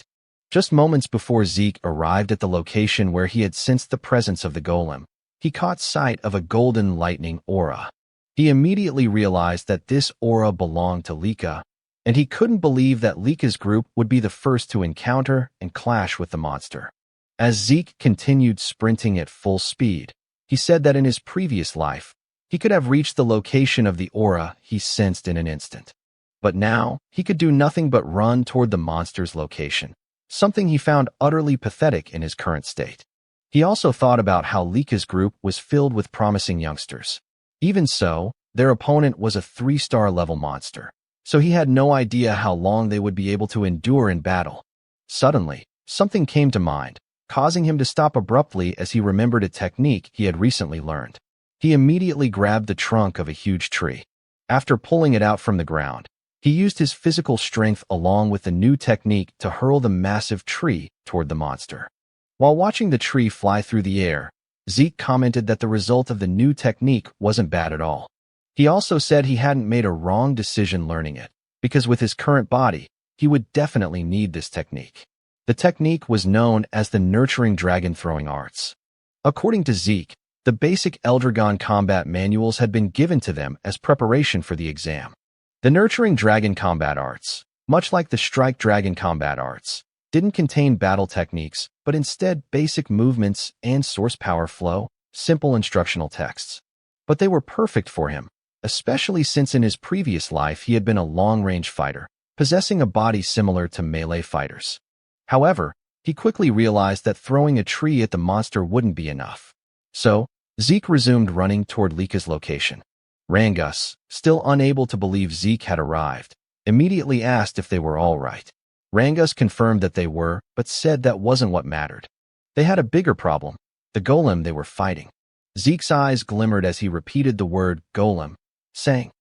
Just moments before Zeke arrived at the location where he had sensed the presence of the golem, he caught sight of a golden lightning aura. He immediately realized that this aura belonged to Lika, and he couldn't believe that Lika's group would be the first to encounter and clash with the monster. As Zeke continued sprinting at full speed, he said that in his previous life, he could have reached the location of the aura he sensed in an instant. But now, he could do nothing but run toward the monster's location, something he found utterly pathetic in his current state. He also thought about how Lika's group was filled with promising youngsters. Even so, their opponent was a 3-star level monster, so he had no idea how long they would be able to endure in battle. Suddenly, something came to mind, causing him to stop abruptly as he remembered a technique he had recently learned. He immediately grabbed the trunk of a huge tree. After pulling it out from the ground, he used his physical strength along with the new technique to hurl the massive tree toward the monster. While watching the tree fly through the air, Zeke commented that the result of the new technique wasn't bad at all. He also said he hadn't made a wrong decision learning it, because with his current body, he would definitely need this technique. The technique was known as the Nurturing Dragon Throwing Arts. According to Zeke, the basic Eldragon combat manuals had been given to them as preparation for the exam. The Nurturing Dragon combat arts, much like the Strike Dragon combat arts, didn't contain battle techniques, but instead basic movements and source power flow, simple instructional texts. But they were perfect for him, especially since in his previous life he had been a long-range fighter, possessing a body similar to melee fighters. However, he quickly realized that throwing a tree at the monster wouldn't be enough. So, Zeke resumed running toward Lika's location. Rangus, still unable to believe Zeke had arrived, immediately asked if they were all right. Rangus confirmed that they were, but said that wasn't what mattered. They had a bigger problem, the golem they were fighting. Zeke's eyes glimmered as he repeated the word golem, saying,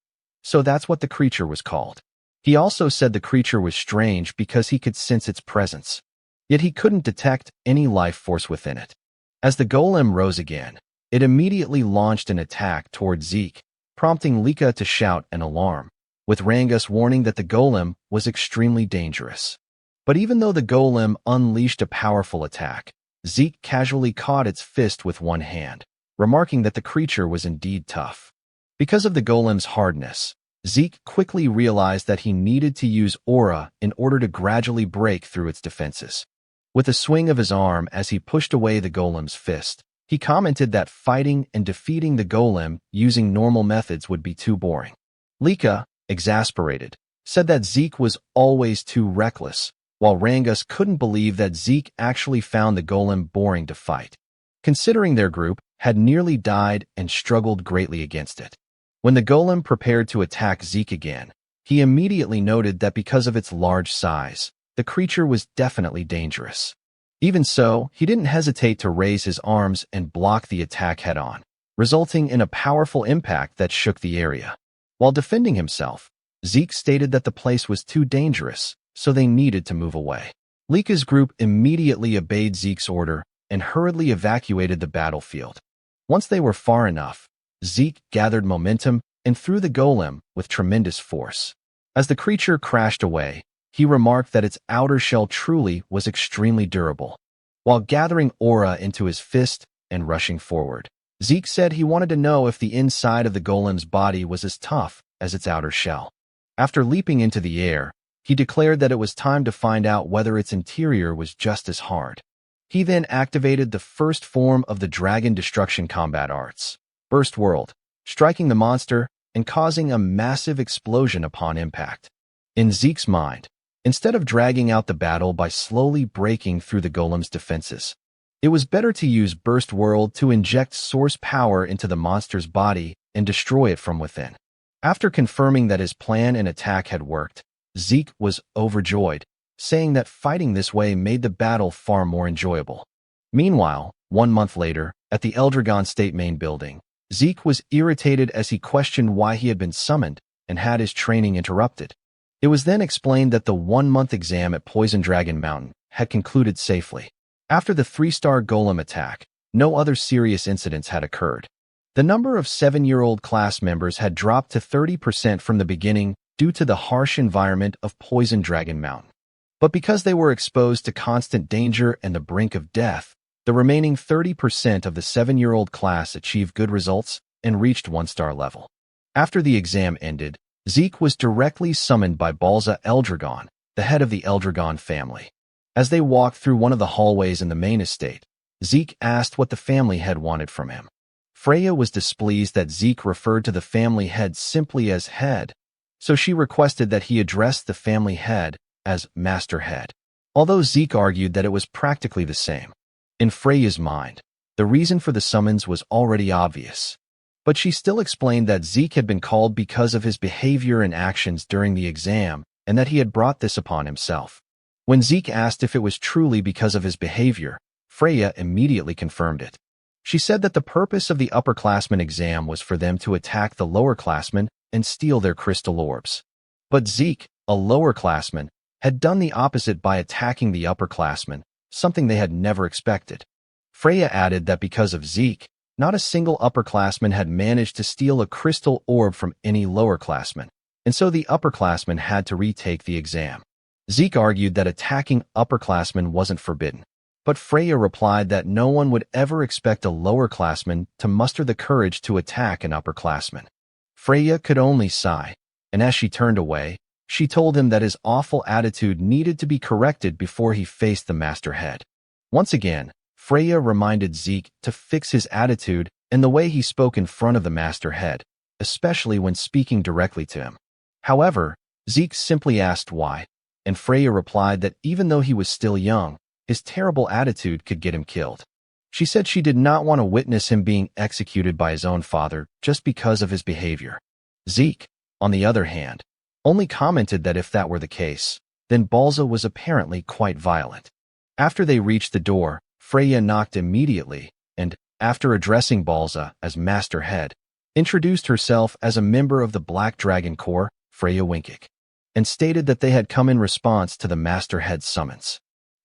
"So that's what the creature was called." He also said the creature was strange because he could sense its presence, yet he couldn't detect any life force within it. As the golem rose again, it immediately launched an attack toward Zeke, prompting Lika to shout an alarm, with Rangus warning that the golem was extremely dangerous. But even though the golem unleashed a powerful attack, Zeke casually caught its fist with one hand, remarking that the creature was indeed tough. Because of the golem's hardness, Zeke quickly realized that he needed to use aura in order to gradually break through its defenses. With a swing of his arm as he pushed away the golem's fist, he commented that fighting and defeating the golem using normal methods would be too boring. Lika, exasperated, said that Zeke was always too reckless, while Rangus couldn't believe that Zeke actually found the golem boring to fight, considering their group had nearly died and struggled greatly against it. When the golem prepared to attack Zeke again, he immediately noted that because of its large size, the creature was definitely dangerous. Even so, he didn't hesitate to raise his arms and block the attack head-on, resulting in a powerful impact that shook the area. While defending himself, Zeke stated that the place was too dangerous, so they needed to move away. Lika's group immediately obeyed Zeke's order and hurriedly evacuated the battlefield. Once they were far enough, Zeke gathered momentum and threw the golem with tremendous force. As the creature crashed away, he remarked that its outer shell truly was extremely durable. While gathering aura into his fist and rushing forward, Zeke said he wanted to know if the inside of the golem's body was as tough as its outer shell. After leaping into the air, he declared that it was time to find out whether its interior was just as hard. He then activated the first form of the Dragon Destruction combat arts, Burst World, striking the monster and causing a massive explosion upon impact. In Zeke's mind, instead of dragging out the battle by slowly breaking through the golem's defenses, it was better to use Burst World to inject source power into the monster's body and destroy it from within. After confirming that his plan and attack had worked, Zeke was overjoyed, saying that fighting this way made the battle far more enjoyable. Meanwhile, 1 month later, at the Eldragon State main building, Zeke was irritated as he questioned why he had been summoned and had his training interrupted. It was then explained that the 1-month exam at Poison Dragon Mountain had concluded safely. After the 3-star golem attack, no other serious incidents had occurred. The number of 7-year-old class members had dropped to 30% from the beginning due to the harsh environment of Poison Dragon Mountain. But because they were exposed to constant danger and the brink of death, the remaining 30% of the 7-year-old class achieved good results and reached 1-star level. After the exam ended, Zeke was directly summoned by Zeke Eldragon, the head of the Eldragon family. As they walked through one of the hallways in the main estate, Zeke asked what the family head wanted from him. Freya was displeased that Zeke referred to the family head simply as head, so she requested that he address the family head as Master Head, although Zeke argued that it was practically the same. In Freya's mind, the reason for the summons was already obvious, but she still explained that Zeke had been called because of his behavior and actions during the exam and that he had brought this upon himself. When Zeke asked if it was truly because of his behavior, Freya immediately confirmed it. She said that the purpose of the upperclassmen exam was for them to attack the lowerclassmen and steal their crystal orbs. But Zeke, a lowerclassman, had done the opposite by attacking the upperclassmen, something they had never expected. Freya added that because of Zeke, not a single upperclassman had managed to steal a crystal orb from any lowerclassman, and so the upperclassmen had to retake the exam. Zeke argued that attacking upperclassmen wasn't forbidden, but Freya replied that no one would ever expect a lowerclassman to muster the courage to attack an upperclassman. Freya could only sigh, and as she turned away, she told him that his awful attitude needed to be corrected before he faced the Master Head. Once again, Freya reminded Zeke to fix his attitude and the way he spoke in front of the Master Head, especially when speaking directly to him. However, Zeke simply asked why, and Freya replied that even though he was still young, his terrible attitude could get him killed. She said she did not want to witness him being executed by his own father just because of his behavior. Zeke, on the other hand, only commented that if that were the case, then Balza was apparently quite violent. After they reached the door, Freya knocked immediately and, after addressing Balza as Master Head, introduced herself as a member of the Black Dragon Corps, Freya Winkik, and stated that they had come in response to the Master Head's summons.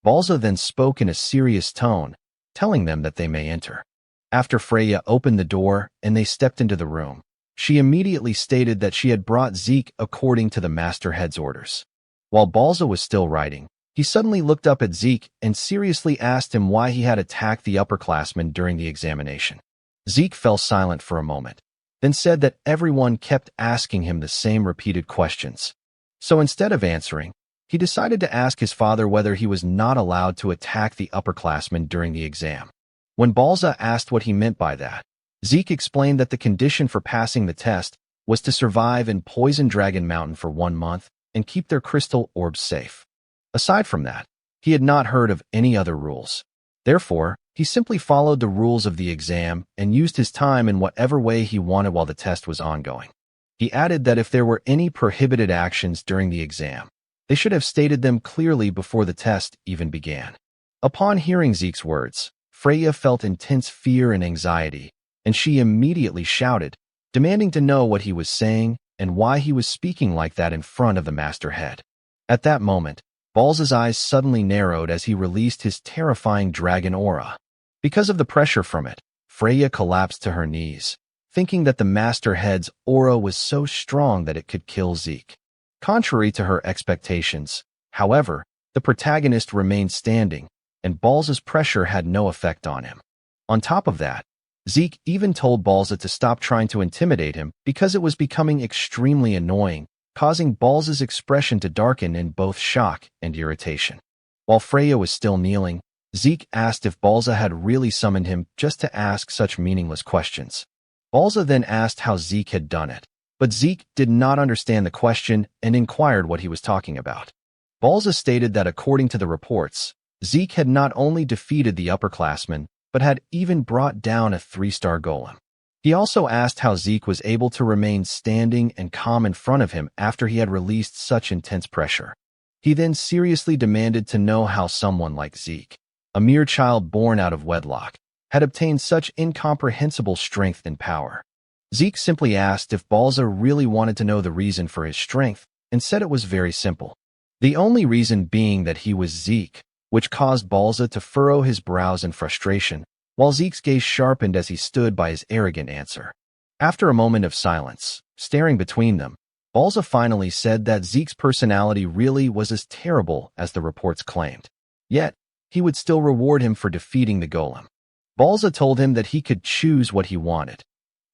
Balza then spoke in a serious tone, telling them that they may enter. After Freya opened the door and they stepped into the room, she immediately stated that she had brought Zeke according to the Master Head's orders. While Balza was still writing, he suddenly looked up at Zeke and seriously asked him why he had attacked the upperclassmen during the examination. Zeke fell silent for a moment, then said that everyone kept asking him the same repeated questions. So instead of answering, he decided to ask his father whether he was not allowed to attack the upperclassmen during the exam. When Balza asked what he meant by that, Zeke explained that the condition for passing the test was to survive in Poison Dragon Mountain for 1 month and keep their crystal orbs safe. Aside from that, he had not heard of any other rules. Therefore, he simply followed the rules of the exam and used his time in whatever way he wanted while the test was ongoing. He added that if there were any prohibited actions during the exam, they should have stated them clearly before the test even began. Upon hearing Zeke's words, Freya felt intense fear and anxiety, and she immediately shouted, demanding to know what he was saying and why he was speaking like that in front of the master head. At that moment, Balza's eyes suddenly narrowed as he released his terrifying dragon aura. Because of the pressure from it, Freya collapsed to her knees, thinking that the master head's aura was so strong that it could kill Zeke. Contrary to her expectations, however, the protagonist remained standing, and Balza's pressure had no effect on him. On top of that, Zeke even told Balza to stop trying to intimidate him because it was becoming extremely annoying, causing Balza's expression to darken in both shock and irritation. While Freya was still kneeling, Zeke asked if Balza had really summoned him just to ask such meaningless questions. Balza then asked how Zeke had done it, but Zeke did not understand the question and inquired what he was talking about. Balza stated that according to the reports, Zeke had not only defeated the upperclassmen, but had even brought down a 3-star golem. He also asked how Zeke was able to remain standing and calm in front of him after he had released such intense pressure. He then seriously demanded to know how someone like Zeke, a mere child born out of wedlock, had obtained such incomprehensible strength and power. Zeke simply asked if Balza really wanted to know the reason for his strength and said it was very simple. The only reason being that he was Zeke, which caused Balza to furrow his brows in frustration, while Zeke's gaze sharpened as he stood by his arrogant answer. After a moment of silence, staring between them, Balza finally said that Zeke's personality really was as terrible as the reports claimed. Yet, he would still reward him for defeating the golem. Balza told him that he could choose what he wanted.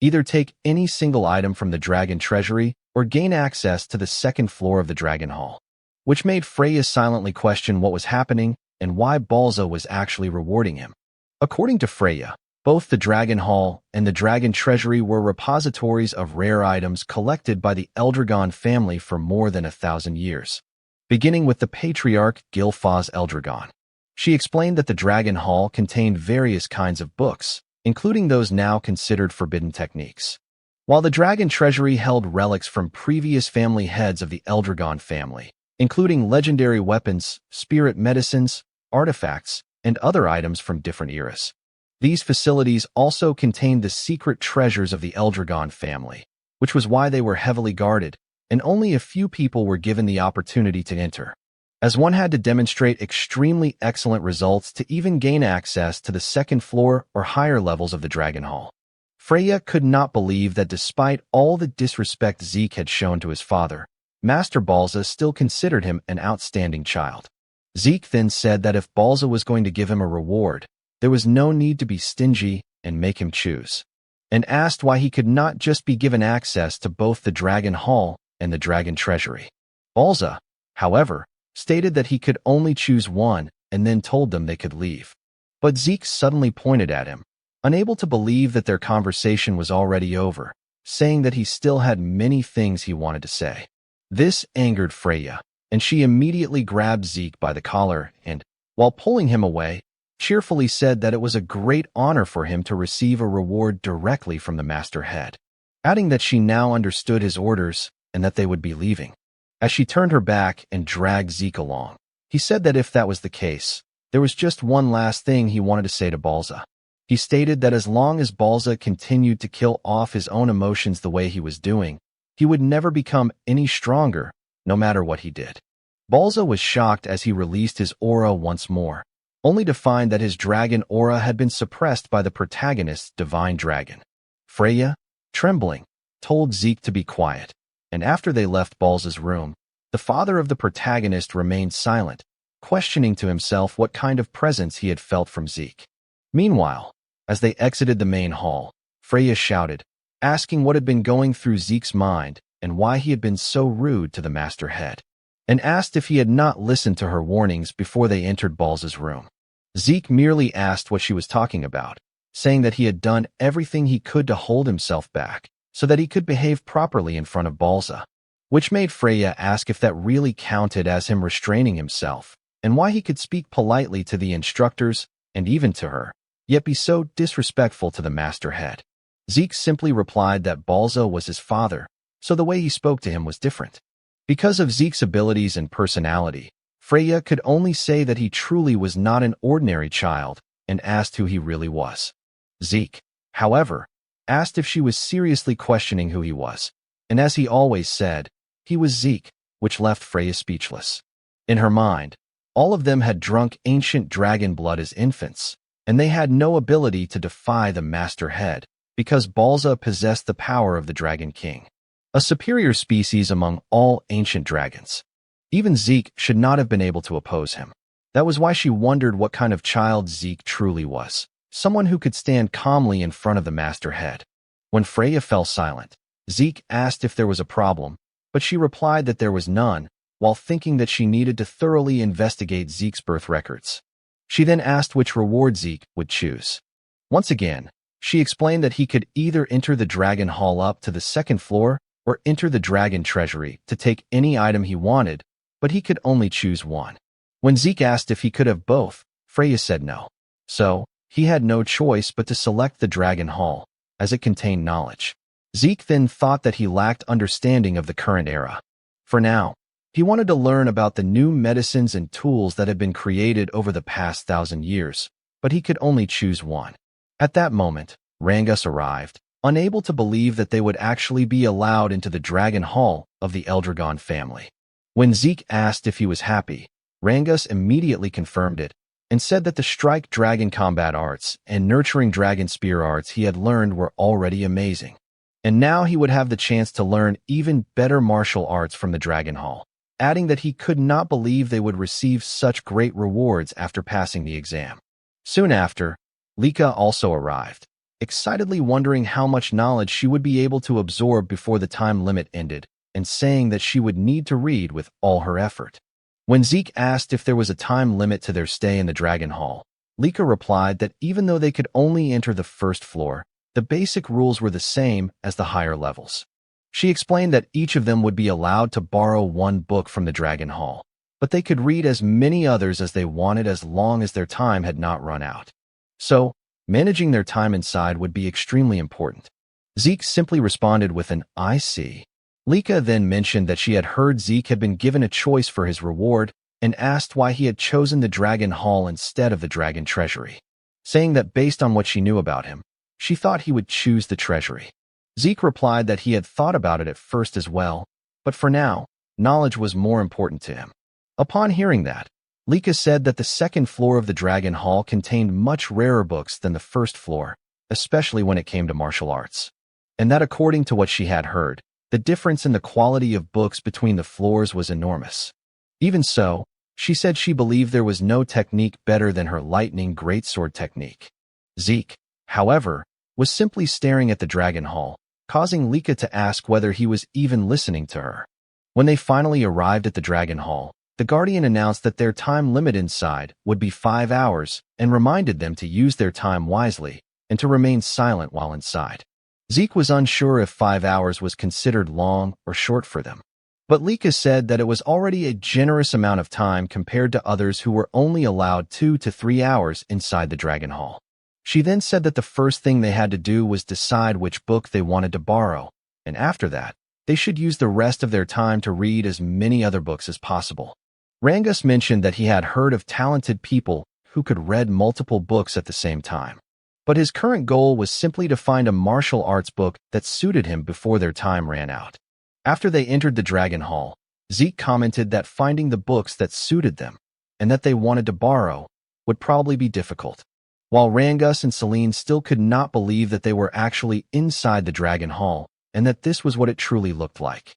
Either take any single item from the dragon treasury or gain access to the second floor of the dragon hall, which made Freya silently question what was happening and why Balza was actually rewarding him. According to Freya, both the Dragon Hall and the Dragon Treasury were repositories of rare items collected by the Eldragon family for more than 1,000 years, beginning with the patriarch Gilfus Eldragon. She explained that the Dragon Hall contained various kinds of books, including those now considered forbidden techniques, while the Dragon Treasury held relics from previous family heads of the Eldragon family, including legendary weapons, spirit medicines, artifacts, and other items from different eras. These facilities also contained the secret treasures of the Eldragon family, which was why they were heavily guarded, and only a few people were given the opportunity to enter, as one had to demonstrate extremely excellent results to even gain access to the second floor or higher levels of the Dragon Hall. Freya could not believe that despite all the disrespect Zeke had shown to his father, Master Balza still considered him an outstanding child. Zeke then said that if Balza was going to give him a reward, there was no need to be stingy and make him choose, and asked why he could not just be given access to both the Dragon Hall and the Dragon Treasury. Balza, however, stated that he could only choose one and then told them they could leave. But Zeke suddenly pointed at him, unable to believe that their conversation was already over, saying that he still had many things he wanted to say. This angered Freya, and she immediately grabbed Zeke by the collar and, while pulling him away, cheerfully said that it was a great honor for him to receive a reward directly from the master head, adding that she now understood his orders and that they would be leaving. As she turned her back and dragged Zeke along, he said that if that was the case, there was just one last thing he wanted to say to Balza. He stated that as long as Balza continued to kill off his own emotions the way he was doing, he would never become any stronger, no matter what he did. Balza was shocked as he released his aura once more, only to find that his dragon aura had been suppressed by the protagonist's divine dragon. Freya, trembling, told Zeke to be quiet, and after they left Balza's room, the father of the protagonist remained silent, questioning to himself what kind of presence he had felt from Zeke. Meanwhile, as they exited the main hall, Freya shouted, asking what had been going through Zeke's mind and why he had been so rude to the master head, and asked if he had not listened to her warnings before they entered Balza's room. Zeke merely asked what she was talking about, saying that he had done everything he could to hold himself back so that he could behave properly in front of Balza, which made Freya ask if that really counted as him restraining himself, and why he could speak politely to the instructors and even to her, yet be so disrespectful to the master head. Zeke simply replied that Balza was his father, so the way he spoke to him was different. Because of Zeke's abilities and personality, Freya could only say that he truly was not an ordinary child and asked who he really was. Zeke, however, asked if she was seriously questioning who he was, and as he always said, he was Zeke, which left Freya speechless. In her mind, all of them had drunk ancient dragon blood as infants, and they had no ability to defy the Master Head, because Balza possessed the power of the Dragon King, a superior species among all ancient dragons. Even Zeke should not have been able to oppose him. That was why she wondered what kind of child Zeke truly was, someone who could stand calmly in front of the Master Head. When Freya fell silent, Zeke asked if there was a problem, but she replied that there was none, while thinking that she needed to thoroughly investigate Zeke's birth records. She then asked which reward Zeke would choose. Once again, she explained that he could either enter the Dragon Hall up to the second floor or enter the Dragon Treasury to take any item he wanted, but he could only choose one. When Zeke asked if he could have both, Freya said no. So, he had no choice but to select the Dragon Hall, as it contained knowledge. Zeke then thought that he lacked understanding of the current era. For now, he wanted to learn about the new medicines and tools that had been created over the past 1,000 years, but he could only choose one. At that moment, Rangus arrived, unable to believe that they would actually be allowed into the Dragon Hall of the Eldragon family. When Zeke asked if he was happy, Rangus immediately confirmed it, and said that the Strike Dragon combat arts and Nurturing Dragon spear arts he had learned were already amazing. And now he would have the chance to learn even better martial arts from the Dragon Hall, adding that he could not believe they would receive such great rewards after passing the exam. Soon after, Lika also arrived, excitedly wondering how much knowledge she would be able to absorb before the time limit ended, and saying that she would need to read with all her effort. When Zeke asked if there was a time limit to their stay in the Dragon Hall, Lika replied that even though they could only enter the first floor, the basic rules were the same as the higher levels. She explained that each of them would be allowed to borrow one book from the Dragon Hall, but they could read as many others as they wanted as long as their time had not run out. So, managing their time inside would be extremely important. Zeke simply responded with an "I see." Lika then mentioned that she had heard Zeke had been given a choice for his reward and asked why he had chosen the Dragon Hall instead of the Dragon Treasury, saying that based on what she knew about him, she thought he would choose the Treasury. Zeke replied that he had thought about it at first as well, but for now, knowledge was more important to him. Upon hearing that, Lika said that the second floor of the Dragon Hall contained much rarer books than the first floor, especially when it came to martial arts, and that according to what she had heard, the difference in the quality of books between the floors was enormous. Even so, she said she believed there was no technique better than her lightning greatsword technique. Zeke, however, was simply staring at the Dragon Hall, causing Lika to ask whether he was even listening to her. When they finally arrived at the Dragon Hall, the Guardian announced that their time limit inside would be 5 hours and reminded them to use their time wisely and to remain silent while inside. Zeke was unsure if 5 hours was considered long or short for them, but Lika said that it was already a generous amount of time compared to others who were only allowed 2 to 3 hours inside the Dragon Hall. She then said that the first thing they had to do was decide which book they wanted to borrow, and after that, they should use the rest of their time to read as many other books as possible. Rangus mentioned that he had heard of talented people who could read multiple books at the same time, but his current goal was simply to find a martial arts book that suited him before their time ran out. After they entered the Dragon Hall, Zeke commented that finding the books that suited them, and that they wanted to borrow, would probably be difficult. While Rangus and Celine still could not believe that they were actually inside the Dragon Hall, and that this was what it truly looked like.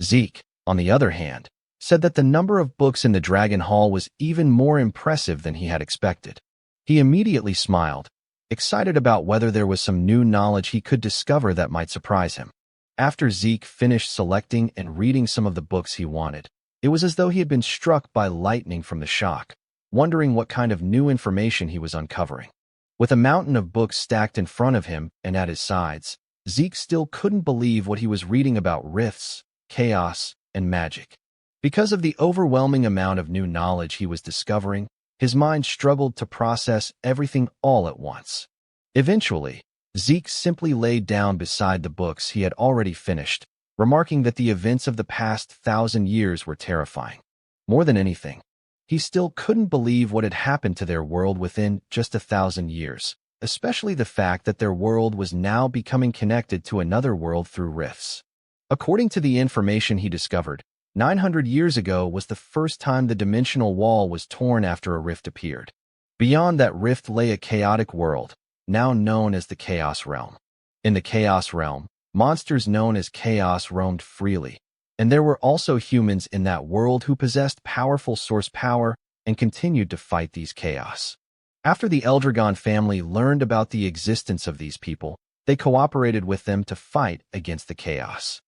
Zeke, on the other hand, said that the number of books in the Dragon Hall was even more impressive than he had expected. He immediately smiled, excited about whether there was some new knowledge he could discover that might surprise him. After Zeke finished selecting and reading some of the books he wanted, it was as though he had been struck by lightning from the shock, wondering what kind of new information he was uncovering. With a mountain of books stacked in front of him and at his sides, Zeke still couldn't believe what he was reading about rifts, chaos, and magic. Because of the overwhelming amount of new knowledge he was discovering, his mind struggled to process everything all at once. Eventually, Zeke simply laid down beside the books he had already finished, remarking that the events of the past 1,000 years were terrifying. More than anything, He still couldn't believe what had happened to their world within just 1,000 years, especially the fact that their world was now becoming connected to another world through rifts. According to the information he discovered, 900 years ago was the first time the dimensional wall was torn after a rift appeared. Beyond that rift lay a chaotic world, now known as the Chaos Realm. In the Chaos Realm, monsters known as Chaos roamed freely, and there were also humans in that world who possessed powerful source power and continued to fight these chaos. After the Eldragon family learned about the existence of these people, they cooperated with them to fight against the chaos.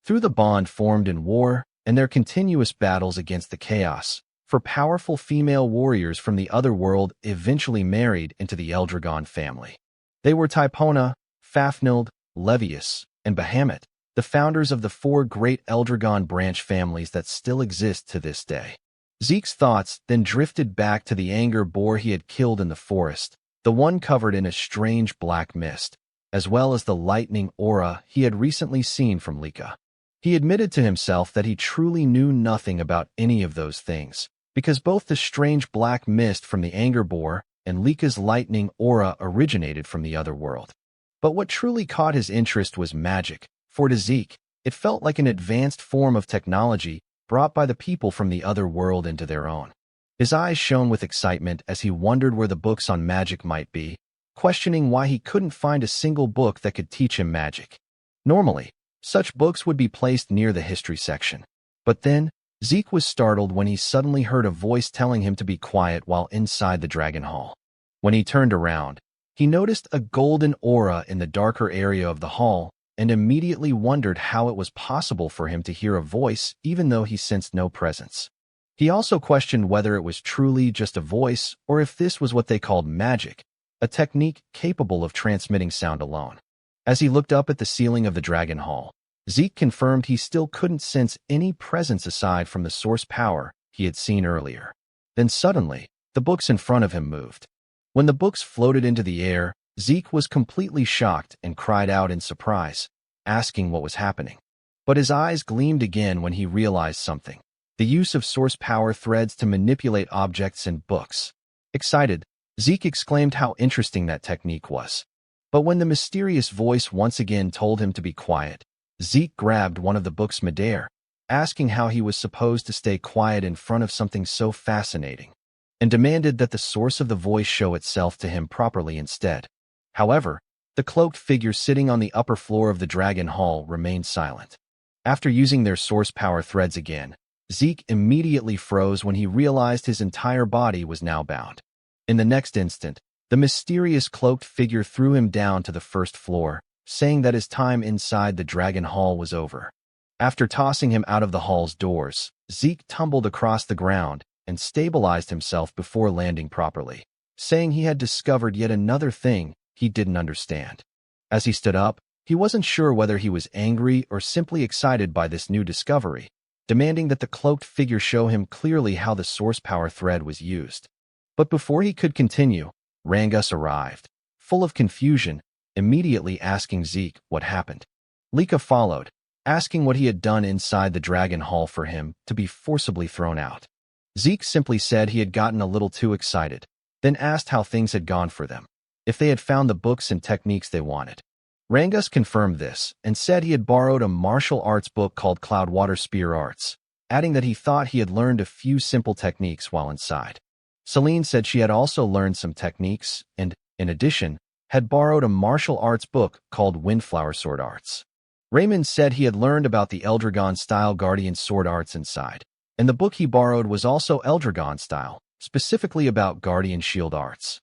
Through the bond formed in war and their continuous battles against the chaos, for powerful female warriors from the other world eventually married into the Eldragon family. They were Typona, Fafnilde, Levius, and Bahamut, the founders of the 4 great Eldragon branch families that still exist to this day. Zeke's thoughts then drifted back to the anger boar he had killed in the forest, the one covered in a strange black mist, as well as the lightning aura he had recently seen from Lika. He admitted to himself that he truly knew nothing about any of those things, because both the strange black mist from the anger boar and Lika's lightning aura originated from the other world. But what truly caught his interest was magic. For to Zeke, it felt like an advanced form of technology brought by the people from the other world into their own. His eyes shone with excitement as he wondered where the books on magic might be, questioning why he couldn't find a single book that could teach him magic. Normally, such books would be placed near the history section. But then, Zeke was startled when he suddenly heard a voice telling him to be quiet while inside the Dragon Hall. When he turned around, he noticed a golden aura in the darker area of the hall, and immediately wondered how it was possible for him to hear a voice even though he sensed no presence. He also questioned whether it was truly just a voice or if this was what they called magic, a technique capable of transmitting sound alone. As he looked up at the ceiling of the Dragon Hall, Zeke confirmed he still couldn't sense any presence aside from the source power he had seen earlier. Then suddenly, the books in front of him moved. When the books floated into the air, Zeke was completely shocked and cried out in surprise, asking what was happening. But his eyes gleamed again when he realized something: the use of source power threads to manipulate objects in books. Excited, Zeke exclaimed how interesting that technique was. But when the mysterious voice once again told him to be quiet, Zeke grabbed one of the books midair, asking how he was supposed to stay quiet in front of something so fascinating, and demanded that the source of the voice show itself to him properly instead. However, the cloaked figure sitting on the upper floor of the Dragon Hall remained silent. After using their source power threads again, Zeke immediately froze when he realized his entire body was now bound. In the next instant, the mysterious cloaked figure threw him down to the first floor, saying that his time inside the Dragon Hall was over. After tossing him out of the hall's doors, Zeke tumbled across the ground and stabilized himself before landing properly, saying he had discovered yet another thing he didn't understand. As he stood up, he wasn't sure whether he was angry or simply excited by this new discovery, demanding that the cloaked figure show him clearly how the source power thread was used. But before he could continue, Rangus arrived, full of confusion, immediately asking Zeke what happened. Lika followed, asking what he had done inside the Dragon Hall for him to be forcibly thrown out. Zeke simply said he had gotten a little too excited, then asked how things had gone for them, if they had found the books and techniques they wanted. Rangus confirmed this and said he had borrowed a martial arts book called Cloudwater Spear Arts, adding that he thought he had learned a few simple techniques while inside. Celine said she had also learned some techniques and, in addition, had borrowed a martial arts book called Windflower Sword Arts. Raymond said he had learned about the Eldragon-style Guardian Sword Arts inside, and the book he borrowed was also Eldragon-style, specifically about Guardian Shield Arts.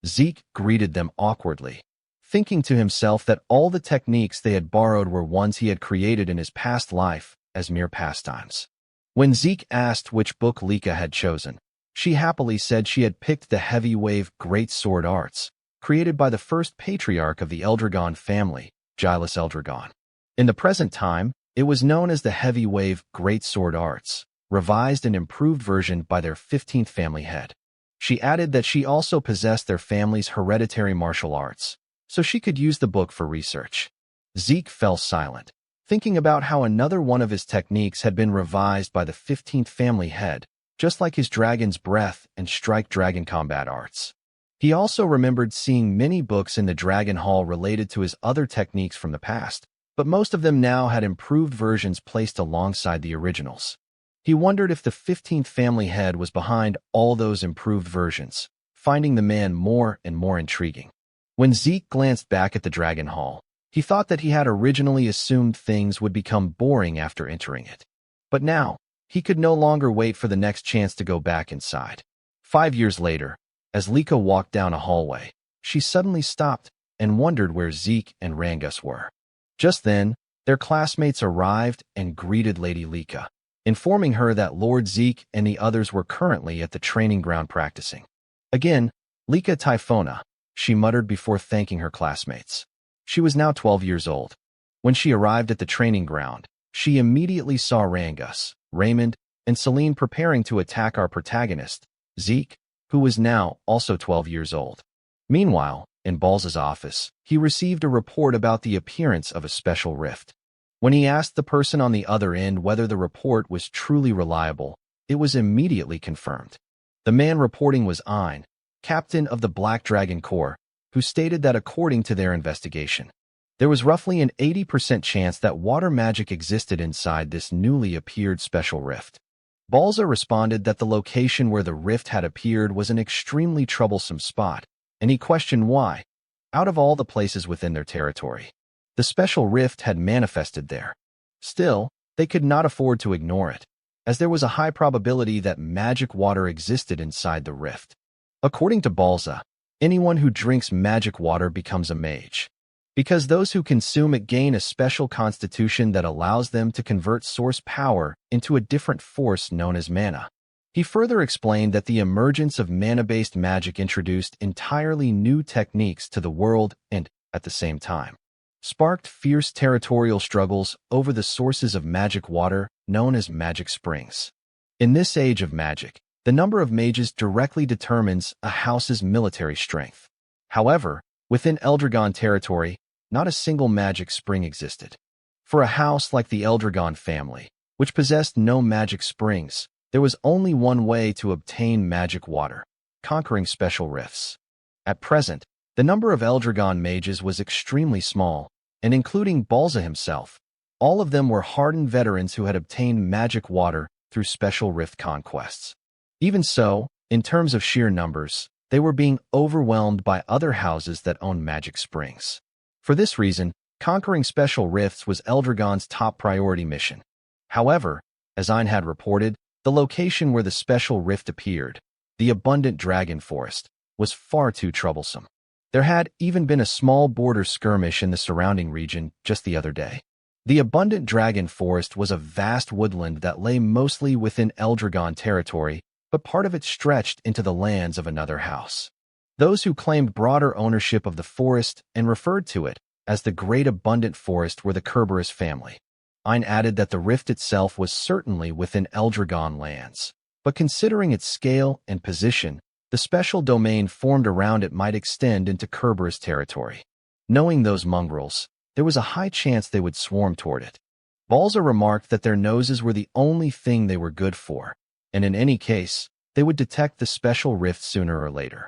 Zeke greeted them awkwardly, thinking to himself that all the techniques they had borrowed were ones he had created in his past life as mere pastimes. When Zeke asked which book Lika had chosen, she happily said she had picked the Heavy Wave Great Sword Arts, created by the first patriarch of the Eldragon family, Gilfus Eldragon. In the present time, it was known as the Heavy Wave Great Sword Arts, revised and improved version by their 15th family head. She added that she also possessed their family's hereditary martial arts, so she could use the book for research. Zeke fell silent, thinking about how another one of his techniques had been revised by the 15th family head, just like his dragon's breath and strike dragon combat arts. He also remembered seeing many books in the Dragon Hall related to his other techniques from the past, but most of them now had improved versions placed alongside the originals. He wondered if the 15th family head was behind all those improved versions, finding the man more and more intriguing. When Zeke glanced back at the Dragon Hall, he thought that he had originally assumed things would become boring after entering it. But now, he could no longer wait for the next chance to go back inside. 5 years later, as Lika walked down a hallway, she suddenly stopped and wondered where Zeke and Rangus were. Just then, their classmates arrived and greeted Lady Lika, informing her that Lord Zeke and the others were currently at the training ground practicing. Again, Lika Typhona, she muttered before thanking her classmates. She was now 12 years old. When she arrived at the training ground, she immediately saw Rangus, Raymond, and Celine preparing to attack our protagonist, Zeke, who was now also 12 years old. Meanwhile, in Balza's office, he received a report about the appearance of a special rift. When he asked the person on the other end whether the report was truly reliable, it was immediately confirmed. The man reporting was Ein, captain of the Black Dragon Corps, who stated that according to their investigation, there was roughly an 80% chance that water magic existed inside this newly appeared special rift. Balza responded that the location where the rift had appeared was an extremely troublesome spot, and he questioned why, out of all the places within their territory, the special rift had manifested there. Still, they could not afford to ignore it, as there was a high probability that magic water existed inside the rift. According to Balza, anyone who drinks magic water becomes a mage, because those who consume it gain a special constitution that allows them to convert source power into a different force known as mana. He further explained that the emergence of mana-based magic introduced entirely new techniques to the world and, at the same time, sparked fierce territorial struggles over the sources of magic water known as magic springs. In this age of magic, the number of mages directly determines a house's military strength. However, within Eldragon territory, not a single magic spring existed. For a house like the Eldragon family, which possessed no magic springs, there was only one way to obtain magic water: conquering special rifts. At present, the number of Eldragon mages was extremely small, and including Balza himself, all of them were hardened veterans who had obtained magic water through special rift conquests. Even so, in terms of sheer numbers, they were being overwhelmed by other houses that owned magic springs. For this reason, conquering special rifts was Eldragon's top priority mission. However, as Ein had reported, the location where the special rift appeared, the abundant dragon forest, was far too troublesome. There had even been a small border skirmish in the surrounding region just the other day. The abundant dragon forest was a vast woodland that lay mostly within Eldragon territory, but part of it stretched into the lands of another house. Those who claimed broader ownership of the forest and referred to it as the Great Abundant Forest were the Kerberos family. Ein added that the rift itself was certainly within Eldragon lands, but considering its scale and position, the special domain formed around it might extend into Kerberos territory. Knowing those mongrels, there was a high chance they would swarm toward it. Balza remarked that their noses were the only thing they were good for, and in any case, they would detect the special rift sooner or later.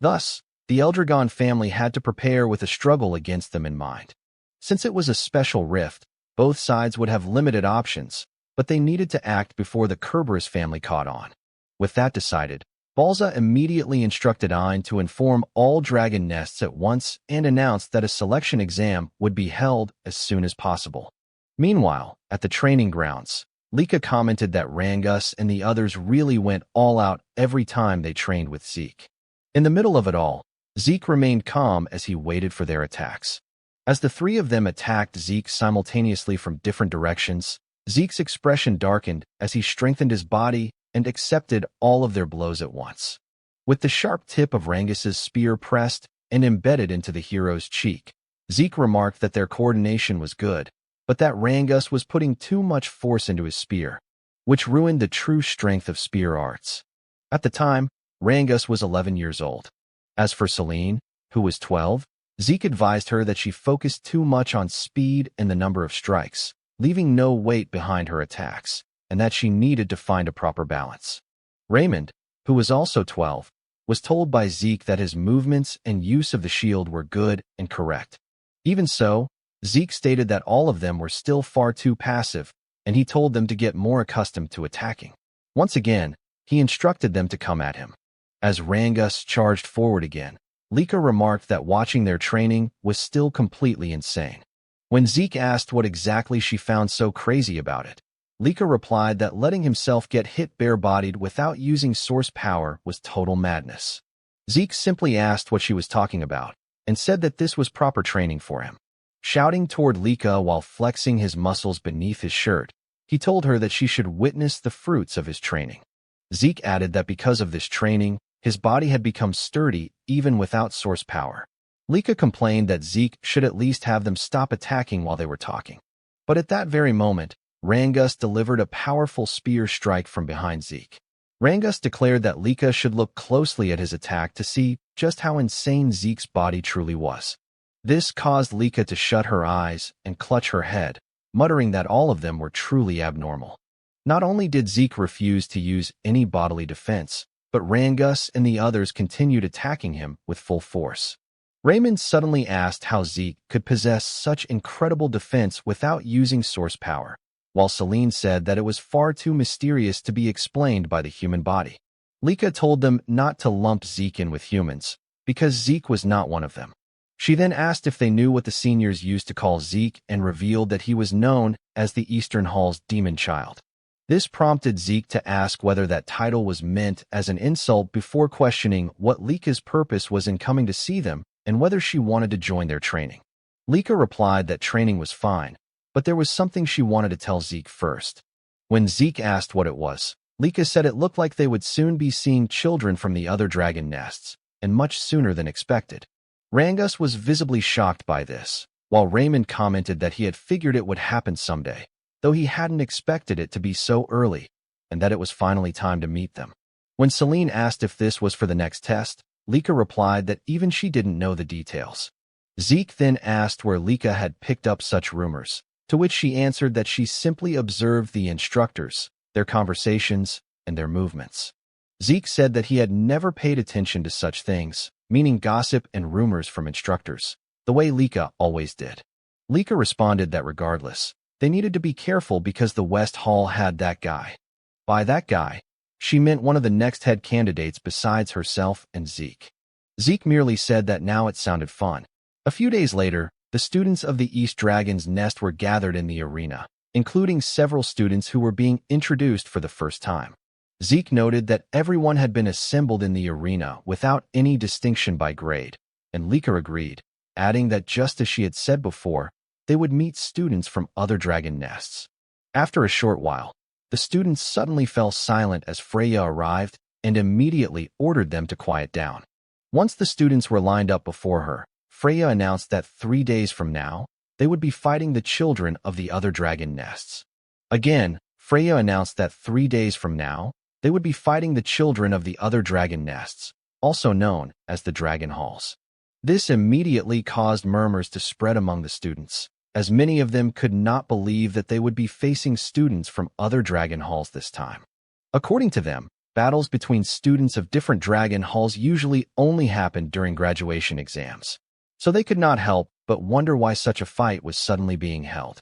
Thus, the Eldragon family had to prepare with a struggle against them in mind. Since it was a special rift, both sides would have limited options, but they needed to act before the Kerberos family caught on. With that decided, Balza immediately instructed Ein to inform all dragon nests at once and announced that a selection exam would be held as soon as possible. Meanwhile, at the training grounds, Lika commented that Rangus and the others really went all out every time they trained with Zeke. In the middle of it all, Zeke remained calm as he waited for their attacks. As the three of them attacked Zeke simultaneously from different directions, Zeke's expression darkened as he strengthened his body and accepted all of their blows at once. With the sharp tip of Rangus's spear pressed and embedded into the hero's cheek, Zeke remarked that their coordination was good, but that Rangus was putting too much force into his spear, which ruined the true strength of spear arts. At the time, Rangus was 11 years old. As for Celine, who was 12, Zeke advised her that she focused too much on speed and the number of strikes, leaving no weight behind her attacks, and that she needed to find a proper balance. Raymond, who was also 12, was told by Zeke that his movements and use of the shield were good and correct. Even so, Zeke stated that all of them were still far too passive, and he told them to get more accustomed to attacking. Once again, he instructed them to come at him. As Rangus charged forward again, Lika remarked that watching their training was still completely insane. When Zeke asked what exactly she found so crazy about it, Lika replied that letting himself get hit bare-bodied without using source power was total madness. Zeke simply asked what she was talking about, and said that this was proper training for him. Shouting toward Lika while flexing his muscles beneath his shirt, he told her that she should witness the fruits of his training. Zeke added that because of this training, his body had become sturdy even without source power. Lika complained that Zeke should at least have them stop attacking while they were talking. But at that very moment, Rangus delivered a powerful spear strike from behind Zeke. Rangus declared that Lika should look closely at his attack to see just how insane Zeke's body truly was. This caused Lika to shut her eyes and clutch her head, muttering that all of them were truly abnormal. Not only did Zeke refuse to use any bodily defense, but Rangus and the others continued attacking him with full force. Raymond suddenly asked how Zeke could possess such incredible defense without using source power, while Celine said that it was far too mysterious to be explained by the human body. Lika told them not to lump Zeke in with humans, because Zeke was not one of them. She then asked if they knew what the seniors used to call Zeke and revealed that he was known as the Eastern Hall's demon child. This prompted Zeke to ask whether that title was meant as an insult before questioning what Lika's purpose was in coming to see them and whether she wanted to join their training. Lika replied that training was fine, but there was something she wanted to tell Zeke first. When Zeke asked what it was, Lika said it looked like they would soon be seeing children from the other dragon nests, and much sooner than expected. Rangus was visibly shocked by this, while Raymond commented that he had figured it would happen someday, though he hadn't expected it to be so early, and that it was finally time to meet them. When Celine asked if this was for the next test, Lika replied that even she didn't know the details. Zeke then asked where Lika had picked up such rumors, to which she answered that she simply observed the instructors, their conversations, and their movements. Zeke said that he had never paid attention to such things, meaning gossip and rumors from instructors, the way Lika always did. Lika responded that regardless, they needed to be careful because the West Hall had that guy. By that guy, she meant one of the next head candidates besides herself and Zeke. Zeke merely said that now it sounded fun. A few days later, the students of the East Dragon's Nest were gathered in the arena, including several students who were being introduced for the first time. Zeke noted that everyone had been assembled in the arena without any distinction by grade, and Lika agreed, adding that just as she had said before, they would meet students from other dragon nests. After a short while, the students suddenly fell silent as Freya arrived and immediately ordered them to quiet down. Once the students were lined up before her, Freya announced that 3 days from now, they would be fighting the children of the other dragon nests. Again, Freya announced that 3 days from now, they would be fighting the children of the other dragon nests, also known as the Dragon Halls. This immediately caused murmurs to spread among the students, as many of them could not believe that they would be facing students from other dragon halls this time. According to them, battles between students of different dragon halls usually only happened during graduation exams, so they could not help but wonder why such a fight was suddenly being held.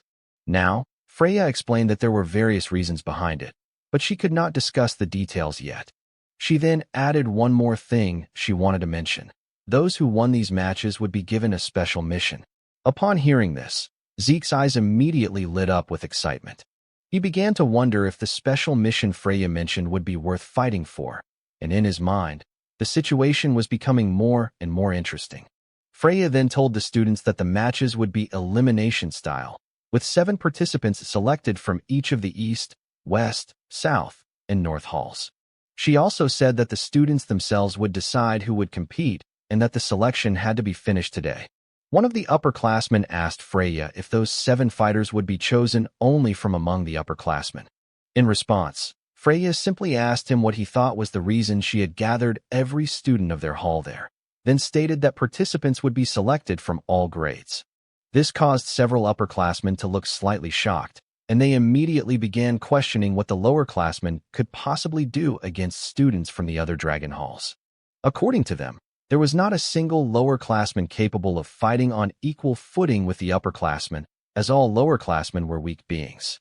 Now, Freya explained that there were various reasons behind it, but she could not discuss the details yet. She then added one more thing she wanted to mention. Those who won these matches would be given a special mission. Upon hearing this, Zeke's eyes immediately lit up with excitement. He began to wonder if the special mission Freya mentioned would be worth fighting for, and in his mind, the situation was becoming more and more interesting. Freya then told the students that the matches would be elimination style, with 7 participants selected from each of the East, West, South, and North halls. She also said that the students themselves would decide who would compete and that the selection had to be finished today. One of the upperclassmen asked Freya if those 7 fighters would be chosen only from among the upperclassmen. In response, Freya simply asked him what he thought was the reason she had gathered every student of their hall there, then stated that participants would be selected from all grades. This caused several upperclassmen to look slightly shocked, and they immediately began questioning what the lowerclassmen could possibly do against students from the other dragon halls. According to them, there was not a single lowerclassman capable of fighting on equal footing with the upperclassmen, as all lowerclassmen were weak beings.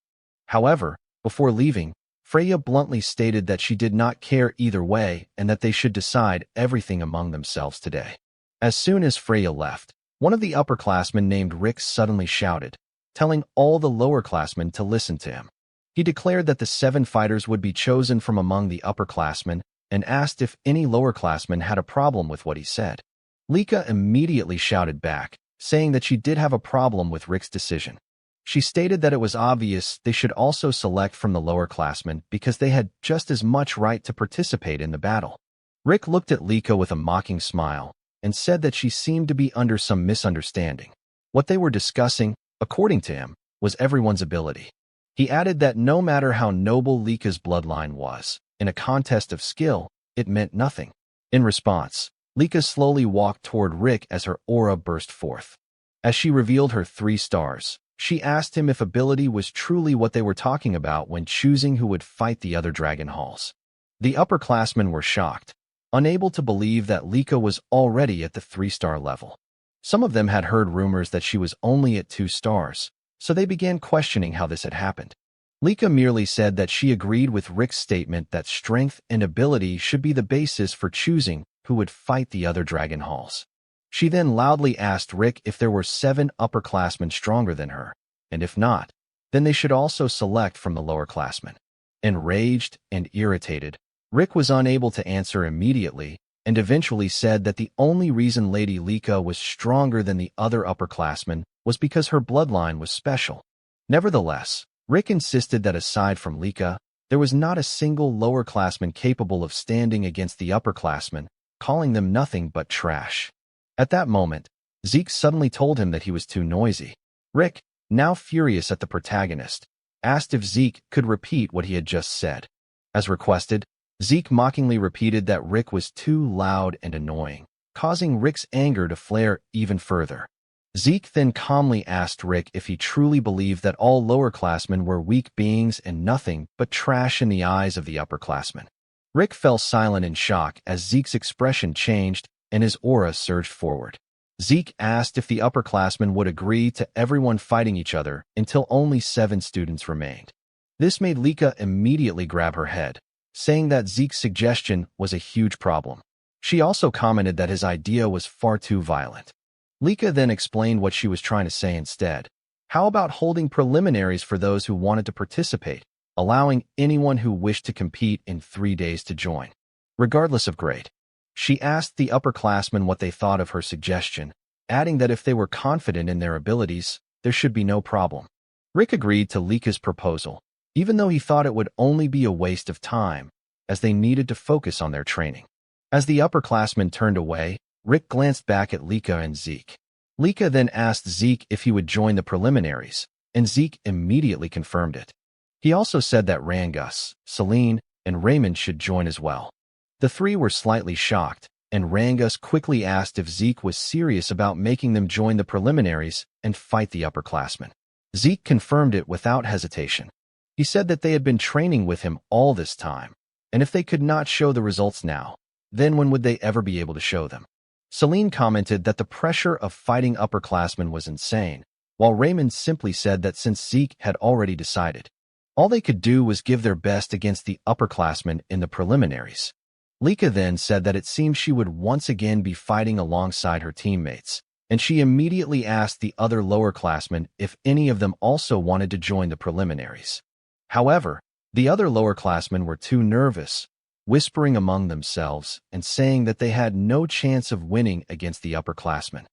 However, before leaving, Freya bluntly stated that she did not care either way and that they should decide everything among themselves today. As soon as Freya left, one of the upperclassmen named Rick suddenly shouted, telling all the lowerclassmen to listen to him. He declared that the 7 fighters would be chosen from among the upperclassmen and asked if any lowerclassmen had a problem with what he said. Lika immediately shouted back, saying that she did have a problem with Rick's decision. She stated that it was obvious they should also select from the lowerclassmen because they had just as much right to participate in the battle. Rick looked at Lika with a mocking smile and said that she seemed to be under some misunderstanding. What they were discussing, according to him, was everyone's ability. He added that no matter how noble Lika's bloodline was, in a contest of skill, it meant nothing. In response, Lika slowly walked toward Rick as her aura burst forth. As she revealed her 3 stars, she asked him if ability was truly what they were talking about when choosing who would fight the other dragon halls. The upperclassmen were shocked, unable to believe that Lika was already at the 3-star level. Some of them had heard rumors that she was only at 2 stars, so they began questioning how this had happened. Lika merely said that she agreed with Rick's statement that strength and ability should be the basis for choosing who would fight the other dragon halls. She then loudly asked Rick if there were 7 upperclassmen stronger than her, and if not, then they should also select from the lowerclassmen. Enraged and irritated, Rick was unable to answer immediately and eventually said that the only reason Lady Lika was stronger than the other upperclassmen was because her bloodline was special. Nevertheless, Rick insisted that aside from Lika, there was not a single lowerclassman capable of standing against the upperclassmen, calling them nothing but trash. At that moment, Zeke suddenly told him that he was too noisy. Rick, now furious at the protagonist, asked if Zeke could repeat what he had just said. As requested, Zeke mockingly repeated that Rick was too loud and annoying, causing Rick's anger to flare even further. Zeke then calmly asked Rick if he truly believed that all lowerclassmen were weak beings and nothing but trash in the eyes of the upperclassmen. Rick fell silent in shock as Zeke's expression changed and his aura surged forward. Zeke asked if the upperclassmen would agree to everyone fighting each other until only 7 students remained. This made Lika immediately grab her head, saying that Zeke's suggestion was a huge problem. She also commented that his idea was far too violent. Lika then explained what she was trying to say instead. How about holding preliminaries for those who wanted to participate, allowing anyone who wished to compete in 3 days to join, regardless of grade? She asked the upperclassmen what they thought of her suggestion, adding that if they were confident in their abilities, there should be no problem. Rick agreed to Lika's proposal, even though he thought it would only be a waste of time, as they needed to focus on their training. As the upperclassmen turned away, Rick glanced back at Lika and Zeke. Lika then asked Zeke if he would join the preliminaries, and Zeke immediately confirmed it. He also said that Rangus, Celine, and Raymond should join as well. The 3 were slightly shocked, and Rangus quickly asked if Zeke was serious about making them join the preliminaries and fight the upperclassmen. Zeke confirmed it without hesitation. He said that they had been training with him all this time, and if they could not show the results now, then when would they ever be able to show them? Celine commented that the pressure of fighting upperclassmen was insane, while Raymond simply said that since Zeke had already decided, all they could do was give their best against the upperclassmen in the preliminaries. Lika then said that it seemed she would once again be fighting alongside her teammates, and she immediately asked the other lowerclassmen if any of them also wanted to join the preliminaries. However, the other lowerclassmen were too nervous, whispering among themselves and saying that they had no chance of winning against the upperclassmen,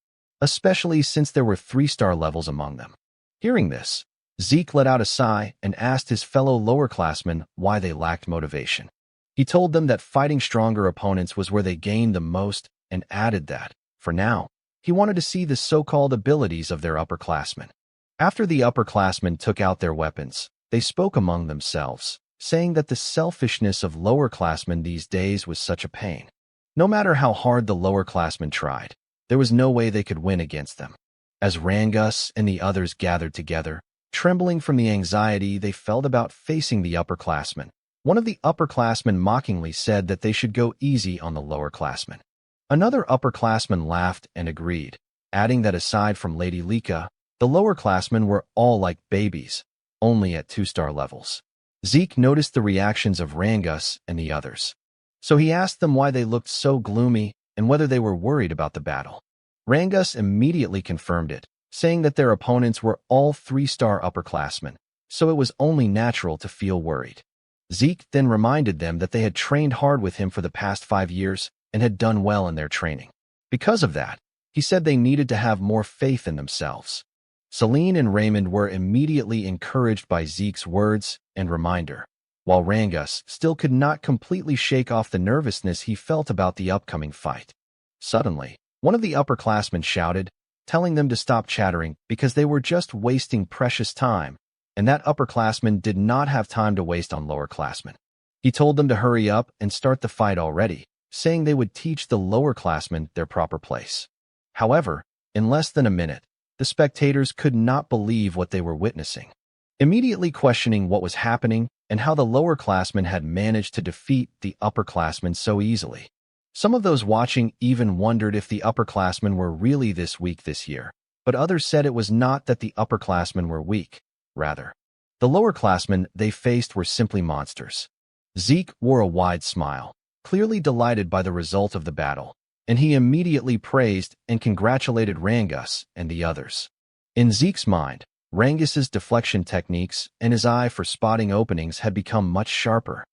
especially since there were 3-star levels among them. Hearing this, Zeke let out a sigh and asked his fellow lowerclassmen why they lacked motivation. He told them that fighting stronger opponents was where they gained the most and added that, for now, he wanted to see the so-called abilities of their upperclassmen. After the upperclassmen took out their weapons, they spoke among themselves, saying that the selfishness of lowerclassmen these days was such a pain. No matter how hard the lowerclassmen tried, there was no way they could win against them. As Rangus and the others gathered together, Trembling from the anxiety they felt about facing the upperclassmen, one of the upperclassmen mockingly said that they should go easy on the lowerclassmen. Another upperclassman laughed and agreed, adding that aside from Lady Lika, the lowerclassmen were all like babies, only at 2-star levels. Zeke noticed the reactions of Rangus and the others. So he asked them why they looked so gloomy and whether they were worried about the battle. Rangus immediately confirmed it, saying that their opponents were all 3-star upperclassmen, so it was only natural to feel worried. Zeke then reminded them that they had trained hard with him for the past 5 years and had done well in their training. Because of that, he said they needed to have more faith in themselves. Celine and Raymond were immediately encouraged by Zeke's words and reminder, while Rangus still could not completely shake off the nervousness he felt about the upcoming fight. Suddenly, one of the upperclassmen shouted, telling them to stop chattering because they were just wasting precious time, and that upperclassman did not have time to waste on lowerclassmen. He told them to hurry up and start the fight already, saying they would teach the lowerclassmen their proper place. However, in less than a minute, the spectators could not believe what they were witnessing, immediately questioning what was happening and how the lowerclassmen had managed to defeat the upperclassmen so easily. Some of those watching even wondered if the upperclassmen were really this weak this year, but others said it was not that the upperclassmen were weak. Rather, the lowerclassmen they faced were simply monsters. Zeke wore a wide smile, clearly delighted by the result of the battle, and he immediately praised and congratulated Rangus and the others. In Zeke's mind, Rangus's deflection techniques and his eye for spotting openings had become much sharper.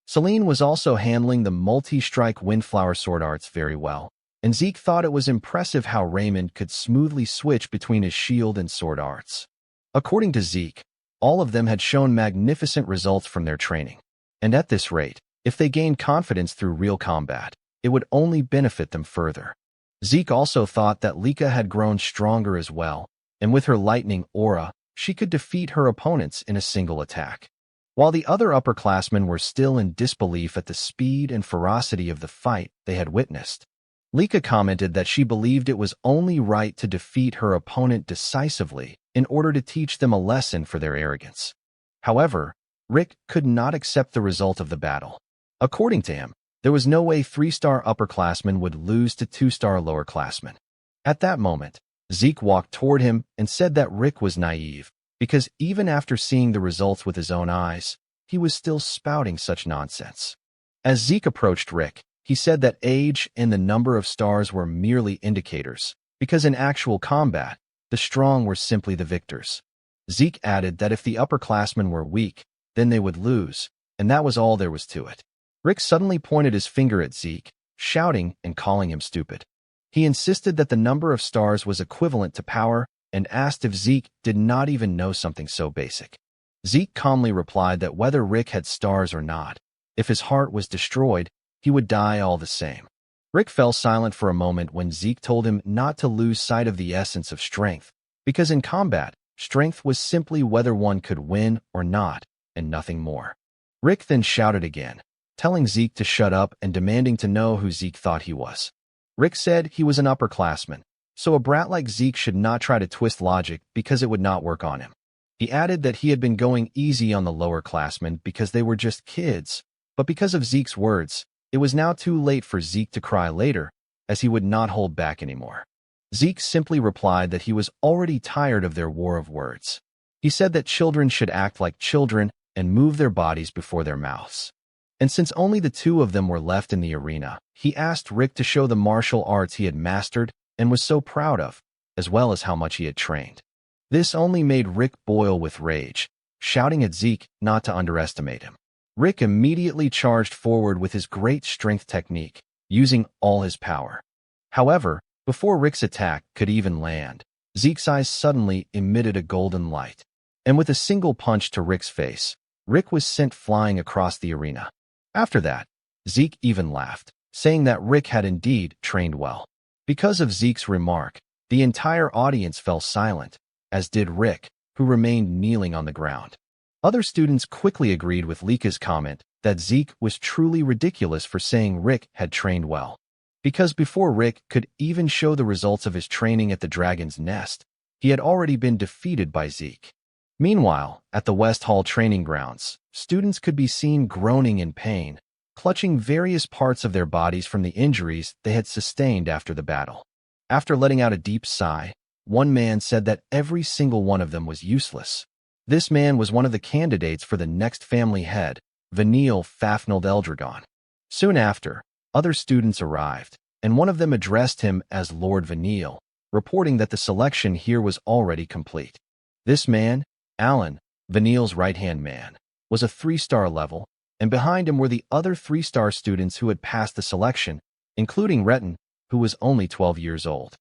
Celine was also handling the multi-strike windflower sword arts very well, and Zeke thought it was impressive how Raymond could smoothly switch between his shield and sword arts. According to Zeke, all of them had shown magnificent results from their training, and at this rate, if they gained confidence through real combat, it would only benefit them further. Zeke also thought that Lika had grown stronger as well, and with her lightning aura, she could defeat her opponents in a single attack. While the other upperclassmen were still in disbelief at the speed and ferocity of the fight they had witnessed, Lika commented that she believed it was only right to defeat her opponent decisively in order to teach them a lesson for their arrogance. However, Rick could not accept the result of the battle. According to him, there was no way 3-star upperclassmen would lose to 2-star lowerclassmen. At that moment, Zeke walked toward him and said that Rick was naive, because even after seeing the results with his own eyes, he was still spouting such nonsense. As Zeke approached Rick, he said that age and the number of stars were merely indicators, because in actual combat, the strong were simply the victors. Zeke added that if the upperclassmen were weak, then they would lose, and that was all there was to it. Rick suddenly pointed his finger at Zeke, shouting and calling him stupid. He insisted that the number of stars was equivalent to power and asked if Zeke did not even know something so basic. Zeke calmly replied that whether Rick had stars or not, if his heart was destroyed, he would die all the same. Rick fell silent for a moment when Zeke told him not to lose sight of the essence of strength, because in combat, strength was simply whether one could win or not, and nothing more. Rick then shouted again, telling Zeke to shut up and demanding to know who Zeke thought he was. Rick said he was an upperclassman, so a brat like Zeke should not try to twist logic because it would not work on him. He added that he had been going easy on the lowerclassmen because they were just kids, but because of Zeke's words, it was now too late for Zeke to cry later, as he would not hold back anymore. Zeke simply replied that he was already tired of their war of words. He said that children should act like children and move their bodies before their mouths. And since only the two of them were left in the arena, he asked Rick to show the martial arts he had mastered and was so proud of, as well as how much he had trained. This only made Rick boil with rage, shouting at Zeke not to underestimate him. Rick immediately charged forward with his great strength technique, using all his power. However, before Rick's attack could even land, Zeke's eyes suddenly emitted a golden light, and with a single punch to Rick's face, Rick was sent flying across the arena. After that, Zeke even laughed, saying that Rick had indeed trained well. Because of Zeke's remark, the entire audience fell silent, as did Rick, who remained kneeling on the ground. Other students quickly agreed with Lika's comment that Zeke was truly ridiculous for saying Rick had trained well, because before Rick could even show the results of his training at the Dragon's Nest, he had already been defeated by Zeke. Meanwhile, at the West Hall training grounds, students could be seen groaning in pain, clutching various parts of their bodies from the injuries they had sustained after the battle. After letting out a deep sigh, one man said that every single one of them was useless. This man was one of the candidates for the next family head, Untitled Eldragon. Soon after, other students arrived, and one of them addressed him as Lord Vanille, reporting that the selection here was already complete. This man, Alan, Vanille's right-hand man, was a 3-star level, and behind him were the other 3-star students who had passed the selection, including Retin, who was only 12 years old.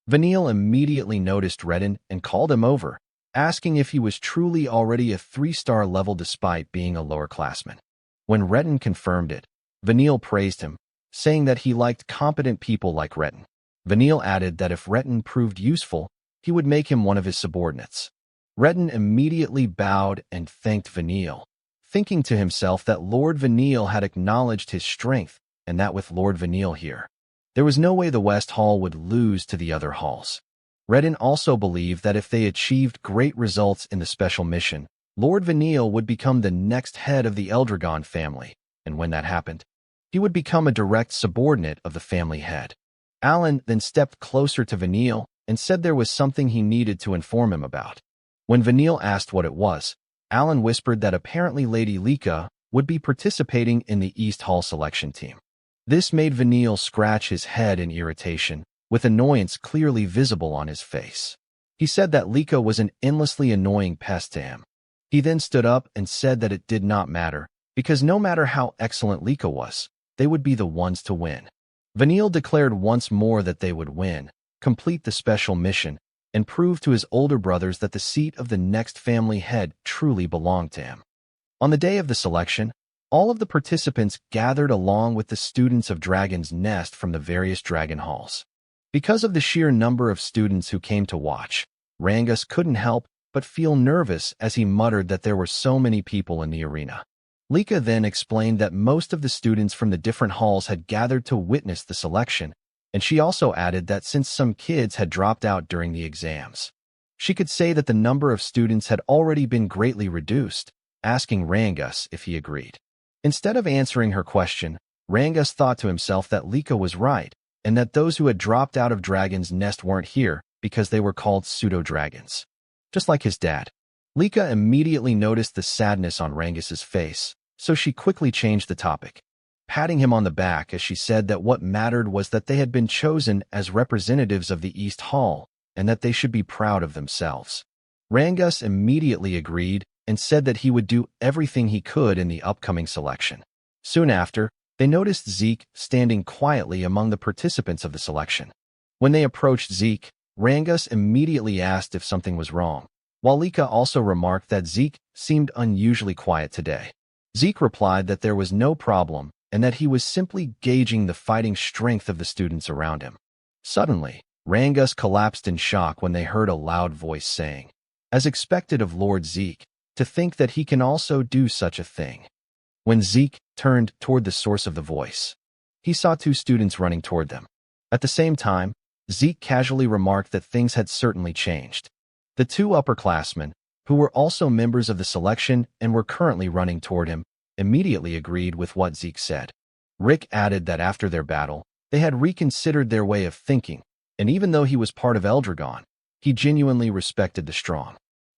Vanille immediately noticed Retin and called him over, asking if he was truly already a 3-star level despite being a lowerclassman. When Retin confirmed it, Vanille praised him, saying that he liked competent people like Retin. Vanille added that if Retin proved useful, he would make him one of his subordinates. Retin immediately bowed and thanked Vanille, thinking to himself that Lord Vanille had acknowledged his strength and that with Lord Vanille here, there was no way the West Hall would lose to the other halls. Retin also believed that if they achieved great results in the special mission, Lord Vanille would become the next head of the Eldragon family, and when that happened, he would become a direct subordinate of the family head. Alan then stepped closer to Vanille and said there was something he needed to inform him about. When Vanille asked what it was, Alan whispered that apparently Lady Lika would be participating in the East Hall selection team. This made Vanille scratch his head in irritation, with annoyance clearly visible on his face. He said that Lika was an endlessly annoying pest to him. He then stood up and said that it did not matter, because no matter how excellent Lika was, they would be the ones to win. Vanille declared once more that they would win, complete the special mission, and prove to his older brothers that the seat of the next family head truly belonged to him. On the day of the selection, all of the participants gathered along with the students of Dragon's Nest from the various dragon halls. Because of the sheer number of students who came to watch, Rangus couldn't help but feel nervous as he muttered that there were so many people in the arena. Lika then explained that most of the students from the different halls had gathered to witness the selection, and she also added that since some kids had dropped out during the exams, she could say that the number of students had already been greatly reduced, asking Rangus if he agreed. Instead of answering her question, Rangus thought to himself that Lika was right, and that those who had dropped out of Dragon's Nest weren't here because they were called pseudo-dragons. Just like his dad. Lika immediately noticed the sadness on Rangus's face, so she quickly changed the topic, patting him on the back as she said that what mattered was that they had been chosen as representatives of the East Hall and that they should be proud of themselves. Rangus immediately agreed and said that he would do everything he could in the upcoming selection. Soon after, they noticed Zeke standing quietly among the participants of the selection. When they approached Zeke, Rangus immediately asked if something was wrong, while Lika also remarked that Zeke seemed unusually quiet today. Zeke replied that there was no problem and that he was simply gauging the fighting strength of the students around him. Suddenly, Rangus collapsed in shock when they heard a loud voice saying, as expected of Lord Zeke, to think that he can also do such a thing. When Zeke turned toward the source of the voice, he saw 2 students running toward them. At the same time, Zeke casually remarked that things had certainly changed. The 2 upperclassmen, who were also members of the selection and were currently running toward him, immediately agreed with what Zeke said. Rick added that after their battle, they had reconsidered their way of thinking, and even though he was part of Eldragon, he genuinely respected the strong.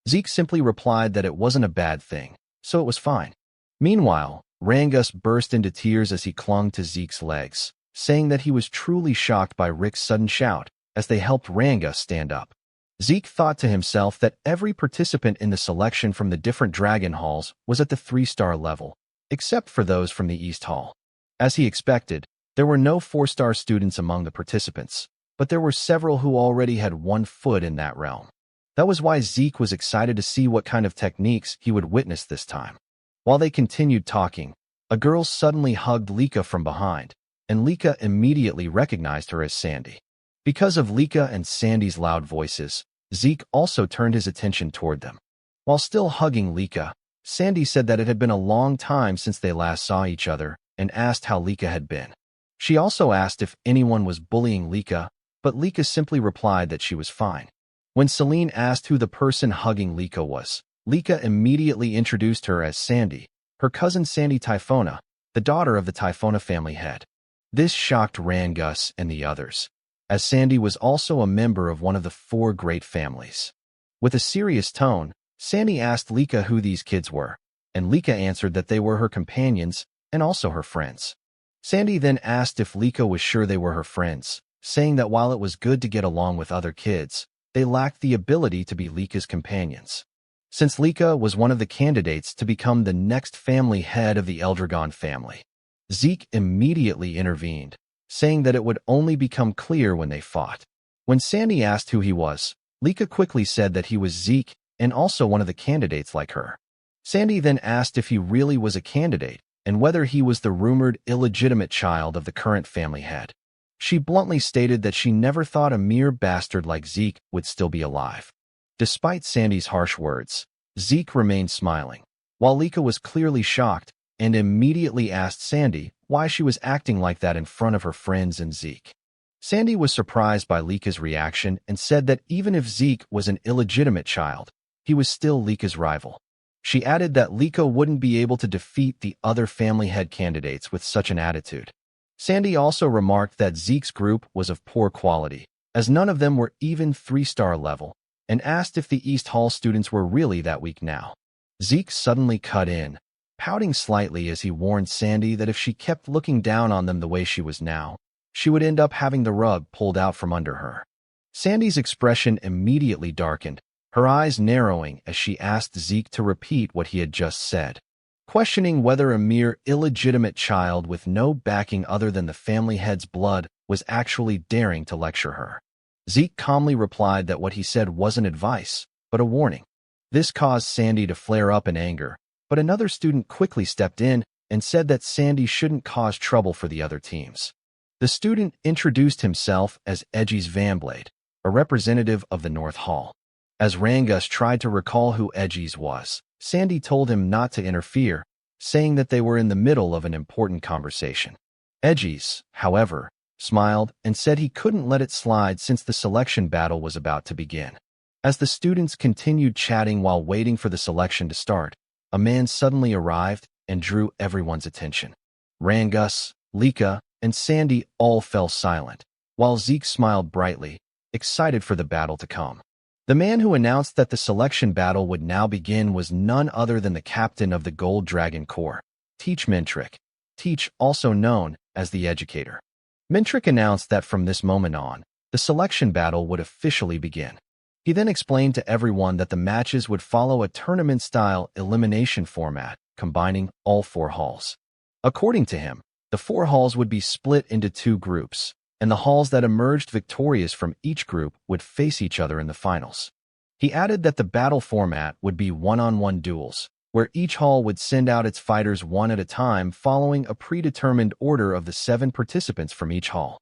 Zeke simply replied that it wasn't a bad thing, so it was fine. Meanwhile, Rangus burst into tears as he clung to Zeke's legs, saying that he was truly shocked by Rick's sudden shout as they helped Rangus stand up. Zeke thought to himself that every participant in the selection from the different dragon halls was at the 3-star level, except for those from the East Hall. As he expected, there were no 4-star students among the participants, but there were several who already had 1 foot in that realm. That was why Zeke was excited to see what kind of techniques he would witness this time. While they continued talking, a girl suddenly hugged Lika from behind, and Lika immediately recognized her as Sandy. Because of Lika and Sandy's loud voices, Zeke also turned his attention toward them. While still hugging Lika, Sandy said that it had been a long time since they last saw each other and asked how Lika had been. She also asked if anyone was bullying Lika, but Lika simply replied that she was fine. When Celine asked who the person hugging Lika was, Lika immediately introduced her as Sandy, her cousin Sandy Typhona, the daughter of the Typhona family head. This shocked Rangus and the others, as Sandy was also a member of one of the 4 great families. With a serious tone, Sandy asked Lika who these kids were, and Lika answered that they were her companions and also her friends. Sandy then asked if Lika was sure they were her friends, saying that while it was good to get along with other kids, they lacked the ability to be Lika's companions. Since Lika was one of the candidates to become the next family head of the Eldragon family, Zeke immediately intervened, saying that it would only become clear when they fought. When Sandy asked who he was, Lika quickly said that he was Zeke and also one of the candidates like her. Sandy then asked if he really was a candidate and whether he was the rumored illegitimate child of the current family head. She bluntly stated that she never thought a mere bastard like Zeke would still be alive. Despite Sandy's harsh words, Zeke remained smiling, while Lika was clearly shocked and immediately asked Sandy why she was acting like that in front of her friends and Zeke. Sandy was surprised by Lika's reaction and said that even if Zeke was an illegitimate child, he was still Lika's rival. She added that Lika wouldn't be able to defeat the other family head candidates with such an attitude. Sandy also remarked that Zeke's group was of poor quality, as none of them were even 3-star level, and asked if the East Hall students were really that weak now. Zeke suddenly cut in, pouting slightly as he warned Sandy that if she kept looking down on them the way she was now, she would end up having the rug pulled out from under her. Sandy's expression immediately darkened, her eyes narrowing as she asked Zeke to repeat what he had just said, questioning whether a mere illegitimate child with no backing other than the family head's blood was actually daring to lecture her. Zeke calmly replied that what he said wasn't advice, but a warning. This caused Sandy to flare up in anger, but another student quickly stepped in and said that Sandy shouldn't cause trouble for the other teams. The student introduced himself as Edgy's Vanblade, a representative of the North Hall. As Rangus tried to recall who Edgy's was, Sandy told him not to interfere, saying that they were in the middle of an important conversation. Edgy's, however, smiled and said he couldn't let it slide since the selection battle was about to begin. As the students continued chatting while waiting for the selection to start, a man suddenly arrived and drew everyone's attention. Rangus, Lika, and Sandy all fell silent, while Zeke smiled brightly, excited for the battle to come. The man who announced that the selection battle would now begin was none other than the captain of the Gold Dragon Corps, Teach Mintrick, Teach also known as the Educator. Mintrick announced that from this moment on, the selection battle would officially begin. He then explained to everyone that the matches would follow a tournament-style elimination format, combining all 4 halls. According to him, the 4 halls would be split into 2 groups, and the halls that emerged victorious from each group would face each other in the finals. He added that the battle format would be one-on-one duels, where each hall would send out its fighters one at a time following a predetermined order of the 7 participants from each hall.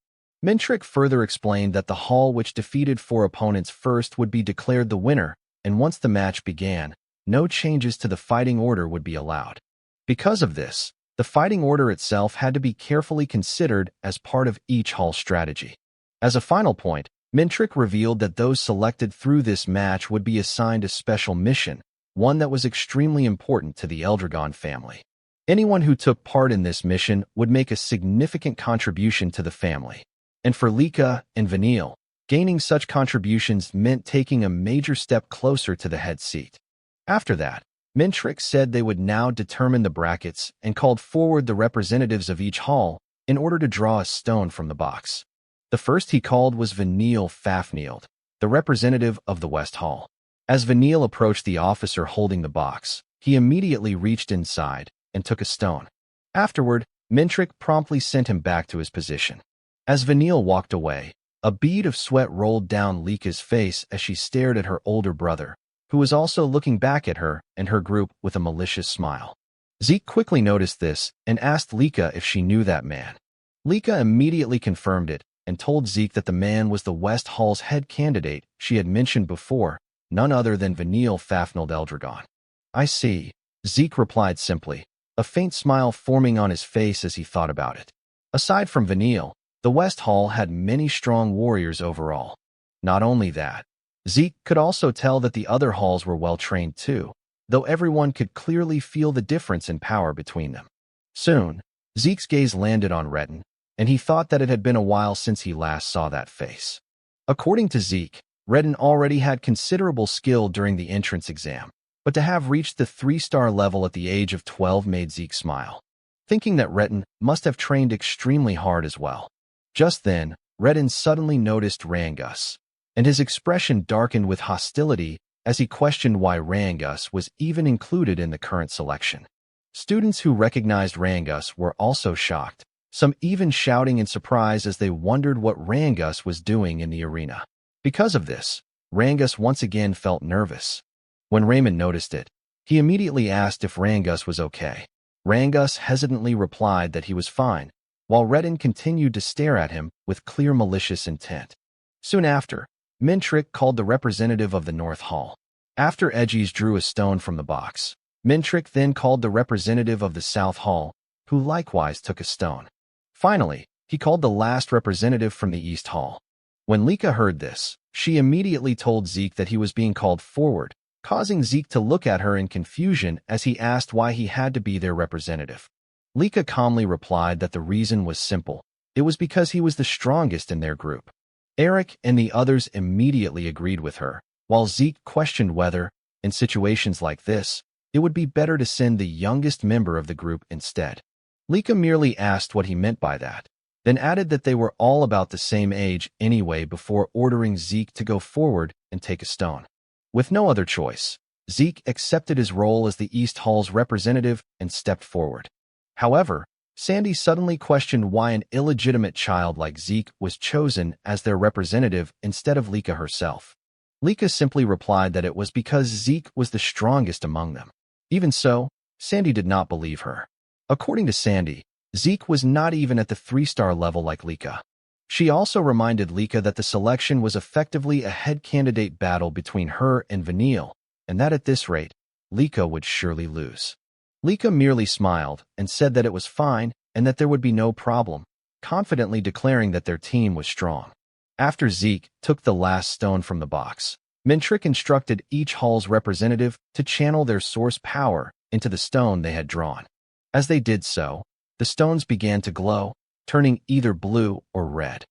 Mintrick further explained that the hall which defeated 4 opponents first would be declared the winner, and once the match began, no changes to the fighting order would be allowed. Because of this, the fighting order itself had to be carefully considered as part of each hall's strategy. As a final point, Mintrick revealed that those selected through this match would be assigned a special mission, one that was extremely important to the Eldragon family. Anyone who took part in this mission would make a significant contribution to the family. And for Lika and Vanille, gaining such contributions meant taking a major step closer to the head seat. After that, Mintrick said they would now determine the brackets and called forward the representatives of each hall in order to draw a stone from the box. The first he called was Vanille Fafneild, the representative of the West Hall. As Vanille approached the officer holding the box, he immediately reached inside and took a stone. Afterward, Mintrick promptly sent him back to his position. As Vanille walked away, a bead of sweat rolled down Lika's face as she stared at her older brother, who was also looking back at her and her group with a malicious smile. Zeke quickly noticed this and asked Lika if she knew that man. Lika immediately confirmed it and told Zeke that the man was the West Hall's head candidate she had mentioned before, none other than Vanille Fafneild Eldragon. I see, Zeke replied simply, a faint smile forming on his face as he thought about it. Aside from Vanille, the West Hall had many strong warriors overall. Not only that, Zeke could also tell that the other halls were well trained too, though everyone could clearly feel the difference in power between them. Soon, Zeke's gaze landed on Retin, and he thought that it had been a while since he last saw that face. According to Zeke, Retin already had considerable skill during the entrance exam, but to have reached the 3-star level at the age of 12 made Zeke smile, thinking that Retin must have trained extremely hard as well. Just then, Retin suddenly noticed Rangus, and his expression darkened with hostility as he questioned why Rangus was even included in the current selection. Students who recognized Rangus were also shocked, some even shouting in surprise as they wondered what Rangus was doing in the arena. Because of this, Rangus once again felt nervous. When Raymond noticed it, he immediately asked if Rangus was okay. Rangus hesitantly replied that he was fine, while Retin continued to stare at him with clear malicious intent. Soon after, Mintrick called the representative of the North Hall. After Edgies drew a stone from the box, Mintrick then called the representative of the South Hall, who likewise took a stone. Finally, he called the last representative from the East Hall. When Lika heard this, she immediately told Zeke that he was being called forward, causing Zeke to look at her in confusion as he asked why he had to be their representative. Lika calmly replied that the reason was simple. It was because he was the strongest in their group. Eric and the others immediately agreed with her, while Zeke questioned whether, in situations like this, it would be better to send the youngest member of the group instead. Lika merely asked what he meant by that, then added that they were all about the same age anyway before ordering Zeke to go forward and take a stone. With no other choice, Zeke accepted his role as the East Hall's representative and stepped forward. However, Sandy suddenly questioned why an illegitimate child like Zeke was chosen as their representative instead of Lika herself. Lika simply replied that it was because Zeke was the strongest among them. Even so, Sandy did not believe her. According to Sandy, Zeke was not even at the 3-star level like Lika. She also reminded Lika that the selection was effectively a head candidate battle between her and Vanille, and that at this rate, Lika would surely lose. Lika merely smiled and said that it was fine and that there would be no problem, confidently declaring that their team was strong. After Zeke took the last stone from the box, Mintrick instructed each hall's representative to channel their source power into the stone they had drawn. As they did so, the stones began to glow, turning either blue or red.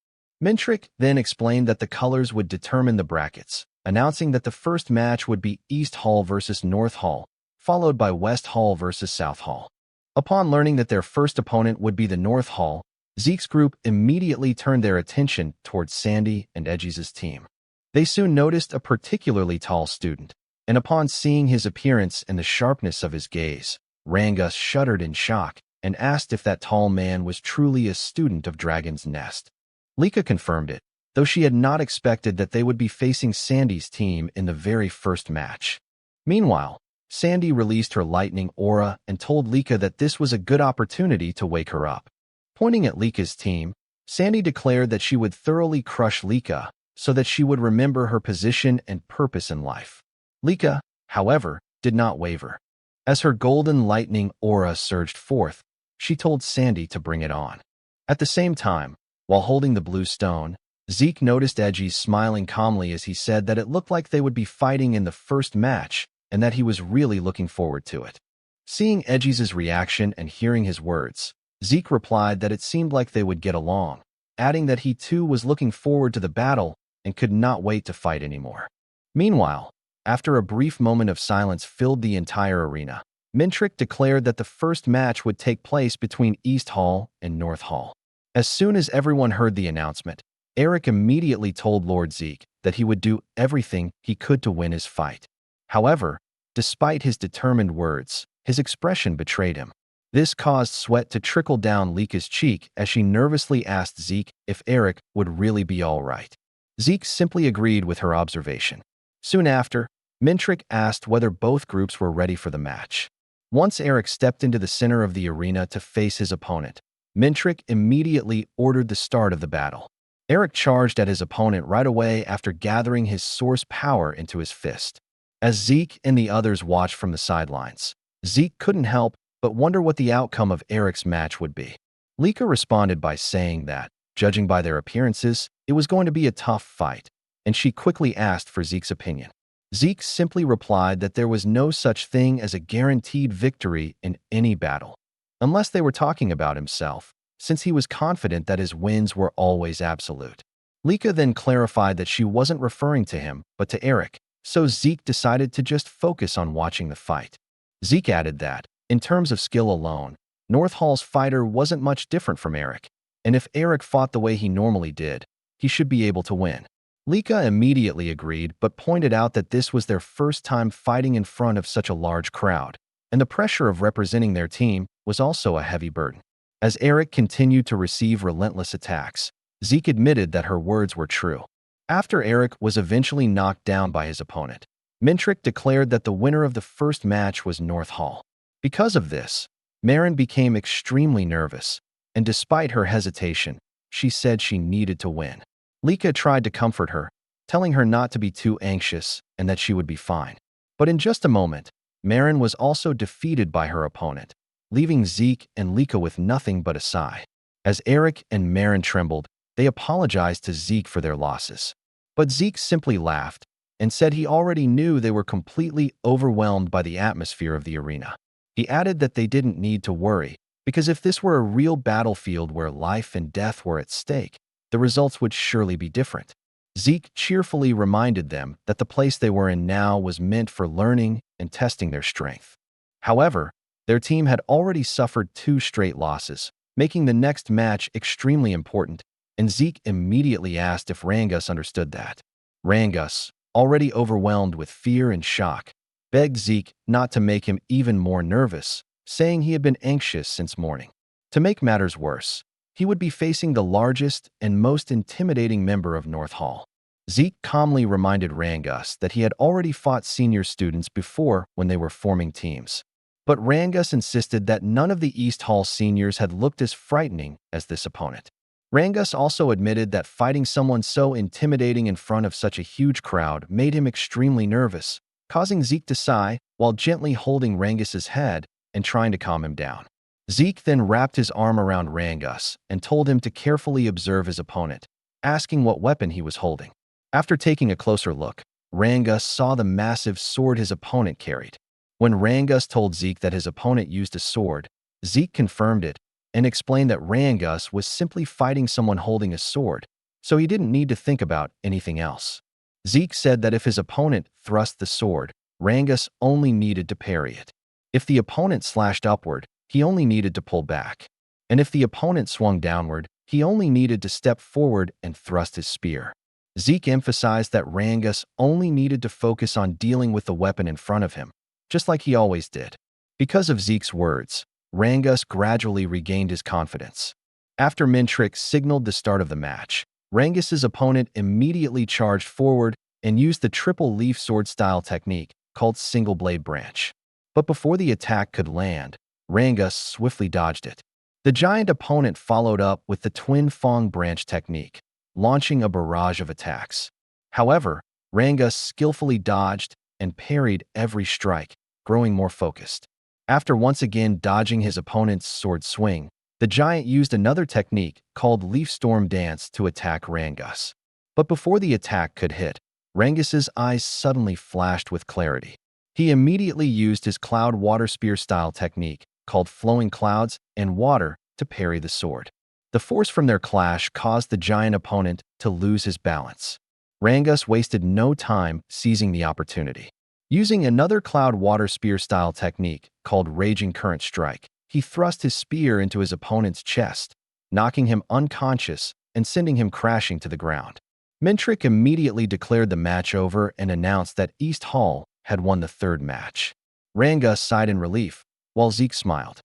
Mintrick then explained that the colors would determine the brackets, announcing that the first match would be East Hall versus North Hall, followed by West Hall versus South Hall. Upon learning that their first opponent would be the North Hall, Zeke's group immediately turned their attention towards Sandy and Edgies' team. They soon noticed a particularly tall student, and upon seeing his appearance and the sharpness of his gaze, Rangus shuddered in shock and asked if that tall man was truly a student of Dragon's Nest. Lika confirmed it, though she had not expected that they would be facing Sandy's team in the very first match. Meanwhile, Sandy released her lightning aura and told Lika that this was a good opportunity to wake her up. Pointing at Lika's team, Sandy declared that she would thoroughly crush Lika so that she would remember her position and purpose in life. Lika, however, did not waver. As her golden lightning aura surged forth, she told Sandy to bring it on. At the same time, while holding the blue stone, Zeke noticed Edgies smiling calmly as he said that it looked like they would be fighting in the first match and that he was really looking forward to it. Seeing Edgies' reaction and hearing his words, Zeke replied that it seemed like they would get along, adding that he too was looking forward to the battle and could not wait to fight anymore. Meanwhile, after a brief moment of silence filled the entire arena, Mintrick declared that the first match would take place between East Hall and North Hall. As soon as everyone heard the announcement, Eric immediately told Lord Zeke that he would do everything he could to win his fight. However, despite his determined words, his expression betrayed him. This caused sweat to trickle down Lika's cheek as she nervously asked Zeke if Eric would really be all right. Zeke simply agreed with her observation. Soon after, Mintrick asked whether both groups were ready for the match. Once Eric stepped into the center of the arena to face his opponent, Mintrick immediately ordered the start of the battle. Eric charged at his opponent right away after gathering his source power into his fist. As Zeke and the others watched from the sidelines, Zeke couldn't help but wonder what the outcome of Eric's match would be. Lika responded by saying that, judging by their appearances, it was going to be a tough fight, and she quickly asked for Zeke's opinion. Zeke simply replied that there was no such thing as a guaranteed victory in any battle, unless they were talking about himself, since he was confident that his wins were always absolute. Lika then clarified that she wasn't referring to him, but to Eric, so Zeke decided to just focus on watching the fight. Zeke added that, in terms of skill alone, North Hall's fighter wasn't much different from Eric, and if Eric fought the way he normally did, he should be able to win. Lika immediately agreed but pointed out that this was their first time fighting in front of such a large crowd, and the pressure of representing their team was also a heavy burden. As Eric continued to receive relentless attacks, Zeke admitted that her words were true. After Eric was eventually knocked down by his opponent, Mintrick declared that the winner of the first match was North Hall. Because of this, Marin became extremely nervous, and despite her hesitation, she said she needed to win. Lika tried to comfort her, telling her not to be too anxious and that she would be fine. But in just a moment, Marin was also defeated by her opponent, leaving Zeke and Lika with nothing but a sigh. As Eric and Marin trembled, they apologized to Zeke for their losses. But Zeke simply laughed and said he already knew they were completely overwhelmed by the atmosphere of the arena. He added that they didn't need to worry, because if this were a real battlefield where life and death were at stake, the results would surely be different. Zeke cheerfully reminded them that the place they were in now was meant for learning and testing their strength. However, their team had already suffered 2 straight losses, making the next match extremely important, and Zeke immediately asked if Rangus understood that. Rangus, already overwhelmed with fear and shock, begged Zeke not to make him even more nervous, saying he had been anxious since morning. To make matters worse, he would be facing the largest and most intimidating member of North Hall. Zeke calmly reminded Rangus that he had already fought senior students before when they were forming teams. But Rangus insisted that none of the East Hall seniors had looked as frightening as this opponent. Rangus also admitted that fighting someone so intimidating in front of such a huge crowd made him extremely nervous, causing Zeke to sigh while gently holding Rangus's head and trying to calm him down. Zeke then wrapped his arm around Rangus and told him to carefully observe his opponent, asking what weapon he was holding. After taking a closer look, Rangus saw the massive sword his opponent carried. When Rangus told Zeke that his opponent used a sword, Zeke confirmed it and explained that Rangus was simply fighting someone holding a sword, so he didn't need to think about anything else. Zeke said that if his opponent thrust the sword, Rangus only needed to parry it. If the opponent slashed upward, he only needed to pull back. And if the opponent swung downward, he only needed to step forward and thrust his spear. Zeke emphasized that Rangus only needed to focus on dealing with the weapon in front of him, just like he always did. Because of Zeke's words, Rangus gradually regained his confidence. After Mintrick signaled the start of the match, Rangus's opponent immediately charged forward and used the triple leaf sword style technique called single blade branch. But before the attack could land, Rangus swiftly dodged it. The giant opponent followed up with the twin fong branch technique, launching a barrage of attacks. However, Rangus skillfully dodged and parried every strike, growing more focused. After once again dodging his opponent's sword swing, the giant used another technique called Leaf Storm Dance to attack Rangus. But before the attack could hit, Rangus's eyes suddenly flashed with clarity. He immediately used his Cloud Water Spear style technique called Flowing Clouds and Water to parry the sword. The force from their clash caused the giant opponent to lose his balance. Rangus wasted no time seizing the opportunity. Using another Cloud Water Spear style technique called Raging Current Strike, he thrust his spear into his opponent's chest, knocking him unconscious and sending him crashing to the ground. Mintrick immediately declared the match over and announced that East Hall had won the 3rd match. Rangus sighed in relief, while Zeke smiled.